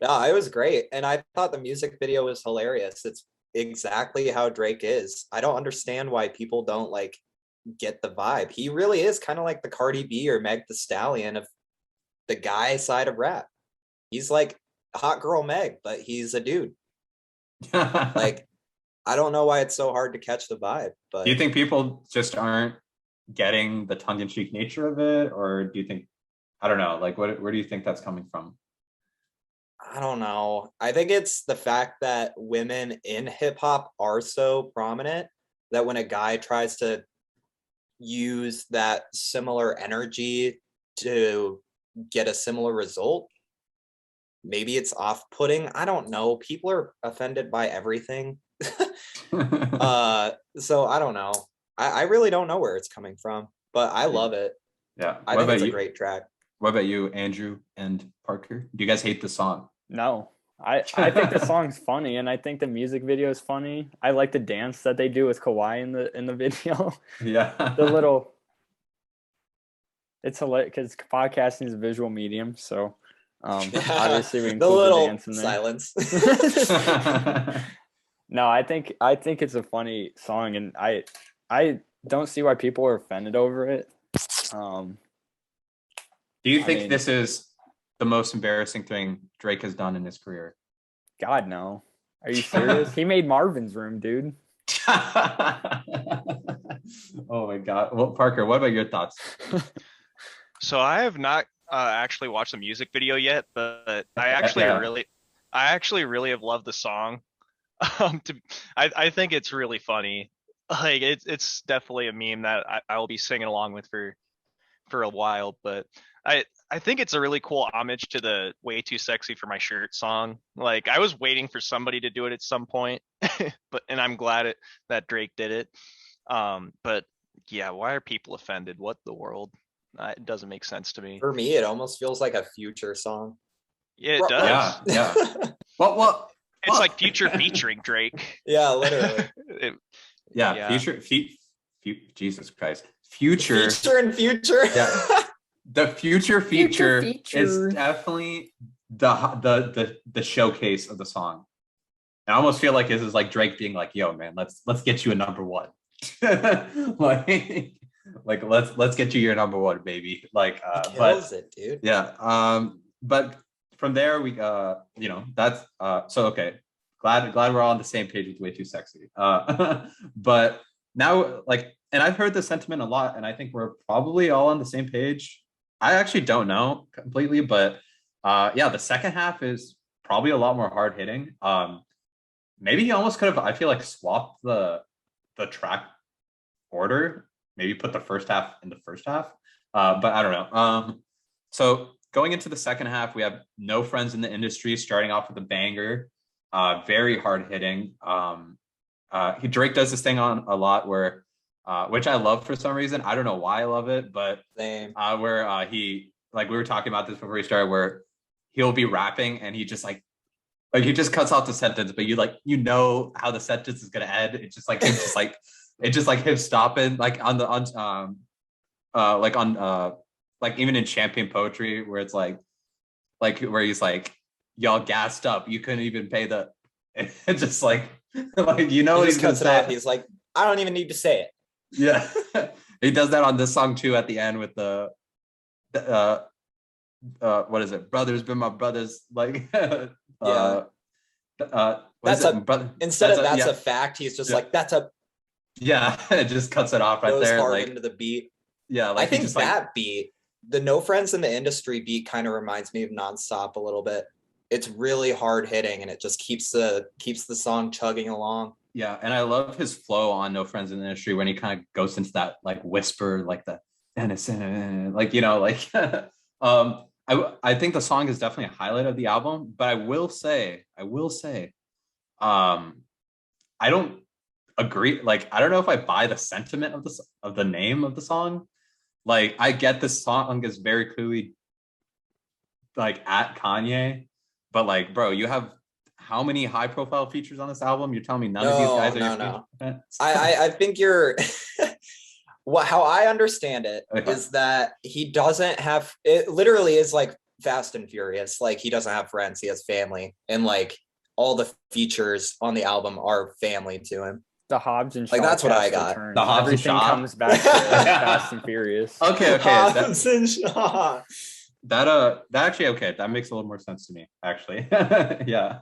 No, it was great. And I thought the music video was hilarious. It's exactly how Drake is. I don't understand why people don't like get the vibe. He really is kind of like the Cardi B or Meg the Stallion of the guy side of rap. He's like hot girl Meg, but he's a dude. Like, I don't know why it's so hard to catch the vibe. But do you think people just aren't getting the tongue-in-cheek nature of it, or do you think, I don't know, like where do you think that's coming from? I don't know. I think it's the fact that women in hip hop are so prominent that when a guy tries to use that similar energy to get a similar result, maybe it's off-putting. I don't know. People are offended by everything. So I don't know. I really don't know where it's coming from, but I love it. Yeah. I think it's a great track. What about you, Andrew and Parker? Do you guys hate the song? No. I think the song's funny, and I think the music video is funny. I like the dance that they do with Kawhi in the video. Yeah. It's hilarious because podcasting is a visual medium, so obviously we The include little dance in there. silence. No, I think it's a funny song, and I don't see why people are offended over it. Do you think this is the most embarrassing thing Drake has done in his career? God, no. Are you serious? He made Marvin's Room, dude. Oh my God. Well, Parker, what about your thoughts? So I have not actually watched the music video yet, but I actually really have loved the song. I think it's really funny. Like it's definitely a meme that I will be singing along with for a while. But I think it's a really cool homage to the "Way Too Sexy for My Shirt" song. Like I was waiting for somebody to do it at some point, and I'm glad that Drake did it. But yeah, why are people offended? What the world? It doesn't make sense to me. For me, it almost feels like a Future song. Yeah, it does. Yeah. Well, it's like Future featuring Drake. Yeah, literally. Future. Jesus Christ. Future and Future. Yeah. The Future feature is definitely the showcase of the song. I almost feel like this is like Drake being like, "Yo, man, let's get you a #1." like let's get you your #1, baby. Like, kills it, dude. Yeah. But from there we that's so okay. Glad we're all on the same page with Way Too Sexy. But now and I've heard this sentiment a lot, and I think we're probably all on the same page I actually don't know completely, but yeah, the second half is probably a lot more hard hitting. Maybe he almost could have, I feel like, swapped the track order. Maybe put the first half in the first half. But I don't know. So going into the second half, we have No Friends in the Industry starting off with a banger, very hard hitting. Drake does this thing on a lot where, which I love for some reason. I don't know why I love it, but Same. where he, like, we were talking about this before we started, where he'll be rapping and he just like he just cuts off the sentence, but you know how the sentence is gonna end. It's just like him just like it's just like him stopping like on the like on like even in champion poetry where it's like where he's like, y'all gassed up, you couldn't even pay the it's just like you know He what just he's gonna cuts it off. say. He's like, I don't even need to say it. Yeah. He does that on this song too at the end with the what is it? Brothers been my brothers, like Yeah. what is That's it? a Brother, instead of that's yeah, a fact, he's just yeah, like that's a yeah. It just cuts it off right goes there. hard Like, into the beat. yeah, I like he think just like, that beat, the No Friends in the Industry beat, kind of reminds me of Nonstop a little bit. It's really hard hitting, and it just keeps the song chugging along. yeah. And I love his flow on No Friends in the Industry when he kind of goes into that like whisper, like the like like I think the song is definitely a highlight of the album. But I will say, I don't agree. Like, I don't know if I buy the sentiment of this of the name of the song. Like, I get this song is very clearly like at Kanye, but like, bro, you have how many high profile features on this album? You're telling me none of these No, guys are your no. favorite? I think you're how I understand it Okay. is that he doesn't have it literally is like Fast and Furious. Like he doesn't have friends, he has family. And like all the features on the album are family to him. The Hobbs and Shaw Like, that's what I cast got. returns. The Hobbs and Everything Shaw? comes back to Fast and Furious. Okay, Hobbs and Shaw. that actually, okay, that makes a little more sense to me, actually. Yeah.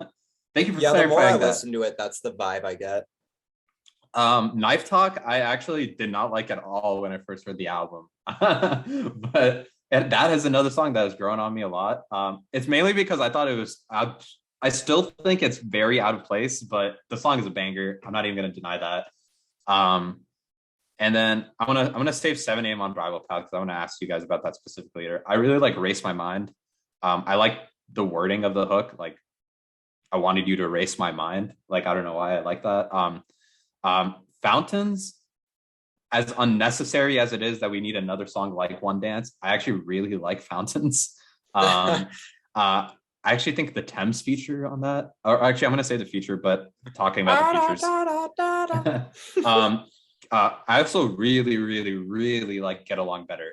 Thank you for Yeah, the more I clarifying that. listen to it, that's the vibe I get. Knife Talk, I actually did not like at all when I first heard the album. But that is another song that has grown on me a lot. It's mainly because I thought it was I still think it's very out of place, but the song is a banger. I'm not even gonna deny that. And then I'm gonna save 7 a.m. on Rival Path because I want to ask you guys about that specifically later. I really like Race My Mind. I like the wording of the hook, like I wanted you to erase my mind. Like, I don't know why I like that. Fountains, as unnecessary as it is that we need another song like One Dance, I actually really like Fountains. I actually think the Thames feature on that, or actually I'm going to say the feature, but talking about the features. I also really, really, really like Get Along Better.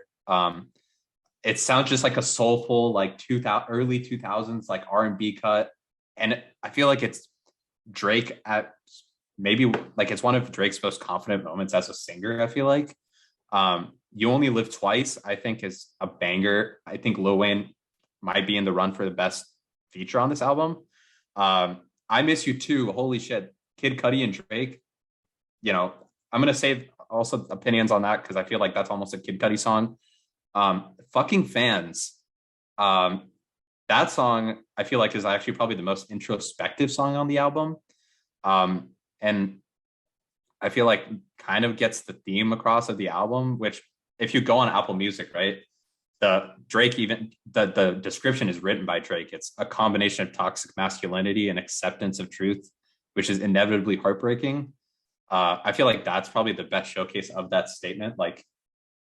It sounds just like a soulful, like early 2000s, like R&B cut. And I feel like it's Drake at maybe like it's one of Drake's most confident moments as a singer. I feel like You Only Live Twice, I think, is a banger. I think Lil Wayne might be in the run for the best feature on this album. I Miss You Too. Holy shit. Kid Cudi and Drake. You know, I'm going to save also opinions on that because I feel like that's almost a Kid Cudi song. Fucking Fans. That song I feel like is actually probably the most introspective song on the album. And I feel like kind of gets the theme across of the album, which if you go on Apple Music, right, the Drake, even the description is written by Drake. It's a combination of toxic masculinity and acceptance of truth, which is inevitably heartbreaking. I feel like that's probably the best showcase of that statement. Like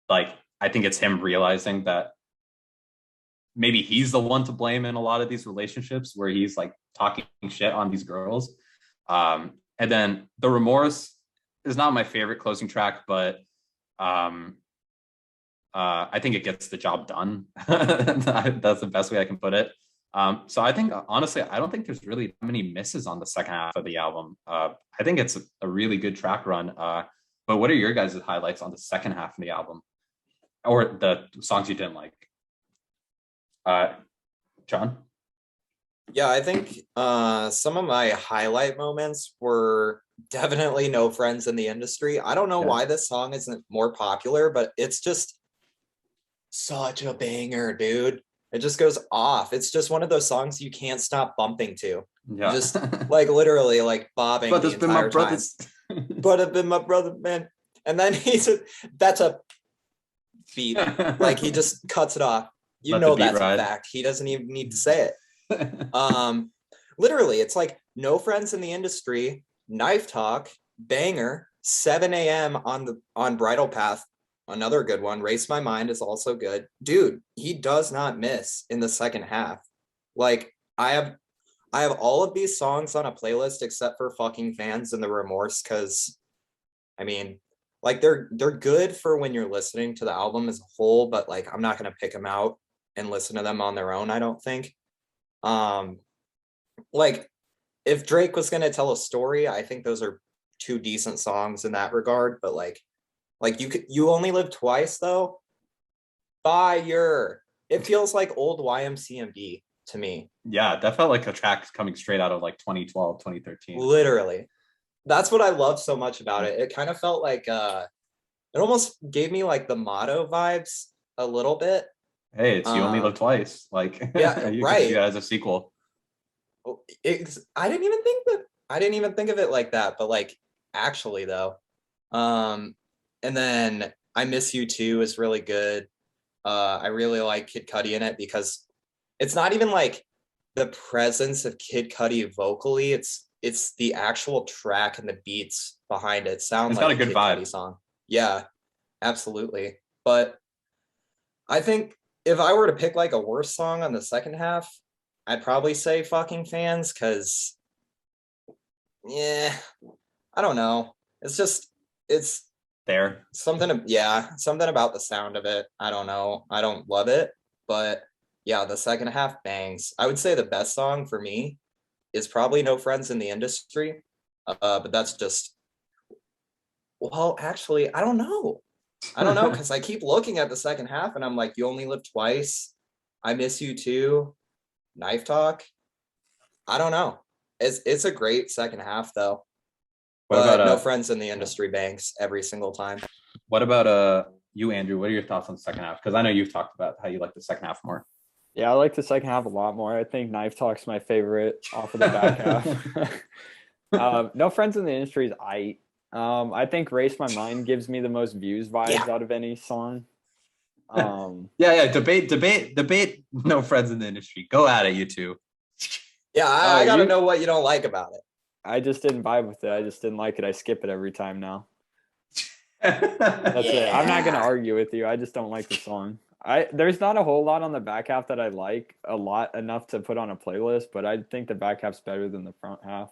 I think it's him realizing that maybe he's the one to blame in a lot of these relationships where he's like talking shit on these girls. And then The Remorse is not my favorite closing track, but I think it gets the job done. That's the best way I can put it. So I think, honestly, I don't think there's really many misses on the second half of the album. I think it's a really good track run. But what are your guys' highlights on the second half of the album? Or the songs you didn't like? John? Yeah, I think some of my highlight moments were definitely No Friends in the Industry. I don't know why this song isn't more popular, but it's just such a banger, dude. It just goes off. It's just one of those songs you can't stop bumping to. Yeah. Just like literally like bobbing But the it's been my entire time. brother's. But have been my brother, man. And then that's a beat. Like he just cuts it off. You Let the know beat that's ride. a fact. He doesn't even need to say it. Literally, it's like No Friends in the Industry, Knife Talk, banger, 7 a.m. on Bridal Path. Another good one. Race My Mind is also good. Dude, he does not miss in the second half. Like I have all of these songs on a playlist except for Fucking Fans and The Remorse, because I mean, like they're good for when you're listening to the album as a whole, but like I'm not gonna pick them out and listen to them on their own, I don't think. Like if Drake was gonna tell a story, I think those are two decent songs in that regard, but like you only live twice though. Fire. It feels like old YMCMB to me. Yeah, that felt like a track coming straight out of like 2012, 2013. Literally. That's what I love so much about it. It kind of felt like it almost gave me like the Motto vibes a little bit. Hey, it's You Only Live Twice. Like, Yeah, you could right. do that as a sequel. I didn't even think of it like that, but like actually though. And then I Miss You Too is really good. I really like Kid Cudi in it because it's not even like the presence of Kid Cudi vocally. It's the actual track and the beats behind it sound It's like got a good Kid vibe. Cudi song. Yeah, absolutely. But I think if I were to pick like a worse song on the second half, I'd probably say Fucking Fans, because yeah, I don't know. It's There. something about the sound of it. I don't know. I don't love it, but yeah, the second half bangs. I would say the best song for me is probably No Friends in the Industry. But that's just, well, actually, I don't know. Because I keep looking at the second half and I'm like, You Only Live Twice, I Miss You Too, Knife Talk. I don't know. It's a great second half though. What But about No Friends in the Industry bangs every single time. what about you, Andrew? What are your thoughts on the second half? Because I know you've talked about how you like the second half more. Yeah, I like the second half a lot more. I think Knife Talk's my favorite off of the back half. No Friends in the Industry is I think Race My Mind gives me the most views vibes out of any song. Yeah. Debate. No Friends in the Industry. Go at it, you two. Yeah, I gotta know what you don't like about it. I just didn't vibe with it. I just didn't like it. I skip it every time now. That's it. I'm not gonna argue with you. I just don't like the song. There's not a whole lot on the back half that I like a lot enough to put on a playlist, but I think the back half's better than the front half.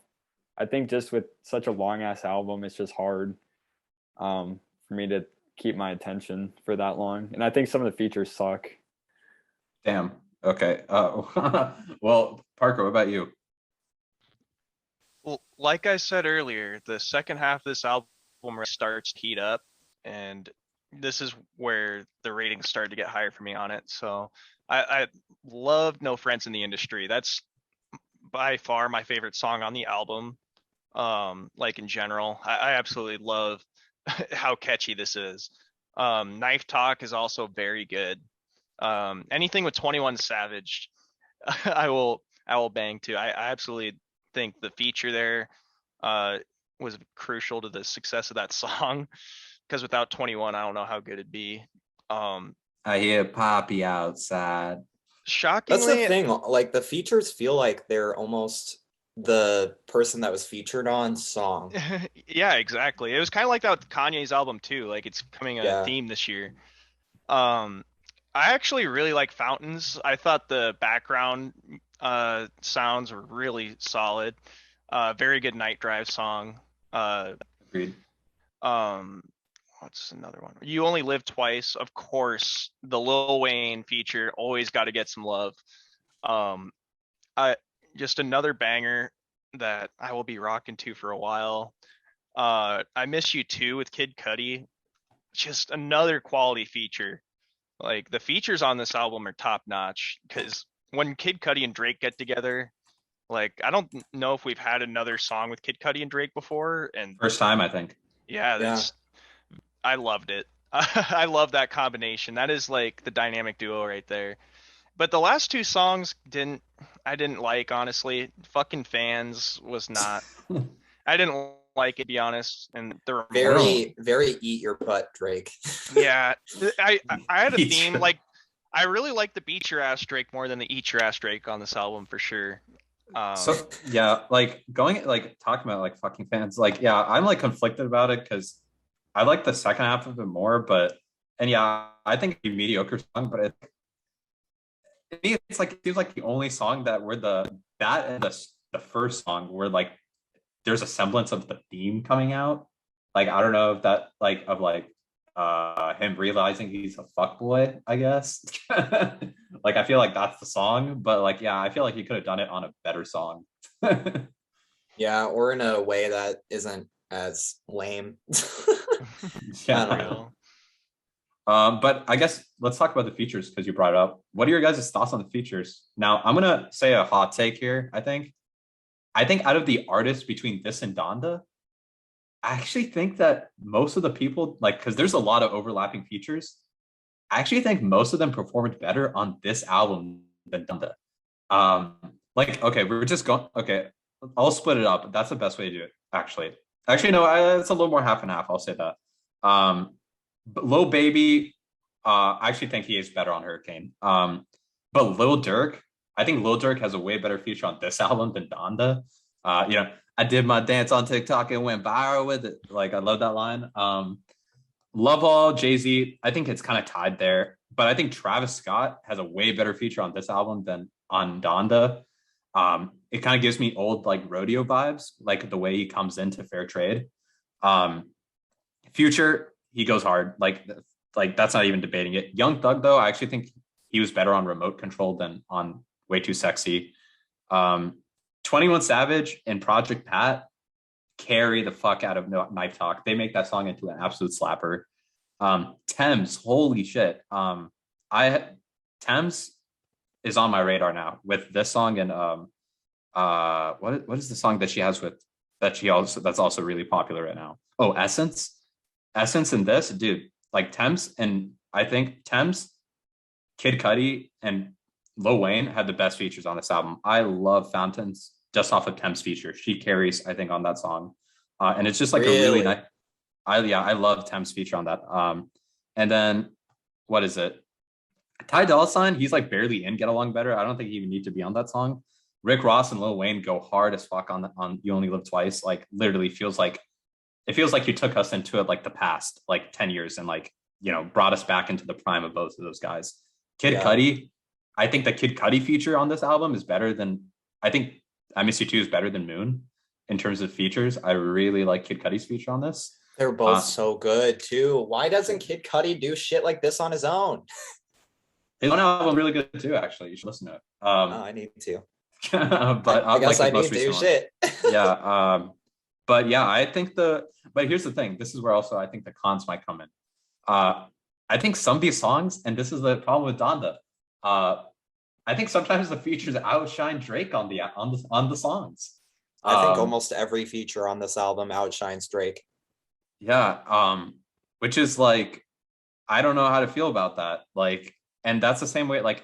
I think just with such a long ass album, it's just hard for me to keep my attention for that long. And I think some of the features suck. Damn. Okay. Well, Parker, what about you? Well, like I said earlier, the second half of this album really starts to heat up, and this is where the ratings started to get higher for me on it. So I love No Friends in the Industry. That's by far my favorite song on the album. Like in general, I absolutely love how catchy this is. Knife Talk is also very good. Anything with 21 Savage, I will bang to. I absolutely think the feature there was crucial to the success of that song, because without 21, I don't know how good it'd be. I hear Poppy outside. That's the Shockingly, thing. Like the features feel like they're almost the person that was featured on song. yeah, exactly. It was kind of like that with Kanye's album too. Like it's becoming a Yeah. theme this year. I actually really like Fountains. I thought the background sounds were really solid. Very good night drive song. Agreed. What's another one? You Only Live Twice. Of course, the Lil Wayne feature always got to get some love. I just another banger that I will be rocking to for a while. I Miss You Too with Kid Cudi. Just another quality feature. Like the features on this album are top notch, because when Kid Cudi and Drake get together, like I don't know if we've had another song with Kid Cudi and Drake before, and First time, I think. yeah, Yeah. I loved it. I love that combination. That is like the dynamic duo right there. But the last two songs I didn't like, honestly. Fucking Fans was not. I didn't like it, to be honest. And the remorse. Very, very eat your butt, Drake. Yeah, I had a Eat theme your- like I really like the Beat Your Ass Drake more than the Eat Your Ass Drake on this album for sure. So yeah, like talking about like fucking fans, like yeah, I'm like conflicted about it because I like the second half of it more, but and yeah, I think it's a mediocre song, but to me, it's like it seems like the only song that where that and the first song where like there's a semblance of the theme coming out. Like I don't know if that like of like him realizing he's a fuckboy, I guess. Like I feel like that's the song, but like yeah, I feel like he could have done it on a better song. Yeah, or in a way that isn't as lame. Yeah. I don't Real. But I guess let's talk about the features because you brought it up. What are your guys' thoughts on the features? Now, I'm gonna say a hot take here. I think out of the artists between this and Donda, I actually think that most of the people like because there's a lot of overlapping features. I actually think most of them performed better on this album than Donda. Like okay, we're just going. Okay, I'll split it up. That's the best way to do it. Actually, no, it's a little more half and half. I'll say that. But Lil Baby, I actually think he is better on Hurricane. But Lil Durk, I think Lil Durk has a way better feature on this album than Donda. You know, I did my dance on TikTok and went viral with it. Like, I love that line. Love All, Jay-Z, I think it's kind of tied there. But I think Travis Scott has a way better feature on this album than on Donda. It kind of gives me old like rodeo vibes, like the way he comes into Fair Trade. Future, he goes hard. Like that's not even debating it. Young Thug, though, I actually think he was better on Remote Control than on Way Too Sexy. 21 Savage and Project Pat carry the fuck out of Knife Talk. They make that song into an absolute slapper. Thames, holy shit. Thames is on my radar now with this song and what is the song that she has with that's also really popular right now? Oh, Essence and this, dude, like Thames, and I think Thames, Kid Cudi, and Lil Wayne had the best features on this album. I love Fountains just off of Thames feature. She carries, I think, on that song. And it's just like a really nice. I love Thames feature on that. And then what is it? Ty Dolla $ign, he's like barely in Get Along Better. I don't think he even need to be on that song. Rick Ross and Lil Wayne go hard as fuck on You Only Live Twice. Like literally feels like you took us into it like the past like 10 years and like, you know, brought us back into the prime of both of those guys. Kid Cudi, I think the Kid Cudi feature on this album is better than I think I Miss You Too is better than Moon in terms of features. I really like Kid Cudi's feature on this. They're both so good too. Why doesn't Kid Cudi do shit like this on his own? His own album really good too, actually. You should listen to it. I need to. But I guess like I need to do shit. Yeah. But yeah, I think but here's the thing. This is where also I think the cons might come in. I think some of these songs, and this is the problem with Donda. I think sometimes the features outshine Drake on the songs. I think almost every feature on this album outshines Drake. Yeah. Which is like, I don't know how to feel about that. Like, and that's the same way. Like,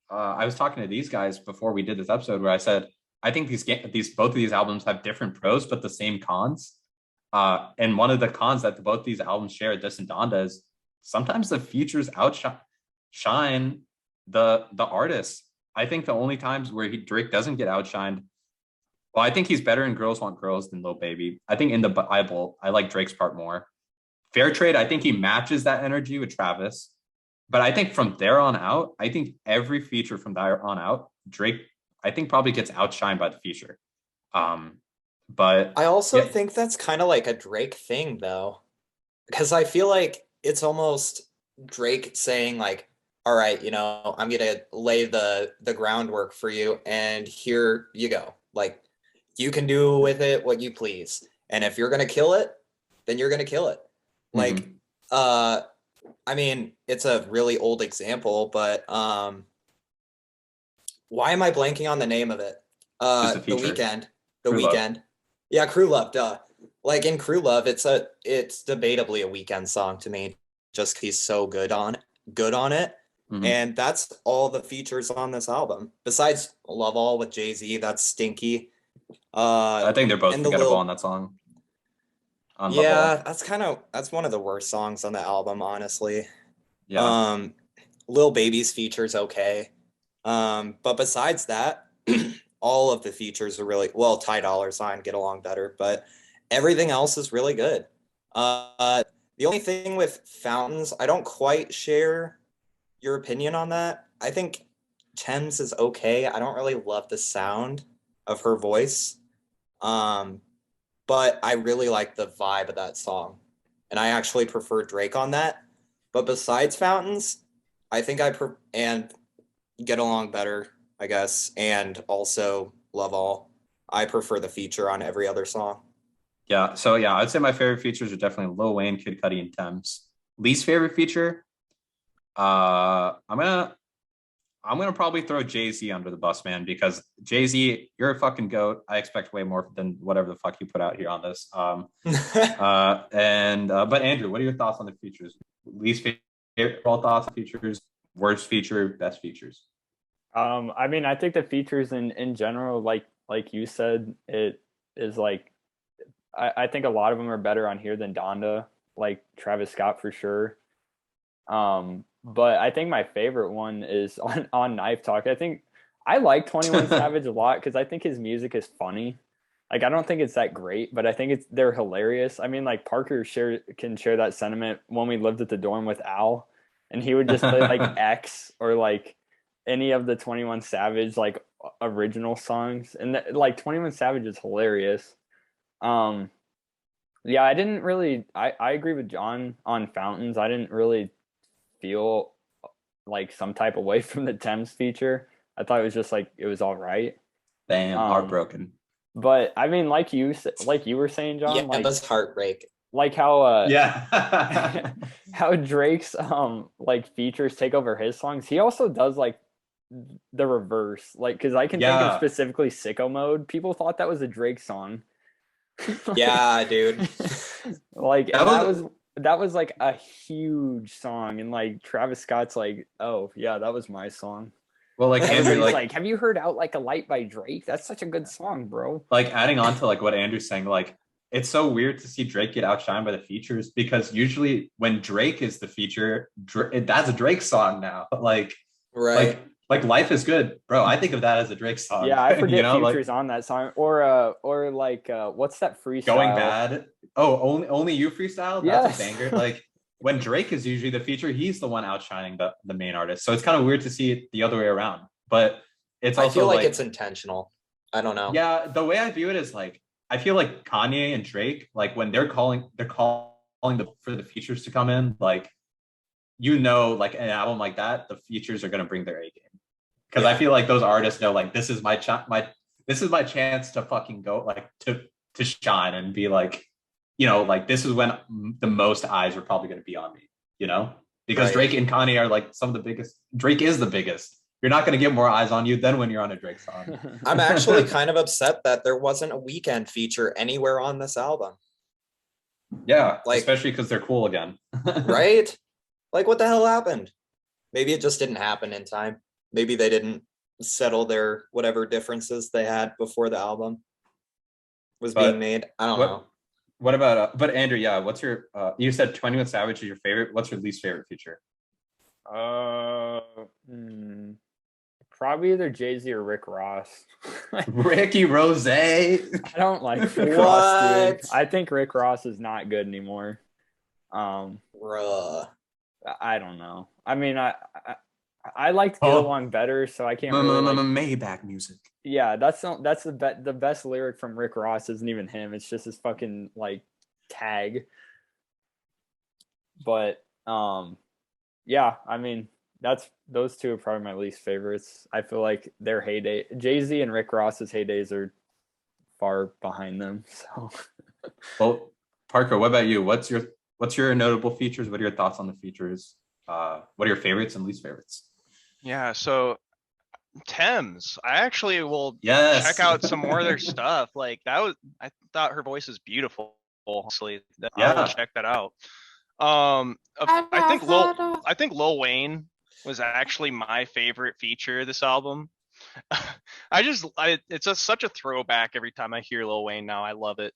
I was talking to these guys before we did this episode where I said I think both of these albums have different pros but the same cons. And one of the cons that both these albums share, this and Donda, is sometimes the features outshine the artists. I think the only times where Drake doesn't get outshined, well, I think he's better in Girls Want Girls than Lil Baby. I think in the Bible, I like Drake's part more. Fair Trade, I think he matches that energy with Travis. But I think from there on out, I think every feature from there on out, Drake, I think probably gets outshined by the feature. But I also think that's kind of like a Drake thing though, because I feel like it's almost Drake saying like, all right, you know, I'm going to lay the groundwork for you and here you go. Like you can do with it what you please. And if you're going to kill it, then you're going to kill it. Like, I mean, it's a really old example, but why am I blanking on the name of it? The Weeknd. The Weeknd. Yeah, Crew Love, duh. Like in Crew Love, it's debatably a Weeknd song to me. just 'cause he's so good on it. Mhm. And that's all the features on this album. Besides Love All with Jay-Z, that's stinky. I think they're both and the forgettable Lil- on that song. On Love Yeah, All. that's one of the worst songs on the album, honestly. Yeah. Lil Baby's features okay. But besides that, all of the features are really well. Ty Dolla $ign Get Along Better, but everything else is really good. The only thing with Fountains, I don't quite share your opinion on that. I think Thames is okay. I don't really love the sound of her voice. But I really like the vibe of that song. And I actually prefer Drake on that. But besides Fountains, I think and Get Along Better, I guess, and also Love All. I prefer the feature on every other song. Yeah. So yeah, I'd say my favorite features are definitely Lil Wayne, Kid Cudi, and Thames. Least favorite feature, I'm gonna probably throw Jay-Z under the bus, man, because Jay-Z, you're a fucking goat. I expect way more than whatever the fuck you put out here on this. But Andrew, what are your thoughts on the features? Least favorite thoughts on features, worst feature, best features. I mean, I think the features in general, like you said, it is like I think a lot of them are better on here than Donda, like Travis Scott for sure. But I think my favorite one is on Knife Talk. I think I like 21 Savage a lot because I think his music is funny. Like I don't think it's that great, but I think they're hilarious. I mean, like Parker can share that sentiment when we lived at the dorm with Al, and he would just play like X or like any of the 21 Savage like original songs, and like 21 Savage is hilarious. Yeah, I didn't really. I agree with John on Fountains. I didn't really feel like some type of way from the Thames feature. I thought it was just like it was all right. Damn, heartbroken. But I mean, like you were saying, John, Yeah, like that's heartbreak. like how Yeah. how Drake's like features take over his songs. He also does like the reverse, like because I can think of Yeah. specifically Sicko Mode. People thought that was a Drake song. Yeah, dude. Like That that was like a huge song, and like Travis Scott's like, oh yeah, that was my song. Well, like Andrew, Everybody's like like, have you heard Out Like a Light by Drake? That's such a good song, bro. adding on to like what Andrew's saying, like it's so weird to see Drake get outshined by the features because usually when Drake is the feature, that's a Drake song now. Right. Like Life is Good, bro. I think of that as a Drake song. Yeah, I forget you know, Future's on that song, or like what's that freestyle? Going Bad. Oh, only you freestyle. That's Yes. a banger. Like when Drake is usually the feature, he's the one outshining the main artist. So it's kind of weird to see it the other way around. But it's also I feel like it's intentional. I don't know. yeah, the way I view it is like I feel like Kanye and Drake, like when they're calling for the features to come in, like like an album like that, the features are gonna bring their A game. Because I feel like those artists know like this is my chance to fucking go like to shine and be like, like this is when the most eyes are probably gonna be on me, Because Right. Drake and Kanye are like some of the biggest. Drake is the biggest. You're not going to get more eyes on you than when you're on a Drake song. I'm actually kind of upset that there wasn't a Weekend feature anywhere on this album. Yeah, Like- especially because they're cool again. Right? Like, what the hell happened? Maybe it just didn't happen in time. Maybe they didn't settle their whatever differences they had before the album was But being made. I don't know. What about but Andrew, yeah, what's your you said 21 Savage is your favorite. What's your least favorite feature? Probably either Jay-Z or Rick Ross. Ricky Rose. I don't like Rick Ross, dude. I think Rick Ross is not good anymore. Bruh. I don't know. I mean, I like Get Along Better, so I can't really like, Maybach music. yeah, that's the best lyric from Rick Ross isn't even him. It's just his fucking like tag. But yeah, I mean, those two are probably my least favorites. I feel like their heyday, Jay-Z and Rick Ross's heydays are far behind them. So Well, Parker, what about you? What's your notable features? What are your thoughts on the features? What are your favorites and least favorites? Yeah, so Thames, I actually will Yes. check out some more of their stuff. Like I thought her voice was beautiful, honestly. I Yeah. will check that out. I think Lil Wayne was actually my favorite feature of this album. It's such a throwback every time I hear Lil Wayne now. I love it.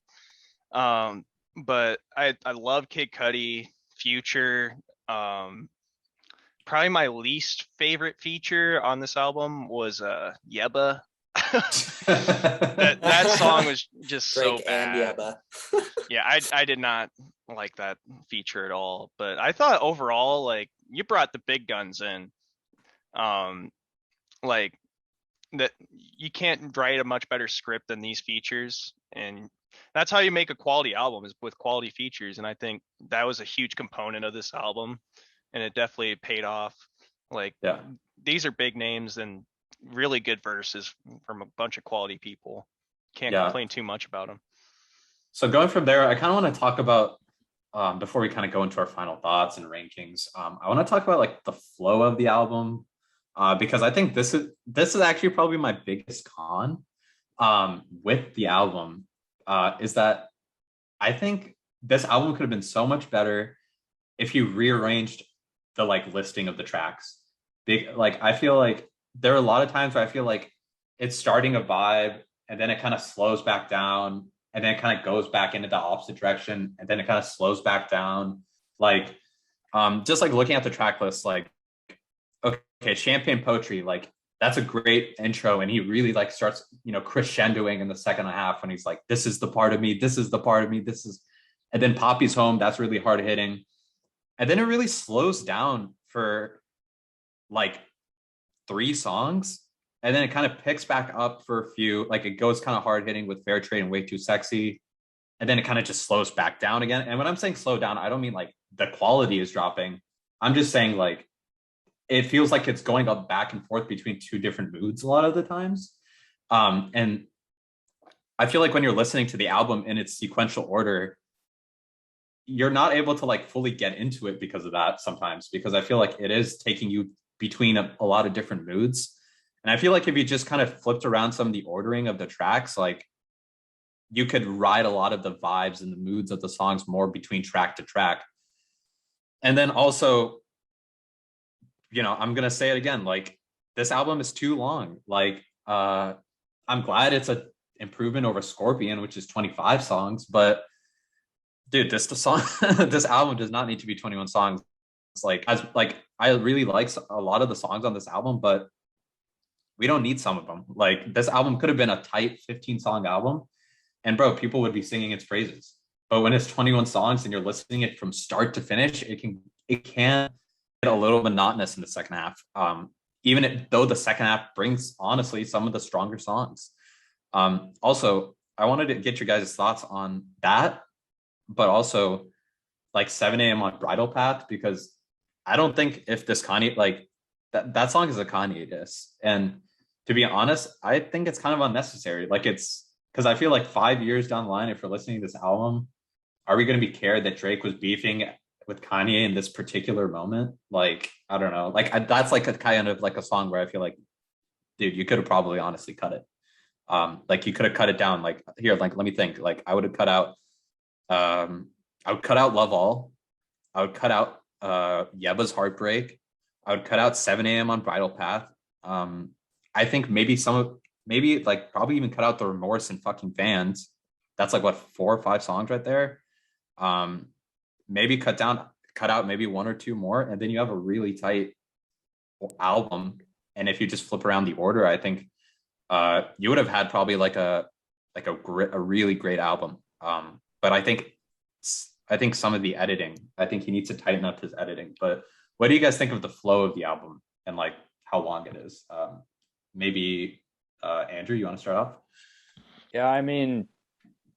But I love Kid Cudi, Future. Probably my least favorite feature on this album was Yebba. That song was just Drake so bad. and Yebba. Yeah, I did not like that feature at all. But I thought overall, like, you brought the big guns in. Like, that you can't write a much better script than these features, and that's how you make a quality album, is with quality features. And I think that was a huge component of this album, and it definitely paid off. Like, Yeah. these are big names and really good verses from a bunch of quality people. Can't Yeah. complain too much about them. So going from there, I kind of want to talk about before we kind of go into our final thoughts and rankings. I want to talk about like the flow of the album, because I think this is actually probably my biggest con with the album, is that I think this album could have been so much better if you rearranged the like listing of the tracks. Like, I feel like there are a lot of times where I feel like it's starting a vibe and then it kind of slows back down and then it kind of goes back into the opposite direction and then it kind of slows back down. Like, just like looking at the track list, like, okay, Champagne Poetry, like, that's a great intro, and he really like starts, crescendoing in the second half when he's like, this is the part of me, this is the part of me, this is, and then Poppy's Home, that's really hard hitting. And then it really slows down for like 3 songs. And then it kind of picks back up for a few, like it goes kind of hard hitting with Fair Trade and Way Too Sexy. And then it kind of just slows back down again. And when I'm saying slow down, I don't mean like the quality is dropping. I'm just saying like, it feels like it's going up back and forth between 2 different moods a lot of the times. And I feel like when you're listening to the album in its sequential order, you're not able to like fully get into it because of that sometimes, because I feel like it is taking you between a lot of different moods. And I feel like if you just kind of flipped around some of the ordering of the tracks, like, you could ride a lot of the vibes and the moods of the songs more between track to track. And then also, I'm going to say it again, like, this album is too long. Like, I'm glad it's an improvement over Scorpion, which is 25 songs, but dude, this album does not need to be 21 songs. It's like, I really like a lot of the songs on this album, but we don't need some of them. Like, this album could have been a tight 15-song album, and bro, people would be singing its praises. But when it's 21 songs and you're listening it from start to finish, it can get a little monotonous in the second half. Though the second half brings, honestly, some of the stronger songs. Also, I wanted to get your guys' thoughts on that, but also like 7 a.m. on Bridal Path, because I don't think if this Kanye, like, that song is a Kanye diss. And to be honest, I think it's kind of unnecessary. Like, it's because I feel like 5 years down the line, if you're listening to this album, are we going to be cared that Drake was beefing with Kanye in this particular moment? Like, I don't know. Like, that's like a kind of like a song where I feel like, dude, you could have probably honestly cut it. Like, you could have cut it down. Like, here, like, let me think. Like, I would cut out Love All. I would cut out Yebba's Heartbreak. I would cut out 7 a.m. on Bridal Path. I think maybe probably even cut out The Remorse and Fucking Fans. That's like, what, 4 or 5 songs right there. Maybe cut out maybe 1 or 2 more, and then you have a really tight album. And if you just flip around the order, I think you would have had probably like a really great album. But I think some of the editing, I think he needs to tighten up his editing. But what do you guys think of the flow of the album and like how long it is? Maybe Andrew, you want to start off? Yeah, I mean,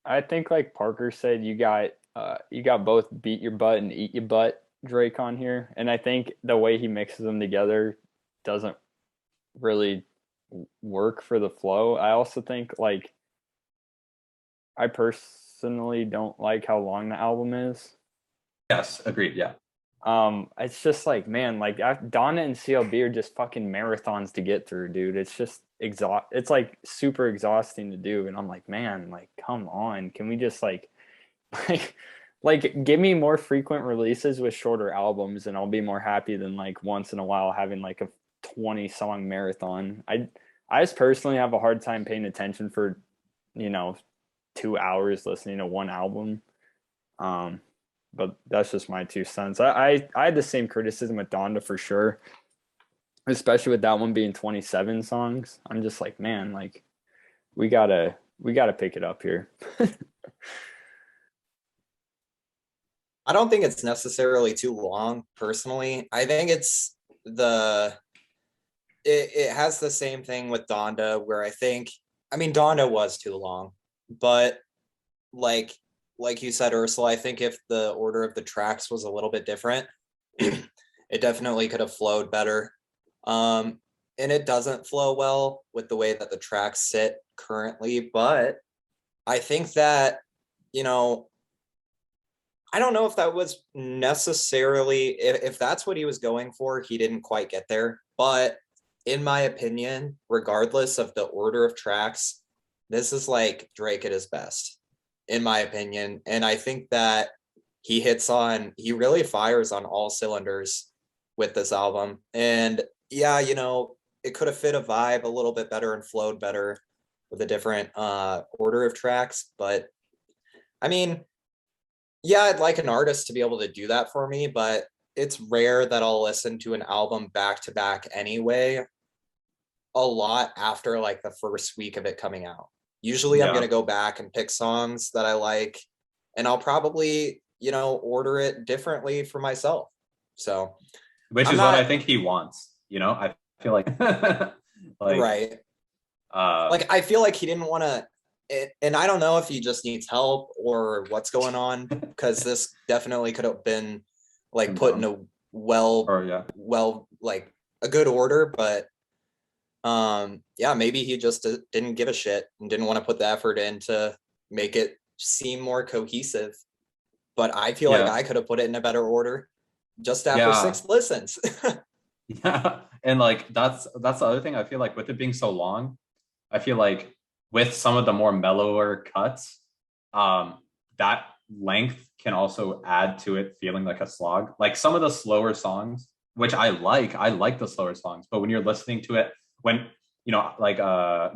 I think like Parker said, you got both Beat Your Butt and Eat Your Butt Drake on here, and I think the way he mixes them together doesn't really work for the flow. I also think, like, I personally don't like how long the album is. Yes, agreed. Yeah. It's just like, man, like Donna and CLB are just fucking marathons to get through, dude. It's just it's like super exhausting to do, and I'm like, man, like, come on, can we just like Like, give me more frequent releases with shorter albums, and I'll be more happy than like once in a while having like a 20-song marathon. I just personally have a hard time paying attention for, you know, 2 hours listening to one album. Um, but that's just my 2 cents. I had the same criticism with Donda for sure, especially with that one being 27 songs. I'm just like, man, like we gotta pick it up here. I don't think it's necessarily too long, personally. I think it has the same thing with Donda, where I mean, Donda was too long, but like like you said, Ursula, I think if the order of the tracks was a little bit different, it definitely could have flowed better. And it doesn't flow well with the way that the tracks sit currently, but I think that, you know, I don't know if that was necessarily, if that's what he was going for, he didn't quite get there. But in my opinion, regardless of the order of tracks, this is like Drake at his best, in my opinion. And I think that he really fires on all cylinders with this album. And yeah, you know, it could have fit a vibe a little bit better and flowed better with a different order of tracks. But I mean, yeah, I'd like an artist to be able to do that for me, but it's rare that I'll listen to an album back to back anyway, a lot after like the first week of it coming out. Usually I'm Yeah. going to go back and pick songs that I like, and I'll probably, you know, order it differently for myself. So, Which I'm is what I not think he wants. You know, I feel like like right. uh Like, I feel like he didn't want to, and I don't know if he just needs help or what's going on, because this definitely could have been like put in a or yeah. like a good order, but yeah, maybe he just didn't give a shit and didn't want to put the effort in to make it seem more cohesive. But I feel like Yeah. I could have put it in a better order just after Yeah. 6 listens. Yeah. And like that's the other thing. I feel like with it being so long, I feel like with some of the more mellower cuts, that length can also add to it feeling like a slog. Like some of the slower songs, which I like the slower songs, but when you're listening to it, when you know, like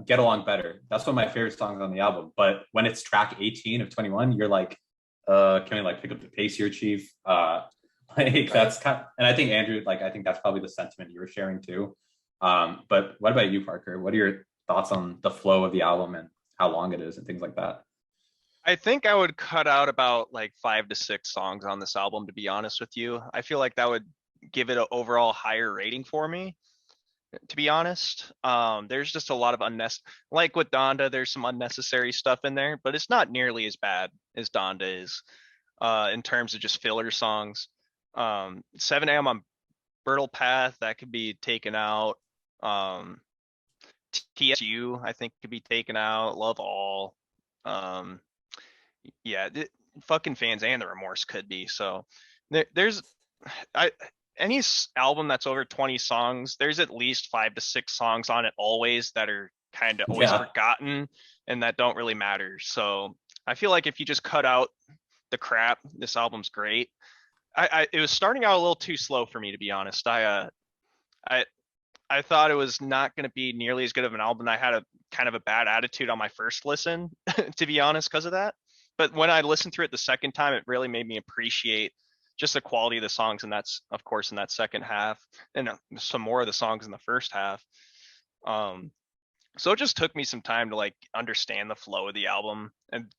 Get Along Better, that's one of my favorite songs on the album. But when it's track 18 of 21, you're like, can we like pick up the pace here, Chief? Like Right. that's kind of, and I think Andrew, like I think that's probably the sentiment you were sharing too. But what about you, Parker? What are your thoughts on the flow of the album and how long it is and things like that? I think I would cut out about like 5 to 6 songs on this album, to be honest with you. I feel like that would give it an overall higher rating for me, to be honest. There's just a lot of like with Donda, there's some unnecessary stuff in there, but it's not nearly as bad as Donda is, in terms of just filler songs. 7 a.m. on Brittle Path, that could be taken out. Um, TSU, I think, could be taken out. Love All. Um, yeah, fucking Fans and the Remorse could be. So there's I any album that's over 20 songs, there's at least 5 to 6 songs on it always that are kind of always Yeah. forgotten and that don't really matter. So I feel like if you just cut out the crap, this album's great. It was starting out a little too slow for me, to be honest. I thought it was not going to be nearly as good of an album. I had a kind of a bad attitude on my first listen, to be honest, because of that. But when I listened through it the second time, it really made me appreciate just the quality of the songs, and that's of course in that second half, and some more of the songs in the first half. So it just took me some time to like understand the flow of the album and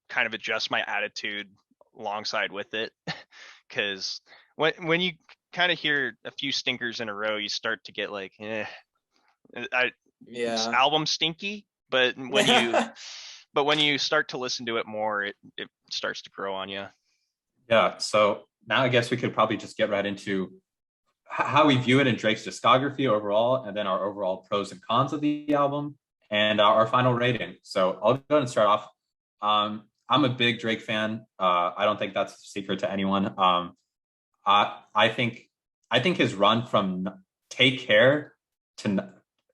kind of adjust my attitude alongside with it. Because when you kind of hear a few stinkers in a row, you start to get like, it's Yeah. album stinky. But when you start to listen to it more, it starts to grow on you. Yeah. So now I guess we could probably just get right into how we view it in Drake's discography overall, and then our overall pros and cons of the album, and our final rating. So I'll go ahead and start off. I'm a big Drake fan. I don't think that's a secret to anyone. I think his run from Take Care to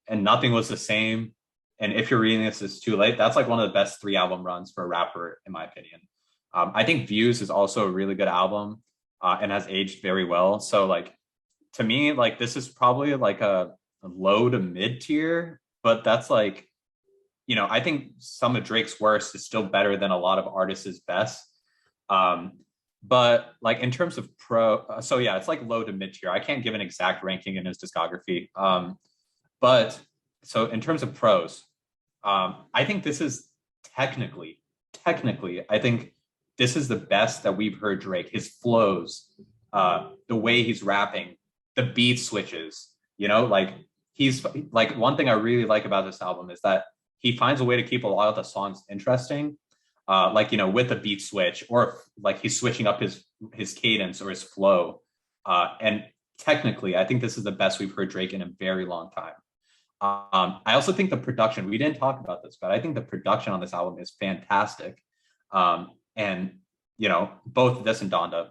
and Nothing Was the Same, and If You're Reading This It's Too Late, that's like one of the best 3 album runs for a rapper, in my opinion. I think Views is also a really good album, and has aged very well. So like to me, like this is probably like a low to mid tier, but that's like, I think some of Drake's worst is still better than a lot of artists' best. Um, but like in terms of so yeah, it's like low to mid tier. I can't give an exact ranking in his discography. But so in terms of pros, I think this is technically, I think this is the best that we've heard Drake. His flows, the way he's rapping, the beat switches, like he's like one thing I really like about this album is that he finds a way to keep a lot of the songs interesting. Like, with a beat switch or like he's switching up his cadence or his flow. And technically, I think this is the best we've heard Drake in a very long time. I also think the production, we didn't talk about this, but I think the production on this album is fantastic. And, both this and Donda,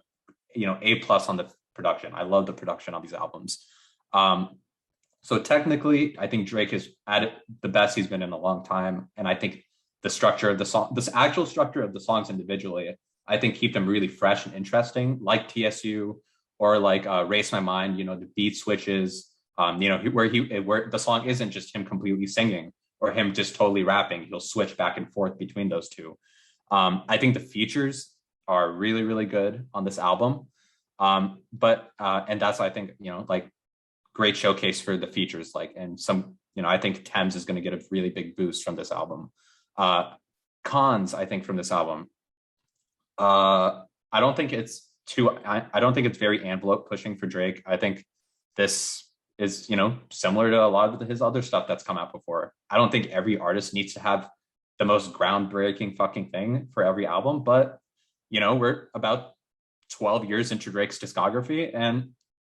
A+ on the production. I love the production on these albums. So technically, I think Drake is at the best he's been in a long time. And I think the structure of the song, this actual structure of the songs individually, I think keep them really fresh and interesting, like TSU or like Race My Mind, the beat switches, where the song isn't just him completely singing or him just totally rapping. He'll switch back and forth between those two. I think the features are really, really good on this album. But that's, I think, like great showcase for the features, like, and some, I think Thames is going to get a really big boost from this album. Cons, I think, from this album. I don't think it's I don't think it's very envelope pushing for Drake. I think this is, similar to a lot of his other stuff that's come out before. I don't think every artist needs to have the most groundbreaking fucking thing for every album, but, we're about 12 years into Drake's discography, and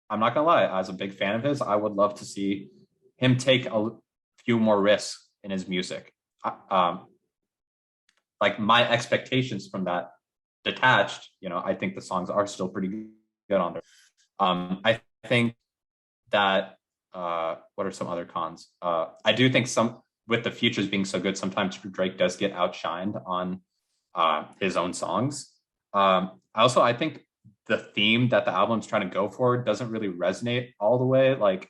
I'm not gonna lie, as a big fan of his, I would love to see him take a few more risks in his music. Like my expectations from that detached, I think the songs are still pretty good on there. I think that what are some other cons? I do think with the features being so good, sometimes Drake does get outshined on his own songs. I think the theme that the album's trying to go for doesn't really resonate all the way. Like,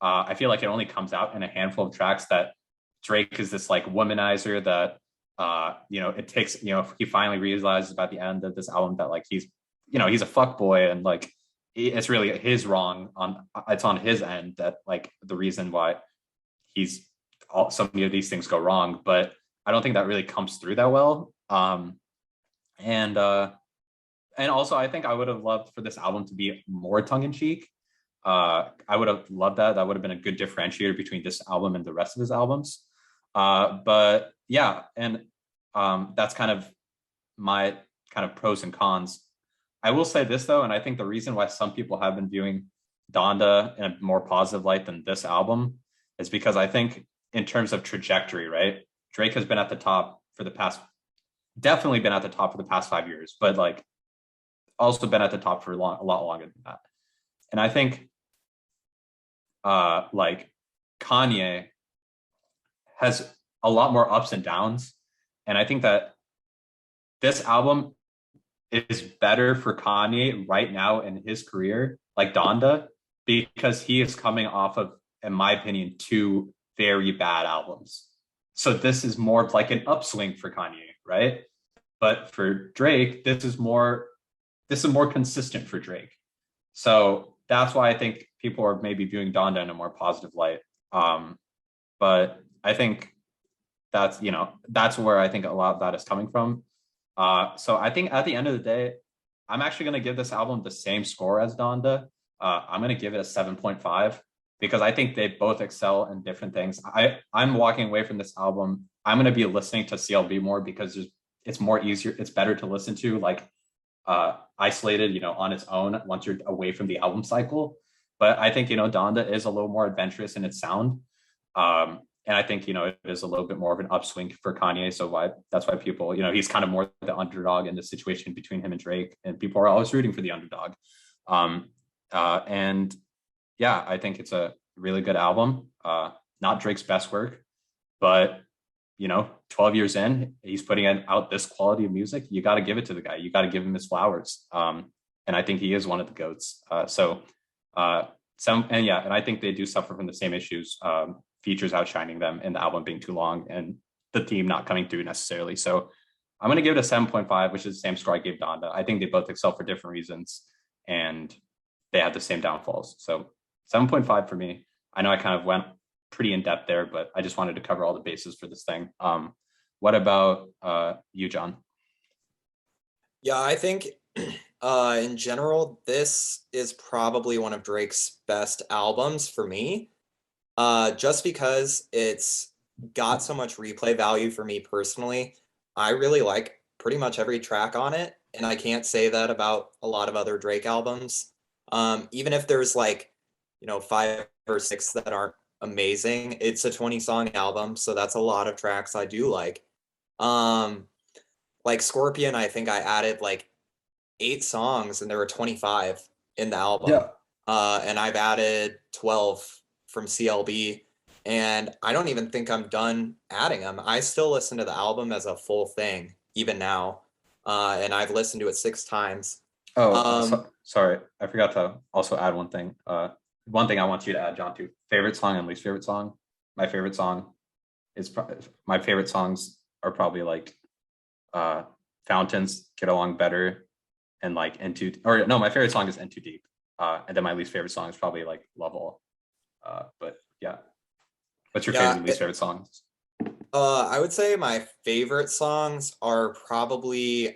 I feel like it only comes out in a handful of tracks that Drake is this like womanizer that, it takes, he finally realizes by the end of this album that like he's a fuck boy, and like it's really his wrong it's on his end that like the reason why so many of these things go wrong. But I don't think that really comes through that well. And also, I think I would have loved for this album to be more tongue-in-cheek. I would have loved that. That would have been a good differentiator between this album and the rest of his albums. But yeah, and that's kind of my kind of pros and cons. I will say this though, and I think the reason why some people have been viewing Donda in a more positive light than this album is because I think in terms of trajectory, right? Drake has been at the top definitely been at the top for the past 5 years, but like also been at the top for a lot longer than that. And I think like Kanye has a lot more ups and downs. And I think that this album is better for Kanye right now in his career, like Donda, because he is coming off of, in my opinion, 2 very bad albums. So this is more of like an upswing for Kanye, right? But for Drake, this is more consistent for Drake. So that's why I think people are maybe viewing Donda in a more positive light. But I think that's where I think a lot of that is coming from. So I think at the end of the day, I'm actually going to give this album the same score as Donda. I'm going to give it a 7.5 because I think they both excel in different things. I'm walking away from this album. I'm going to be listening to CLB more because it's more easier. It's better to listen to like isolated, on its own once you're away from the album cycle. But I think, Donda is a little more adventurous in its sound. And I think, it is a little bit more of an upswing for Kanye. So that's why people, he's kind of more the underdog in the situation between him and Drake, and people are always rooting for the underdog. And yeah, I think it's a really good album. Not Drake's best work, but 12 years in, he's putting out this quality of music. You got to give it to the guy. You got to give him his flowers. And I think he is one of the GOATs. And I think they do suffer from the same issues, features outshining them and the album being too long and the theme not coming through necessarily. So I'm going to give it a 7.5, which is the same score I gave Donda. I think they both excel for different reasons and they have the same downfalls. So 7.5 for me. I know I kind of went pretty in depth there, but I just wanted to cover all the bases for this thing. What about you, John? Yeah, I think in general, this is probably one of Drake's best albums for me. Just because it's got so much replay value for me personally. I really like pretty much every track on it, and I can't say that about a lot of other Drake albums. Even if there's like, 5 or 6 that aren't amazing, it's a 20-song album, so that's a lot of tracks I do like. Like Scorpion, I think I added like 8 songs and there were 25 in the album. Yeah. And I've added 12 from CLB, and I don't even think I'm done adding them. I still listen to the album as a full thing, even now. And I've listened to it 6 times. Sorry. I forgot to also add one thing. One thing I want you to add, John, to favorite song and least favorite song. My favorite song is my favorite songs are probably like Fountains, Get Along Better, and like my favorite song is In Too Deep. And then my least favorite song is probably like Love All. But yeah. What's your favorite and least favorite songs? I would say my favorite songs are probably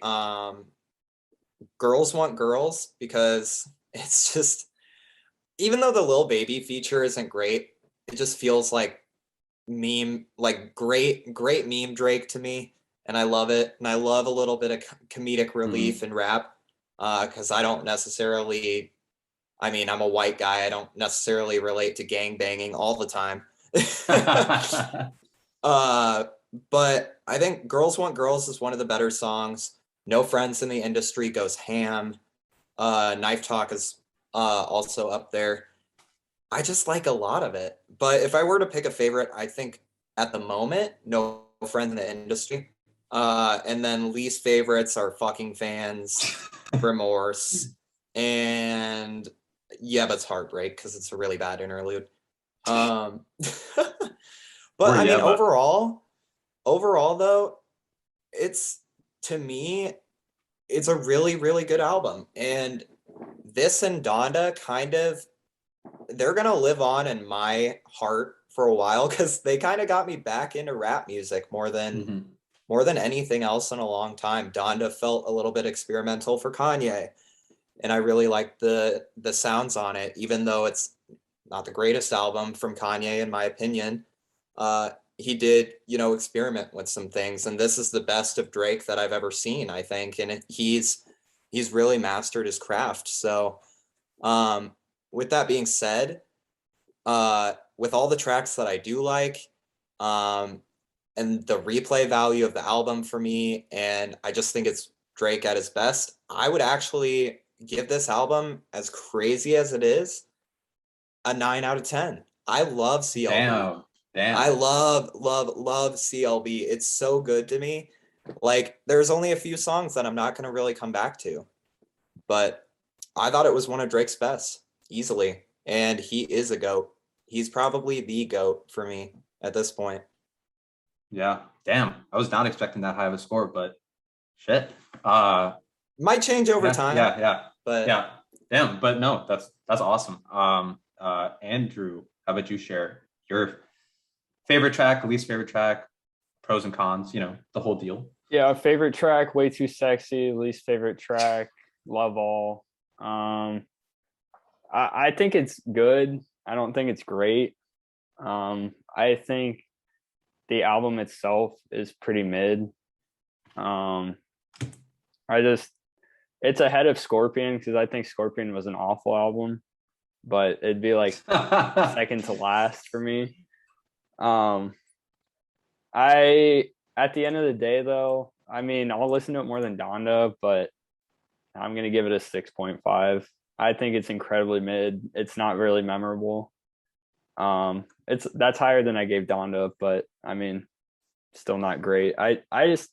Girls Want Girls, because it's just, even though the Lil Baby feature isn't great, it just feels like great meme Drake to me, and I love it. And I love a little bit of comedic relief in rap, because I don't necessarily, I'm a white guy. I don't necessarily relate to gang banging all the time. But I think Girls Want Girls is one of the better songs. No Friends in the Industry goes ham. Knife Talk is also up there. I just like a lot of it. But if I were to pick a favorite, I think at the moment, No Friends in the Industry. And then least favorites are Fucking Fans, Remorse, and Yeah, But's Heartbreak, because it's a really bad interlude. But overall though, to me, it's a really, really good album. And this and Donda they're going to live on in my heart for a while, because they kind of got me back into rap music more than anything else in a long time. Donda felt a little bit experimental for Kanye, and I really liked the sounds on it, even though it's not the greatest album from Kanye, in my opinion. He did, experiment with some things, and this is the best of Drake that I've ever seen, I think. And he's really mastered his craft. So, with that being said, with all the tracks that I do like, and the replay value of the album for me, and I just think it's Drake at his best, I would actually give this album, as crazy as it is, a 9 out of 10. I love CLB. Damn. I love CLB. It's so good to me. Like, there's only a few songs that I'm not going to really come back to, but I thought it was one of Drake's best, easily. And he is a GOAT. He's probably the GOAT for me at this point. Yeah. Damn. I was not expecting that high of a score, but shit. Might change over time. Yeah. But yeah. Damn. But no, that's awesome. Andrew, how about you share your favorite track, least favorite track, pros and cons, the whole deal? Yeah, favorite track, Way Too Sexy. Least favorite track, Love All. I think it's good. I don't think it's great. I think the album itself is pretty mid. It's ahead of Scorpion, because I think Scorpion was an awful album, but it'd be like second to last for me. At the end of the day though, I'll listen to it more than Donda, but I'm going to give it a 6.5. I think it's incredibly mid. It's not really memorable. That's higher than I gave Donda, but still not great. I just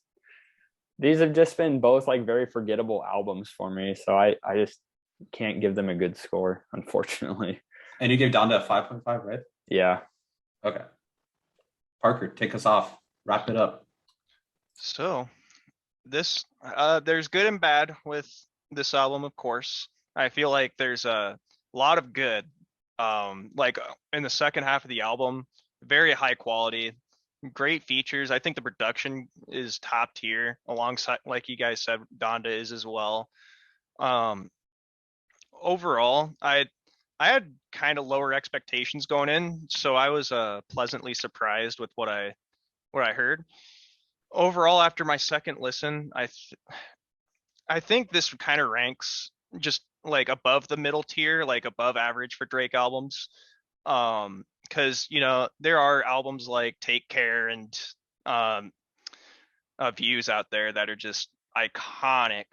these have just been both like very forgettable albums for me. So I just can't give them a good score, unfortunately. And you gave Donda a 5.5, right? Yeah. Okay. Parker, take us off. Wrap it up. So this, there's good and bad with this album, of course. I feel like there's a lot of good. Like in the second half of the album, very high quality, great features. I think the production is top tier, alongside, like you guys said, Donda is as well. Overall, I had kind of lower expectations going in, so I was pleasantly surprised with what I heard. Overall, after my second listen, I think this kind of ranks just like above the middle tier, like above average for Drake albums. Because you know there are albums like Take Care and um, Views out there that are just iconic.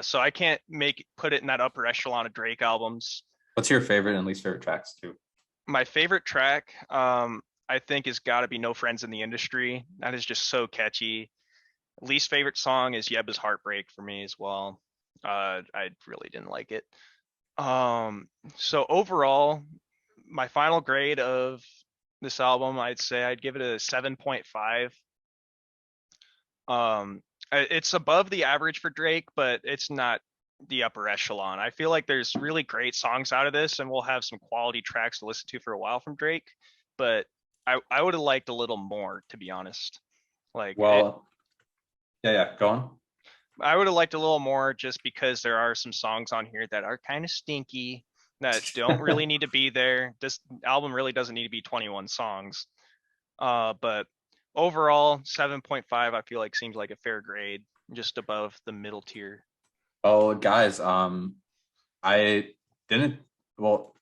So I can't put it in that upper echelon of Drake albums. What's your favorite and least favorite tracks too? My favorite track, I think, has got to be No Friends in the Industry. That is just so catchy. Least favorite song is Yebba's Heartbreak for me as well. I really didn't like it. So overall, my final grade of this album, I'd say I'd give it a 7.5. It's above the average for Drake, but it's not the upper echelon. I feel like there's really great songs out of this, and we'll have some quality tracks to listen to for a while from Drake. But I would have liked a little more, to be honest. Like, Well, yeah, go on. I would have liked a little more, just because there are some songs on here that are kind of stinky, that don't really need to be there. This album really doesn't need to be 21 songs. But overall, 7.5 I feel like seems like a fair grade, just above the middle tier. Oh, guys, I didn't. Well,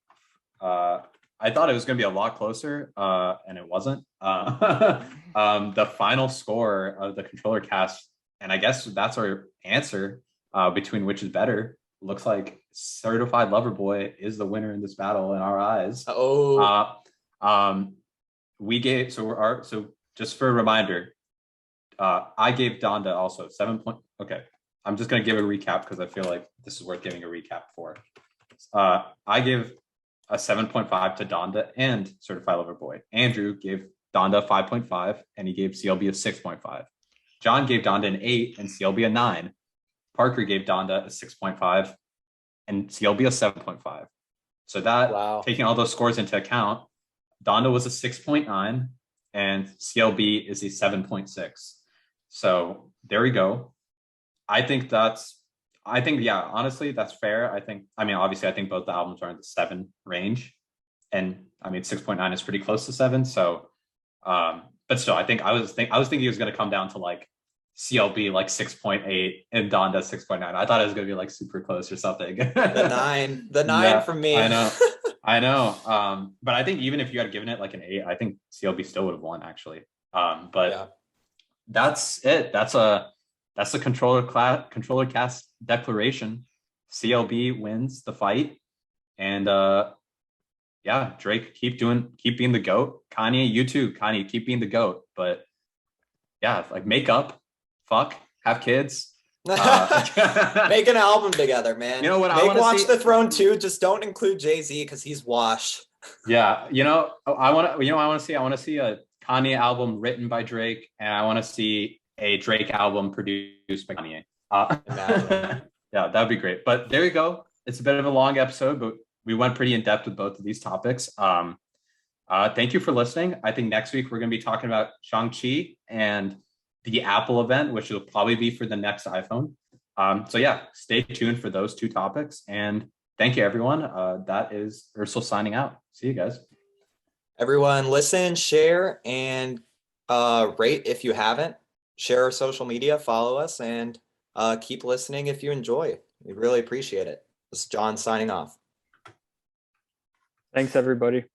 I thought it was going to be a lot closer, and it wasn't. The final score of the controller cast, and I guess that's our answer between which is better. Looks like Certified Lover Boy is the winner in this battle in our eyes. Oh, We gave so just for a reminder, I gave Donda also 7 point. Okay, I'm just gonna give a recap because I feel like this is worth giving a recap for. I give a 7.5 to Donda and Certified Lover Boy. Andrew gave Donda 5.5 and he gave CLB a 6.5. John gave Donda an 8 and CLB a 9. Parker gave Donda a 6.5 and CLB a 7.5. So that, wow. taking all those scores into account, Donda was a 6.9 and CLB is a 7.6. So there we go. I think, yeah, honestly, that's fair. Obviously, I think both the albums are in the 7 range. And 6.9 is pretty close to 7. So, but still, I was thinking it was going to come down to like CLB like 6.8 and Donda 6.9. I thought it was going to be like super close or something. The nine from me. I know. But I think even if you had given it like an 8, I think CLB still would have won actually. But yeah. That's it. That's the controller cast declaration. CLB wins the fight, and yeah, Drake keep being the GOAT. Kanye, you too, Kanye, keep being the GOAT. But yeah, like make up, fuck, have kids, make an album together, man. You know what? Watch the Throne 2. Just don't include Jay-Z because he's washed. Yeah, I want to see a Kanye album written by Drake, and I want to see a Drake album produced by Kanye. Yeah, that'd be great. But there you go. It's a bit of a long episode, but we went pretty in depth with both of these topics. Thank you for listening. I think next week we're going to be talking about Shang-Chi and the Apple event, which will probably be for the next iPhone. So yeah, stay tuned for those 2 topics. And thank you, everyone. That is Ursel signing out. See you guys. Everyone, listen, share, and rate if you haven't. Share our social media, follow us, and keep listening if you enjoy. We really appreciate it. This is John signing off. Thanks, everybody.